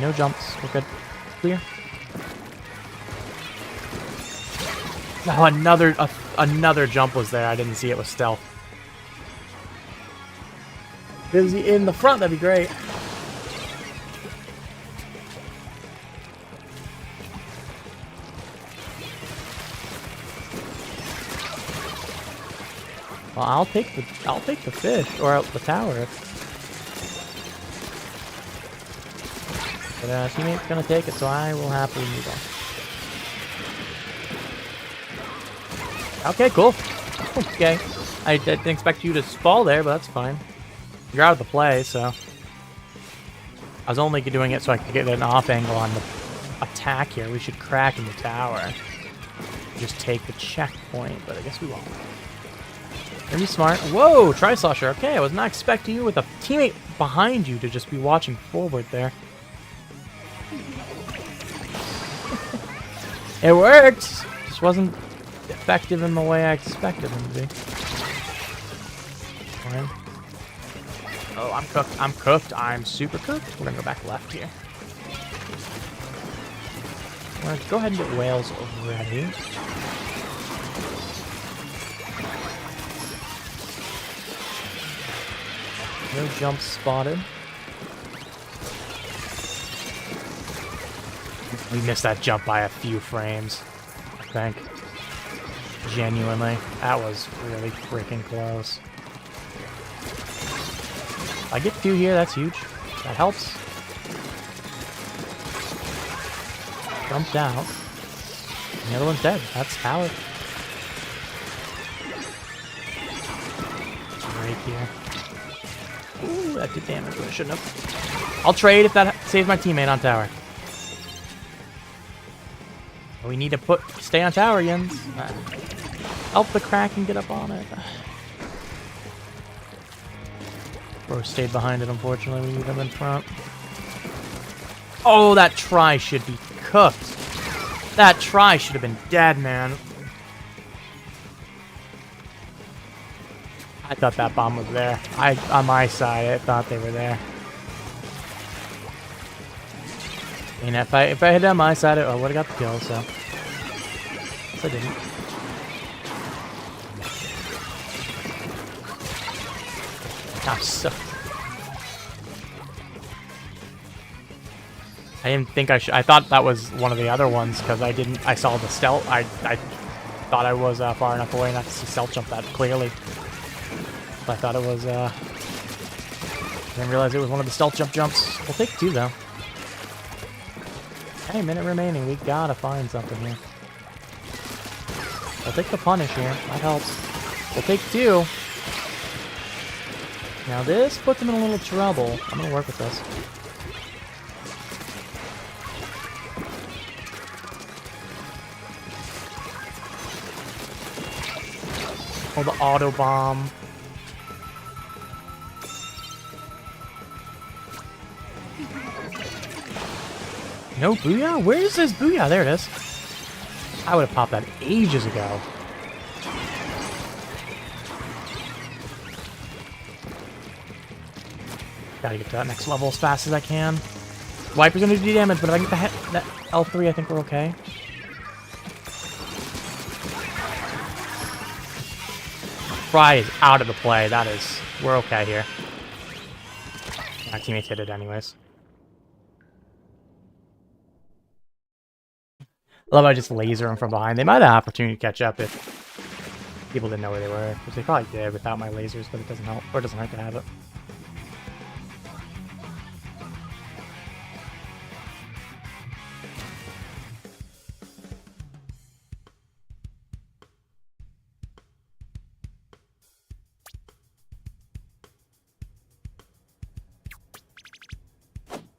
No jumps. We're good. Clear. Oh, another jump was there. I didn't see it was stealth. If it was in the front, that'd be great. Well, I'll take the fish or the tower. But teammate's gonna take it, so I will happily move on. Okay, cool. Okay, I didn't expect you to fall there, but that's fine. You're out of the play, so I was only doing it so I could get an off angle on the attack here. We should crack in the tower, just take the checkpoint, but I guess we won't. Gonna be smart. Whoa, Tri-Slosher. Okay, I was not expecting you with a teammate behind you to just be watching forward there. It worked! Just wasn't effective in the way I expected him to be. Fine. Oh, I'm cooked. I'm cooked. I'm super cooked. We're gonna go back left here. We're gonna go ahead and get whales ready. No jump spotted. We missed that jump by a few frames, I think. Genuinely. That was really freaking close. If I get 2 here, that's huge. That helps. Jumped out. And the other one's dead. That's power. Right here. Ooh, that did damage, but I shouldn't have. I'll trade if that saves my teammate on tower. We need to stay on tower, Jens. Help the Kraken get up on it. Bro stayed behind it, unfortunately. We need him in front. Oh, that try should be cooked. That try should have been dead, man. I thought that bomb was there. On my side, I thought they were there. I mean, if I hit on my side, I would have got the kill, so. Guess I didn't. I'm so. I didn't think I should. I thought that was one of the other ones because I saw the stealth. I thought I was far enough away not to see stealth jump that clearly. I thought it was, I didn't realize it was one of the stealth jumps. We'll take 2, though. Hey, minute remaining. We gotta find something here. We'll take the punish here. That helps. We'll take 2. Now this puts him in a little trouble. I'm gonna work with this. Oh, the auto bomb. No Booyah? Where is this Booyah? There it is. I would have popped that ages ago. Gotta get to that next level as fast as I can. Viper's gonna do damage, but if I get that L3, I think we're okay. Fry is out of the play. That is... We're okay here. My teammates hit it anyways. I love how I just laser them from behind. They might have opportunity to catch up if people didn't know where they were. Which they probably did without my lasers, but it doesn't help. Or it doesn't hurt to have it.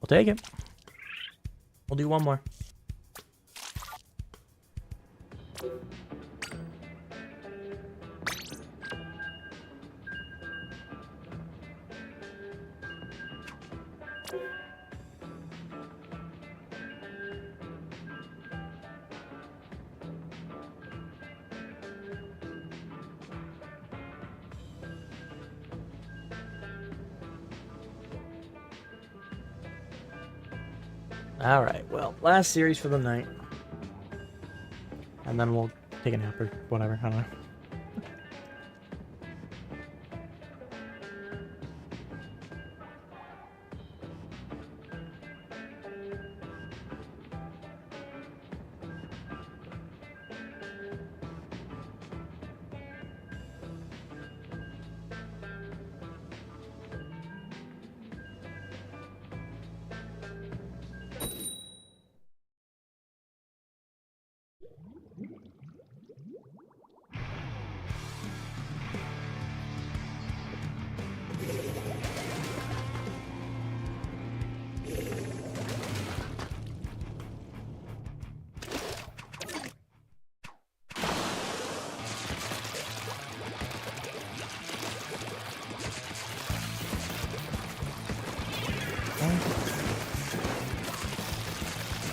We'll take it. We'll do one more. Alright, well, last series for the night. And then we'll take a nap or whatever, I don't know.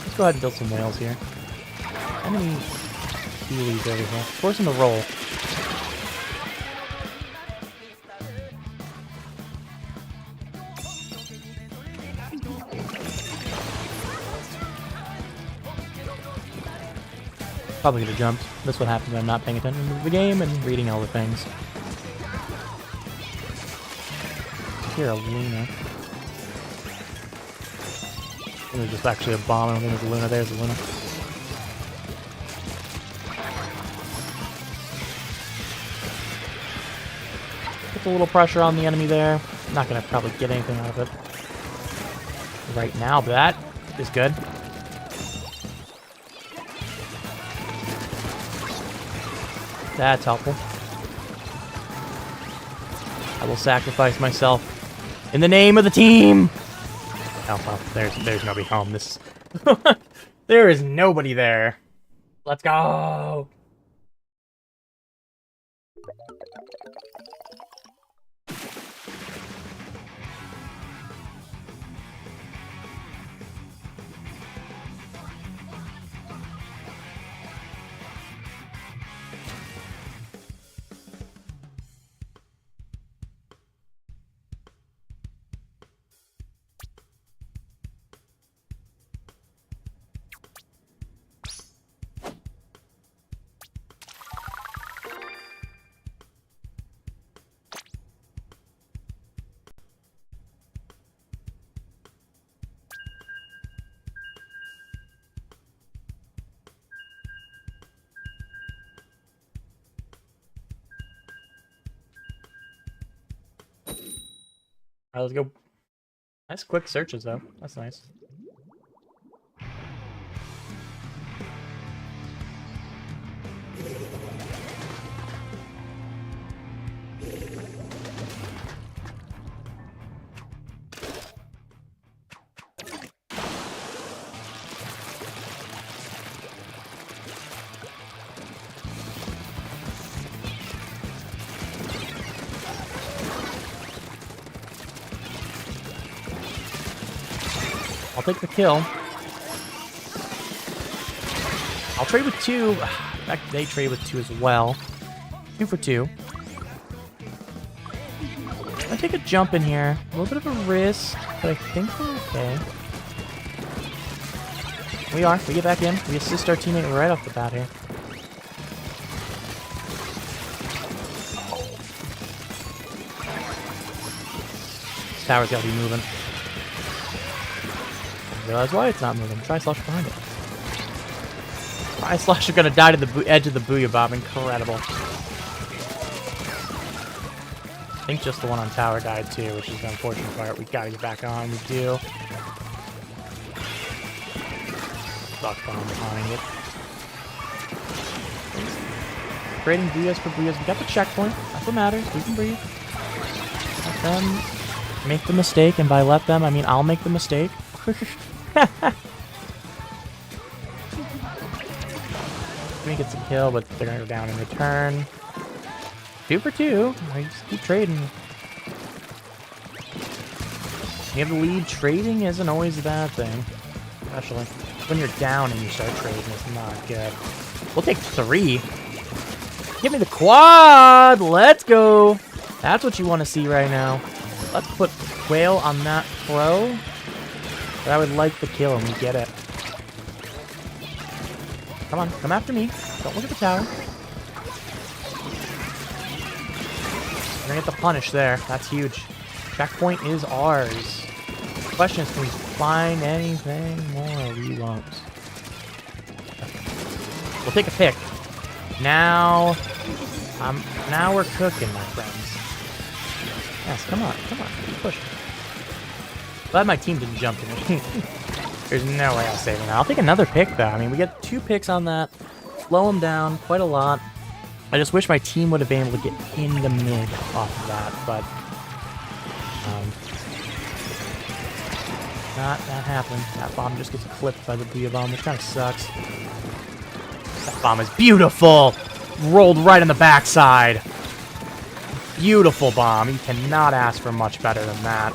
Let's go ahead and build some whales here. How many coolies over here? Force them to roll. Probably could have jumped. That's what happens when I'm not paying attention to the game and reading all the things. Here, a Luna. There's just actually a bomb. I don't think there's a Luna. There's a Luna. Put a little pressure on the enemy there. I'm not going to probably get anything out of it right now, but that is good. That's helpful. I will sacrifice myself in the name of the team. Oh, well, there's nobody home. This there is nobody there. Let's go. Alright, let's go. Nice quick searches, though. That's nice. I'll take the kill. I'll trade with 2. In fact, they trade with 2 as well. 2 for 2. I take a jump in here. A little bit of a risk, but I think we're okay. We are. We get back in. We assist our teammate right off the bat here. This tower's gotta be moving. I realize why it's not moving. Tri-Slosh behind it. Tri-Slosh are gonna die to the edge of the Booyah Bomb. Incredible. I think just the one on tower died too, which is the unfortunate part. We gotta get back on. We do. Rock bomb behind it. Creating Booyahs for Booyahs. We got the checkpoint. That's what matters. We can breathe. Let them make the mistake, and by let them, I mean I'll make the mistake. We get a kill, but they're gonna go down in return. 2 for 2. I just keep trading. You have the lead. Trading isn't always a bad thing. Especially when you're down and you start trading, it's not good. We'll take 3. Give me the quad! Let's go! That's what you want to see right now. Let's put Whale on that pro. But I would like the kill, and we get it. Come on, come after me. Don't look at the tower. We're gonna get the punish there. That's huge. Checkpoint is ours. The question is, can we find anything more? We won't. We'll take a pick. Now we're cooking, my friends. Yes, come on, come on, keep pushing. Glad my team didn't jump in. There's no way I'll save it. I'll take another pick, though. I mean, we get 2 picks on that. Slow them down quite a lot. I just wish my team would have been able to get in the mid off of that, but not that happened. That bomb just gets clipped by the Booyah Bomb, which kind of sucks. That bomb is beautiful! Rolled right on the backside. Beautiful bomb. You cannot ask for much better than that.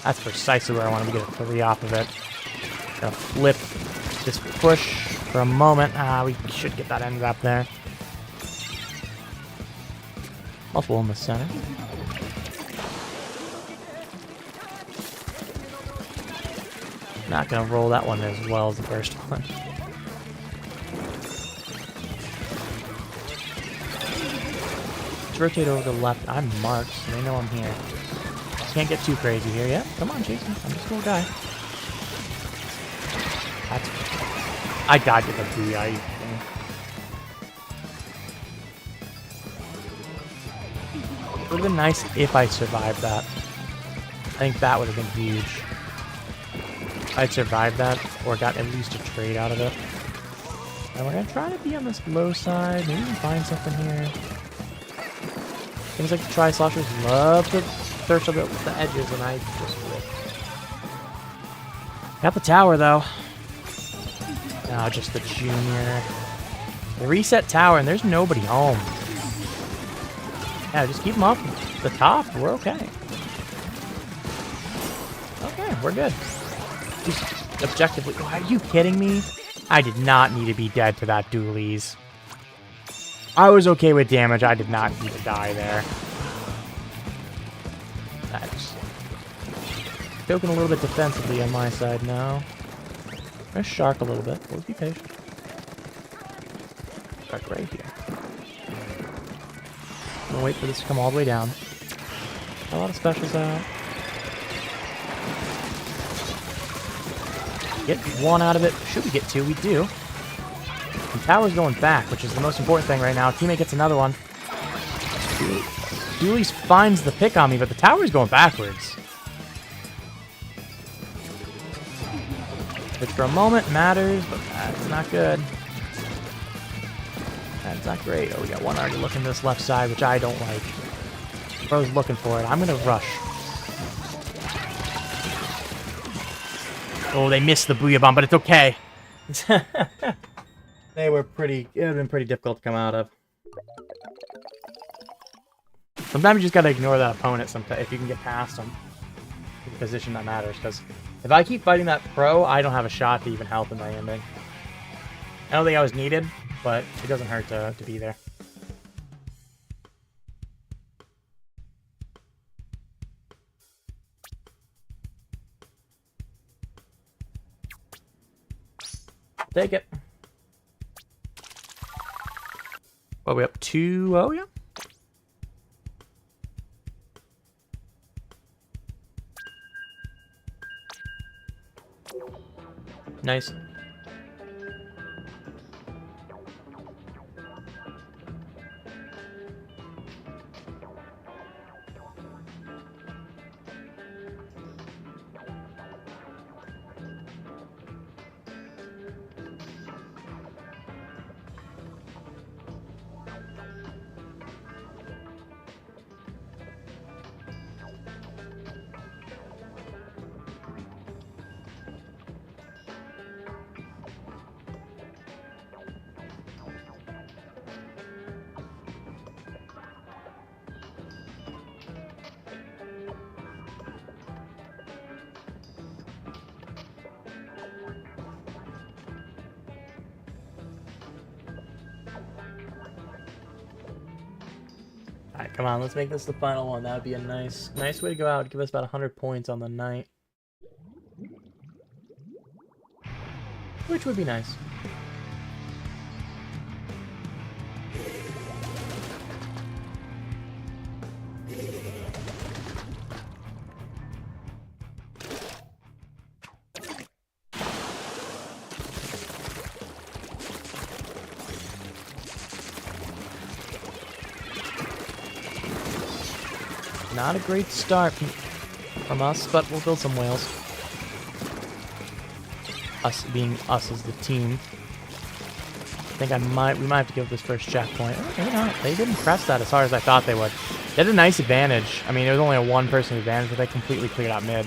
That's precisely where I wanted to get a 3 off of it. Gonna flip this push for a moment. We should get that end up there. Multiple in the center. Not gonna roll that one as well as the first one. Let's rotate over to the left. I'm marked, so they know I'm here. Can't get too crazy here. Yeah, come on, Jason. I'm just a little guy. I died with a Booyah. It would have been nice if I survived that. I think that would have been huge. If I'd survived that, or got at least a trade out of it. And we're gonna try to be on this low side. Maybe we can find something here. Things like the Tri-Sloshers love to thirst a bit with the edges, and I just whip. Got the tower, though. Now just the junior. The reset tower, and there's nobody home. Yeah, just keep them up the top. We're okay. Okay, we're good. Just objectively. Are you kidding me? I did not need to be dead to that dualies. I was okay with damage. I did not need to die there. That's joking a little bit defensively on my side now. Let's shark a little bit. Let's be patient. Shark right here. I'm gonna wait for this to come all the way down. A lot of specials out. Get 1 out of it. Should we get 2? We do. And tower's going back, which is the most important thing right now. Teammate gets another one. Dooley's finds the pick on me, but the tower's going backwards. Which for a moment matters, but that's not good. That's not great. Oh, we got one already looking to this left side, which I don't like. Bro's looking for it. I'm gonna rush. Oh, they missed the Booyah Bomb, but it's okay. They were pretty... It would have been pretty difficult to come out of. Sometimes you just gotta ignore that opponent sometimes if you can get past them. The position that matters, because if I keep fighting that pro, I don't have a shot to even help in my ending. I don't think I was needed, but it doesn't hurt to be there. Take it. What are we up to? Oh, yeah. Nice. Alright, come on, let's make this the final one. That would be a nice way to go out. Give us about 100 points on the night. Which would be nice. Not a great start from us, but we'll build some whales. Us being us as the team. I think we might have to give this first checkpoint. Oh, they didn't press that as hard as I thought they would. They had a nice advantage. I mean, it was only a one-person advantage, but they completely cleared out mid.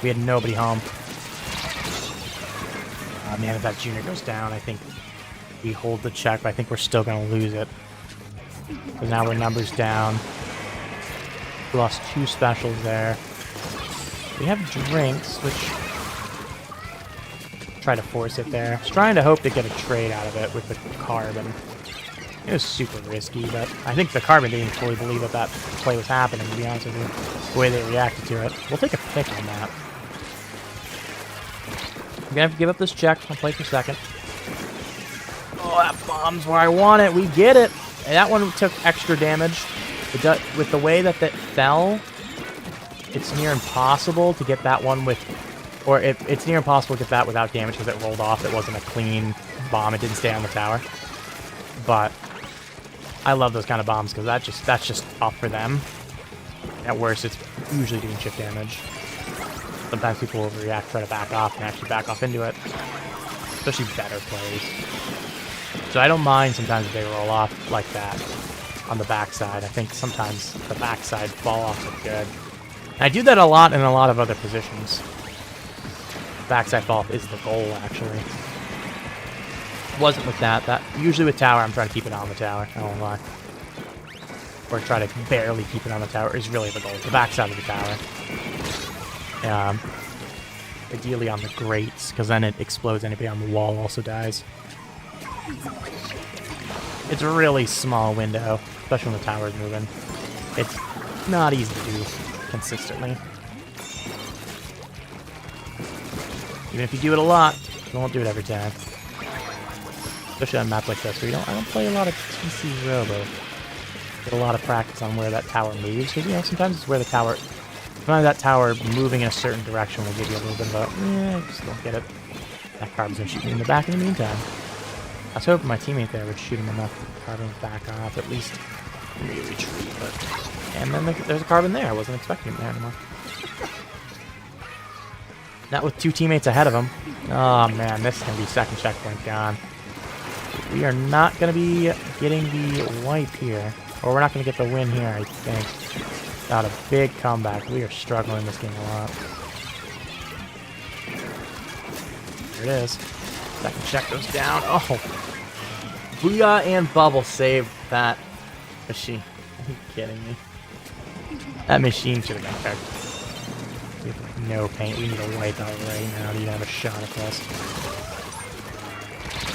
We had nobody home. Man, if that junior goes down, I think we hold the check, but I think we're still going to lose it. So now we're numbers down. We lost 2 specials there. We have drinks, which... Try to force it there. I was trying to hope to get a trade out of it with the carbon. It was super risky, but I think the carbon didn't fully believe that that play was happening, to be honest with you. The way they reacted to it. We'll take a pick on that. I'm gonna have to give up this check. I'll play for second. Oh, that bomb's where I want it. We get it. And that one took extra damage. With the way that fell, it's near impossible to get that one with... Or it's near impossible to get that without damage because it rolled off. It wasn't a clean bomb. It didn't stay on the tower. But I love those kind of bombs because that's just off for them. At worst, it's usually doing chip damage. Sometimes people overreact, try to back off, and actually back off into it. Especially better plays. So I don't mind sometimes if they roll off like that on the backside. I think sometimes the backside fall-offs are good. And I do that a lot in a lot of other positions. Backside fall-off is the goal, actually. Wasn't with that. Usually with tower, I'm trying to keep it on the tower. I won't lie. Or try to barely keep it on the tower is really the goal. The backside of the tower. Ideally on the grates, because then it explodes. Anybody on the wall also dies. It's a really small window, especially when the tower is moving. It's not easy to do consistently. Even if you do it a lot, you won't do it every time. Especially on a map like this, where I don't play a lot of TC Robo. Get a lot of practice on where that tower moves, because, you know, sometimes it's where sometimes that tower moving in a certain direction will give you a little bit of a, just don't get it. That carbon's gonna shoot me in the back in the meantime. I was hoping my teammate there would shoot him enough carbon back off, at least maybe retreat, but... And then there's a carbon there. I wasn't expecting him there anymore. Not with 2 teammates ahead of him. Oh man, this is going to be second checkpoint gone. We are not going to be getting the wipe here. Or we're not going to get the win here, I think. Got a big comeback. We are struggling this game a lot. There it is. Second check goes down. Oh! Booyah and Bubble saved that machine. Are you kidding me? That machine should have been cooked. We have no paint. We need a wipe out right now to even have a shot at this.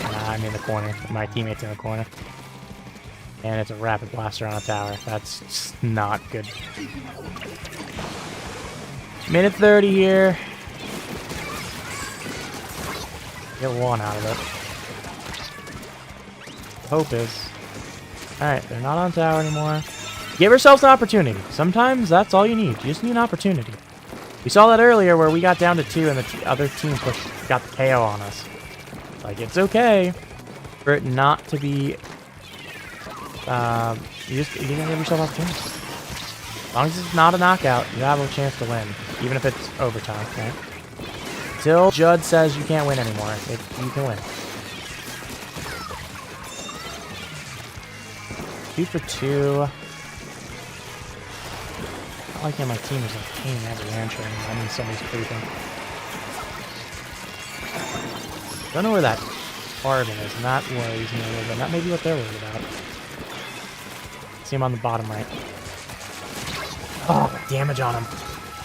I'm in the corner. My teammate's in the corner. And it's a rapid blaster on a tower. That's just not good. Minute 30 here. Get one out of it. Hope is... Alright, they're not on tower anymore. Give yourselves an opportunity. Sometimes that's all you need. You just need an opportunity. We saw that earlier where we got down to 2 and the other team got the KO on us. Like, it's okay for it not to be... you gotta give yourself an opportunity. As long as it's not a knockout, you have a chance to win. Even if it's overtime, right? Until Judd says you can't win anymore, you can win. 2 for 2. I like how my team is like paying every entry. I mean, somebody's creeping. Don't know where that carbon is, and that worries me a little bit. That may be what they're worried about. See him on the bottom right. Oh, damage on him.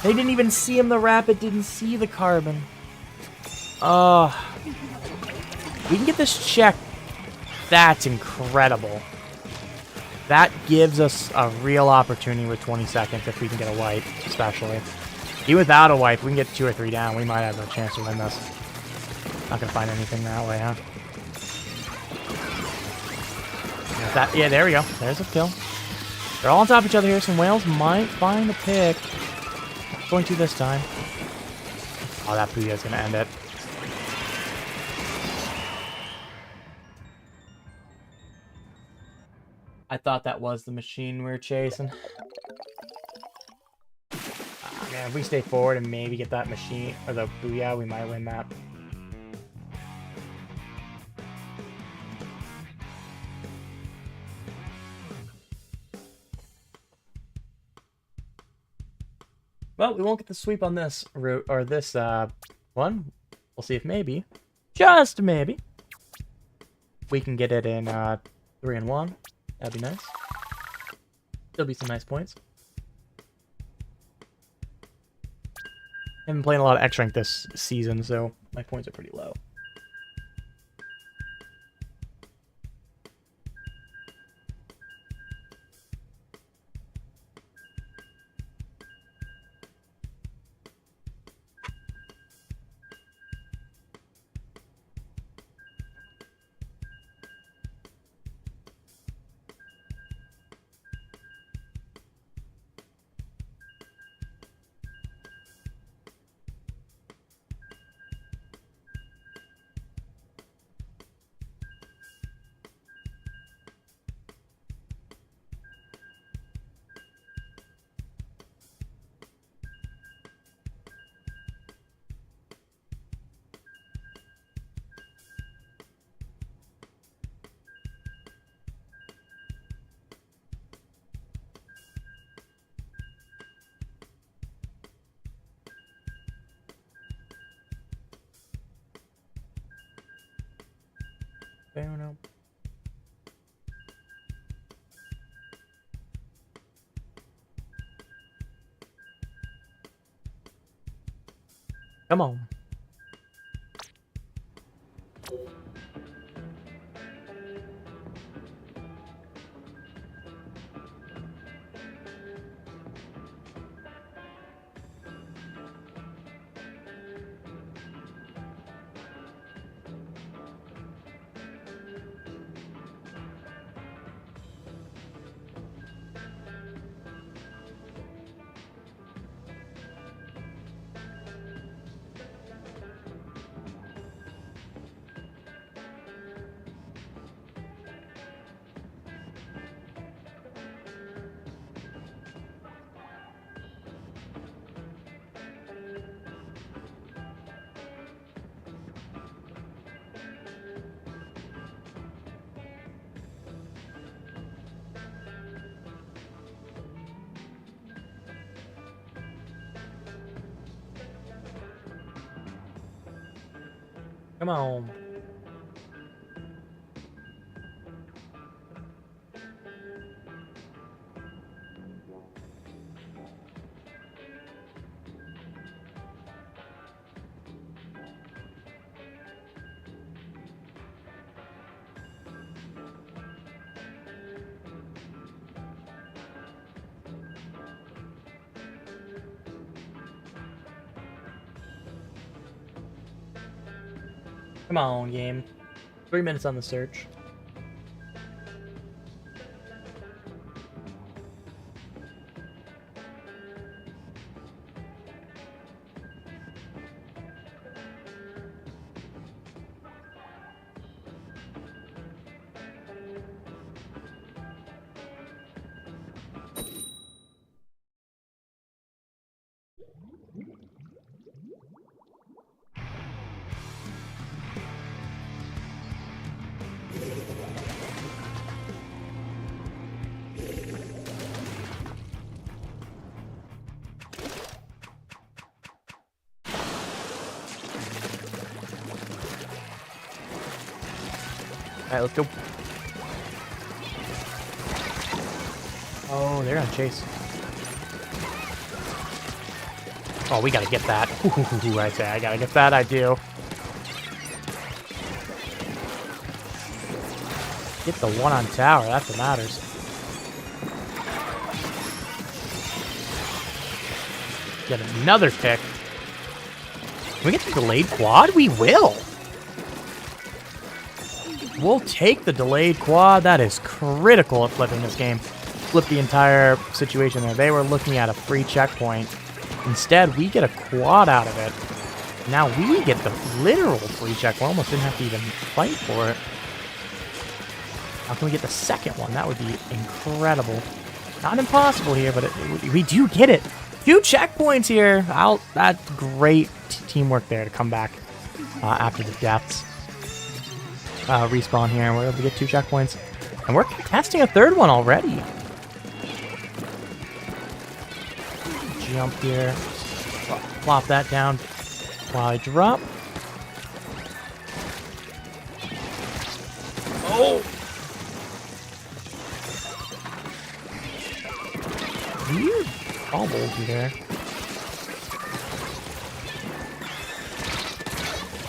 They didn't even see him, the rapid didn't see the carbon. Oh. We can get this checked. That's incredible. That gives us a real opportunity with 20 seconds if we can get a wipe, especially. Even without a wipe, we can get 2 or 3 down. We might have a chance to win this. Not gonna find anything that way, huh? Yeah, there we go. There's a kill. They're all on top of each other here. Some whales might find the pick. Not going to this time. Oh, that Puya is gonna end it. I thought that was the machine we were chasing. Man, if we stay forward and maybe get that machine, or the Booyah, we might win that. Well, we won't get the sweep on this route, or this one. We'll see if maybe, just maybe, we can get it in 3 and 1. That'd be nice. There'll be some nice points. I've been playing a lot of X-Rank this season, so my points are pretty low. I don't know. Come on. Come on. Come on, game. 3 minutes on the search. Alright, let's go. Oh, they're gonna chase. Oh, we gotta get that. Ooh, I say I gotta get that, I do. Get the one on tower, that's what matters. Get another pick. Can we get the delayed quad? We will! We'll take the delayed quad. That is critical at flipping this game. Flip the entire situation there. They were looking at a free checkpoint. Instead, we get a quad out of it. Now we get the literal free checkpoint. Almost didn't have to even fight for it. How can we get the second one? That would be incredible. Not impossible here, but we do get it. 2 checkpoints here. That's great teamwork there to come back after the deaths. Respawn here, and we're able to get 2 checkpoints. And we're testing a 3rd one already. Jump here. Plop that down while I drop. Oh! Weird bubbles there.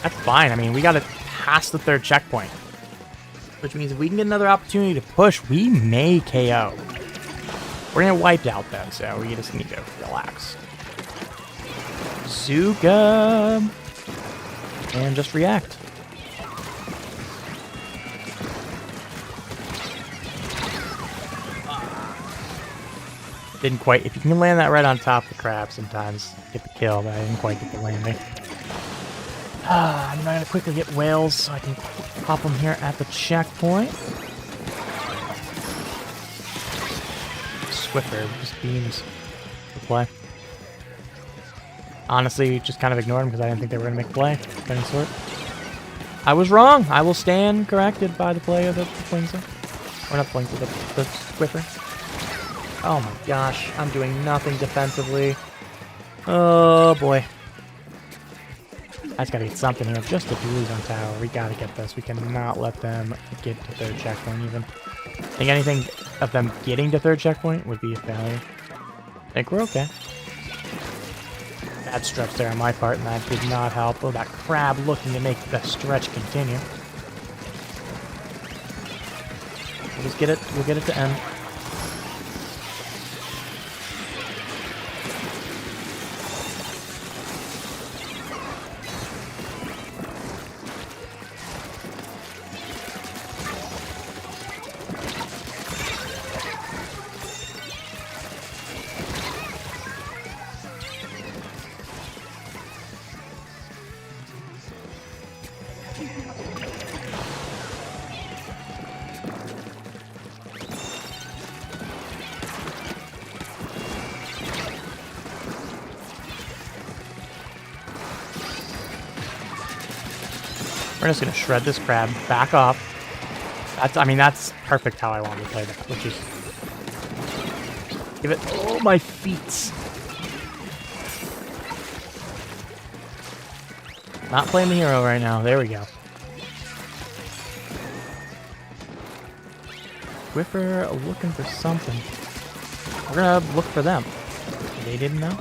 That's fine. I mean, we got to pass the 3rd checkpoint. Which means if we can get another opportunity to push, we may KO. We're going to wiped out, though, so we just need to relax. Zuka! And just react. Didn't quite... If you can land that right on top of the crab sometimes, get the kill, but I didn't quite get the landing. I'm going to quickly get whales so I can pop them here at the checkpoint. Swiffer just beams the play. Honestly, just kind of ignored them because I didn't think they were going to make a play of any sort. I was wrong. I will stand corrected by the play of the Flinkster. Or not Flinkster, the Swiffer. Oh my gosh, I'm doing nothing defensively. Oh boy. I just gotta get something here. Just a Dualies on tower. We gotta get this. We cannot let them get to 3rd checkpoint even. I think anything of them getting to 3rd checkpoint would be a failure. I think we're okay. Bad stretch there on my part, and that did not help. Oh, that crab looking to make the stretch continue. We'll just get it. We'll get it to end. We're just gonna shred this crab, back off. I mean, that's perfect how I wanted to play that, which is... Give it... Oh, my feet! Not playing the hero right now. There we go. Swiffer looking for something. We're gonna look for them. They didn't know?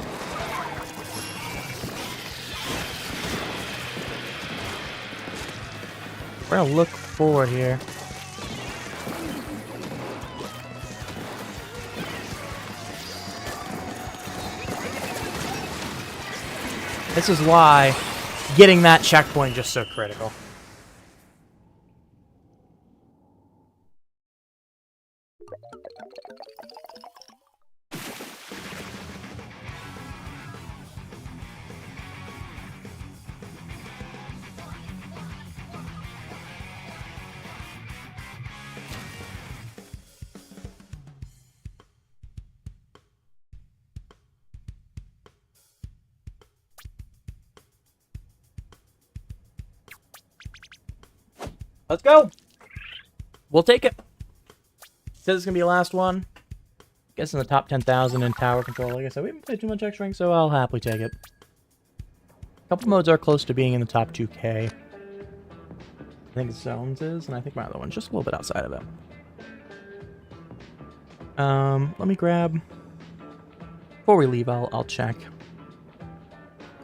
We're gonna look forward here. This is why getting that checkpoint just so critical. Let's go. We'll take it. Says it's gonna be the last one. Guess in the top 10,000 in tower control. Like I said, we haven't played too much X-Rank, so I'll happily take it. A couple modes are close to being in the top 2K. I think Zones is, and I think my other one's just a little bit outside of it. Let me grab... Before we leave, I'll check.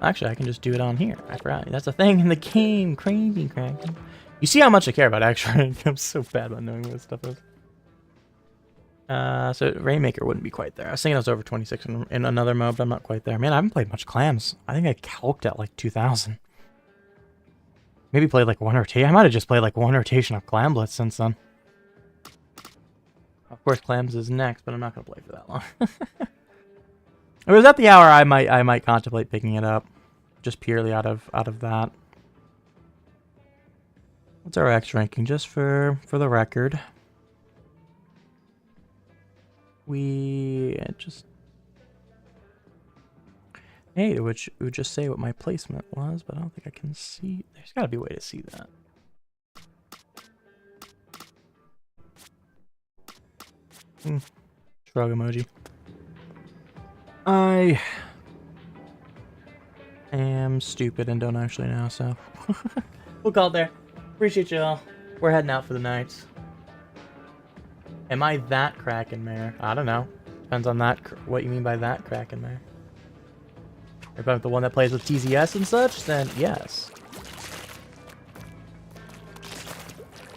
Actually, I can just do it on here. I forgot. That's a thing in the game. Crazy crack. You see how much I care about X-Rank. I'm so bad about knowing what this stuff is. So Rainmaker wouldn't be quite there. I was thinking I was over 26 in another mode, but I'm not quite there. Man, I haven't played much clams. I think I calced at like 2,000. Maybe played like one rotation. I might have just played like one rotation of Clam Blitz since then. Of course, Clams is next, but I'm not gonna play for that long. If it was at the hour, I might contemplate picking it up, just purely out of that. What's our X ranking? Just for the record, we just hey, which would just say what my placement was, but I don't think I can see. There's got to be a way to see that. Shrug emoji. I am stupid and don't actually know, so we'll call it there. Appreciate y'all. We're heading out for the night. Am I that Kraken Mare? I don't know. Depends on that. What you mean by that Kraken Mare? If I'm the one that plays with TZS and such, then yes.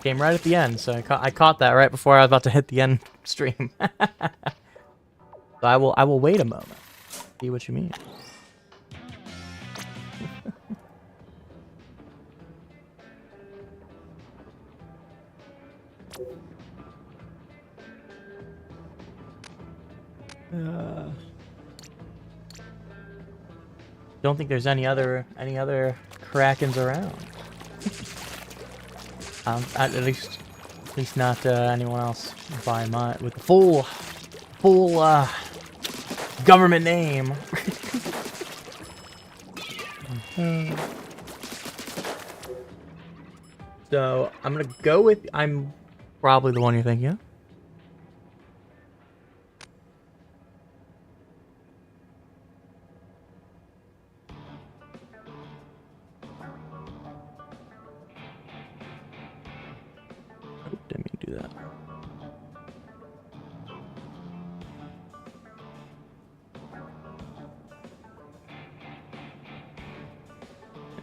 Came right at the end, so I caught that right before I was about to hit the end stream. So I will wait a moment. See what you mean. Don't think there's any other Krakens around. At least not anyone else by my with the full government name. So I'm gonna go with I'm probably the one you're thinking of. Oh, didn't mean to do that.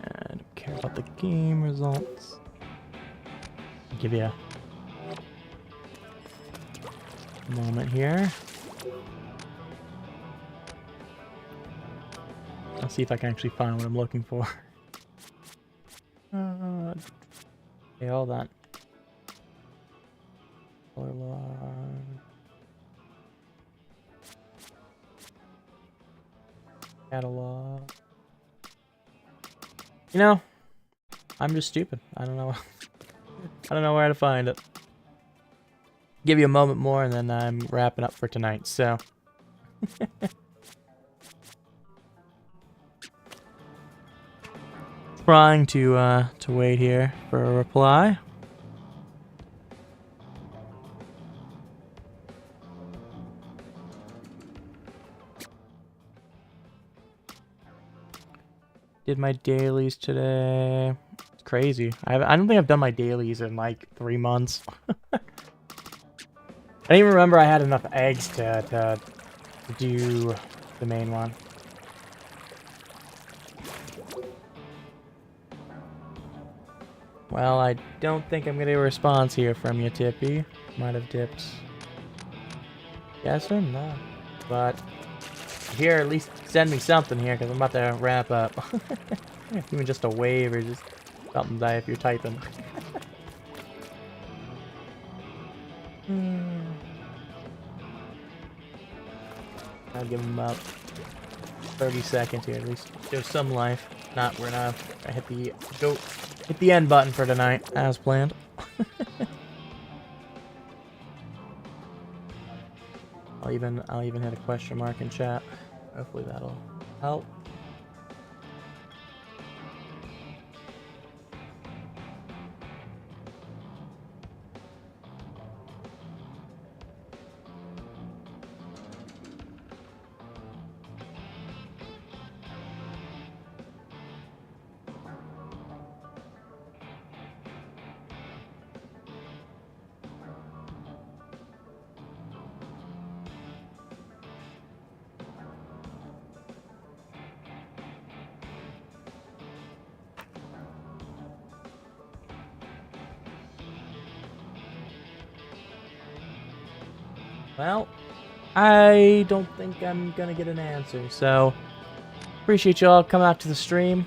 I don't care about the game results. I'll give you a moment here. I'll see if I can actually find what I'm looking for. Okay, hold on. Catalog. You know, I'm just stupid. I don't know. I don't know where to find it. Give you a moment more, and then I'm wrapping up for tonight. So. Trying to wait here for a reply. Did my dailies today. It's crazy. I don't think I've done my dailies in like 3 months. I didn't even remember I had enough eggs to do the main one. Well, I don't think I'm gonna get a response here from you, Tippy. Might have dipped. Yes or no? But here, at least send me something here, because I'm about to wrap up. Even just a wave or just something die if you're typing. I'll give him about 30 seconds here, at least show some life. Not, we're not. I hit the end button for tonight, as planned. I'll even hit a question mark in chat. Hopefully that'll help. Well, I don't think I'm gonna get an answer, so appreciate y'all coming out to the stream.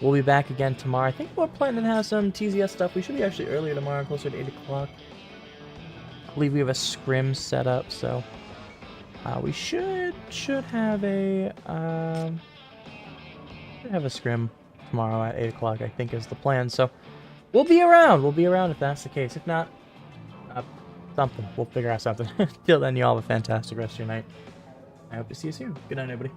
We'll be back again tomorrow. I think we're planning to have some TZS stuff. We should be actually earlier tomorrow, closer to 8 o'clock. I believe we have a scrim set up, so we should have a scrim tomorrow at 8 o'clock, I think is the plan. So we'll be around. We'll be around if that's the case. If not, something. We'll figure out something. Till then, you all have a fantastic rest of your night. I hope to see you soon. Good night, everybody.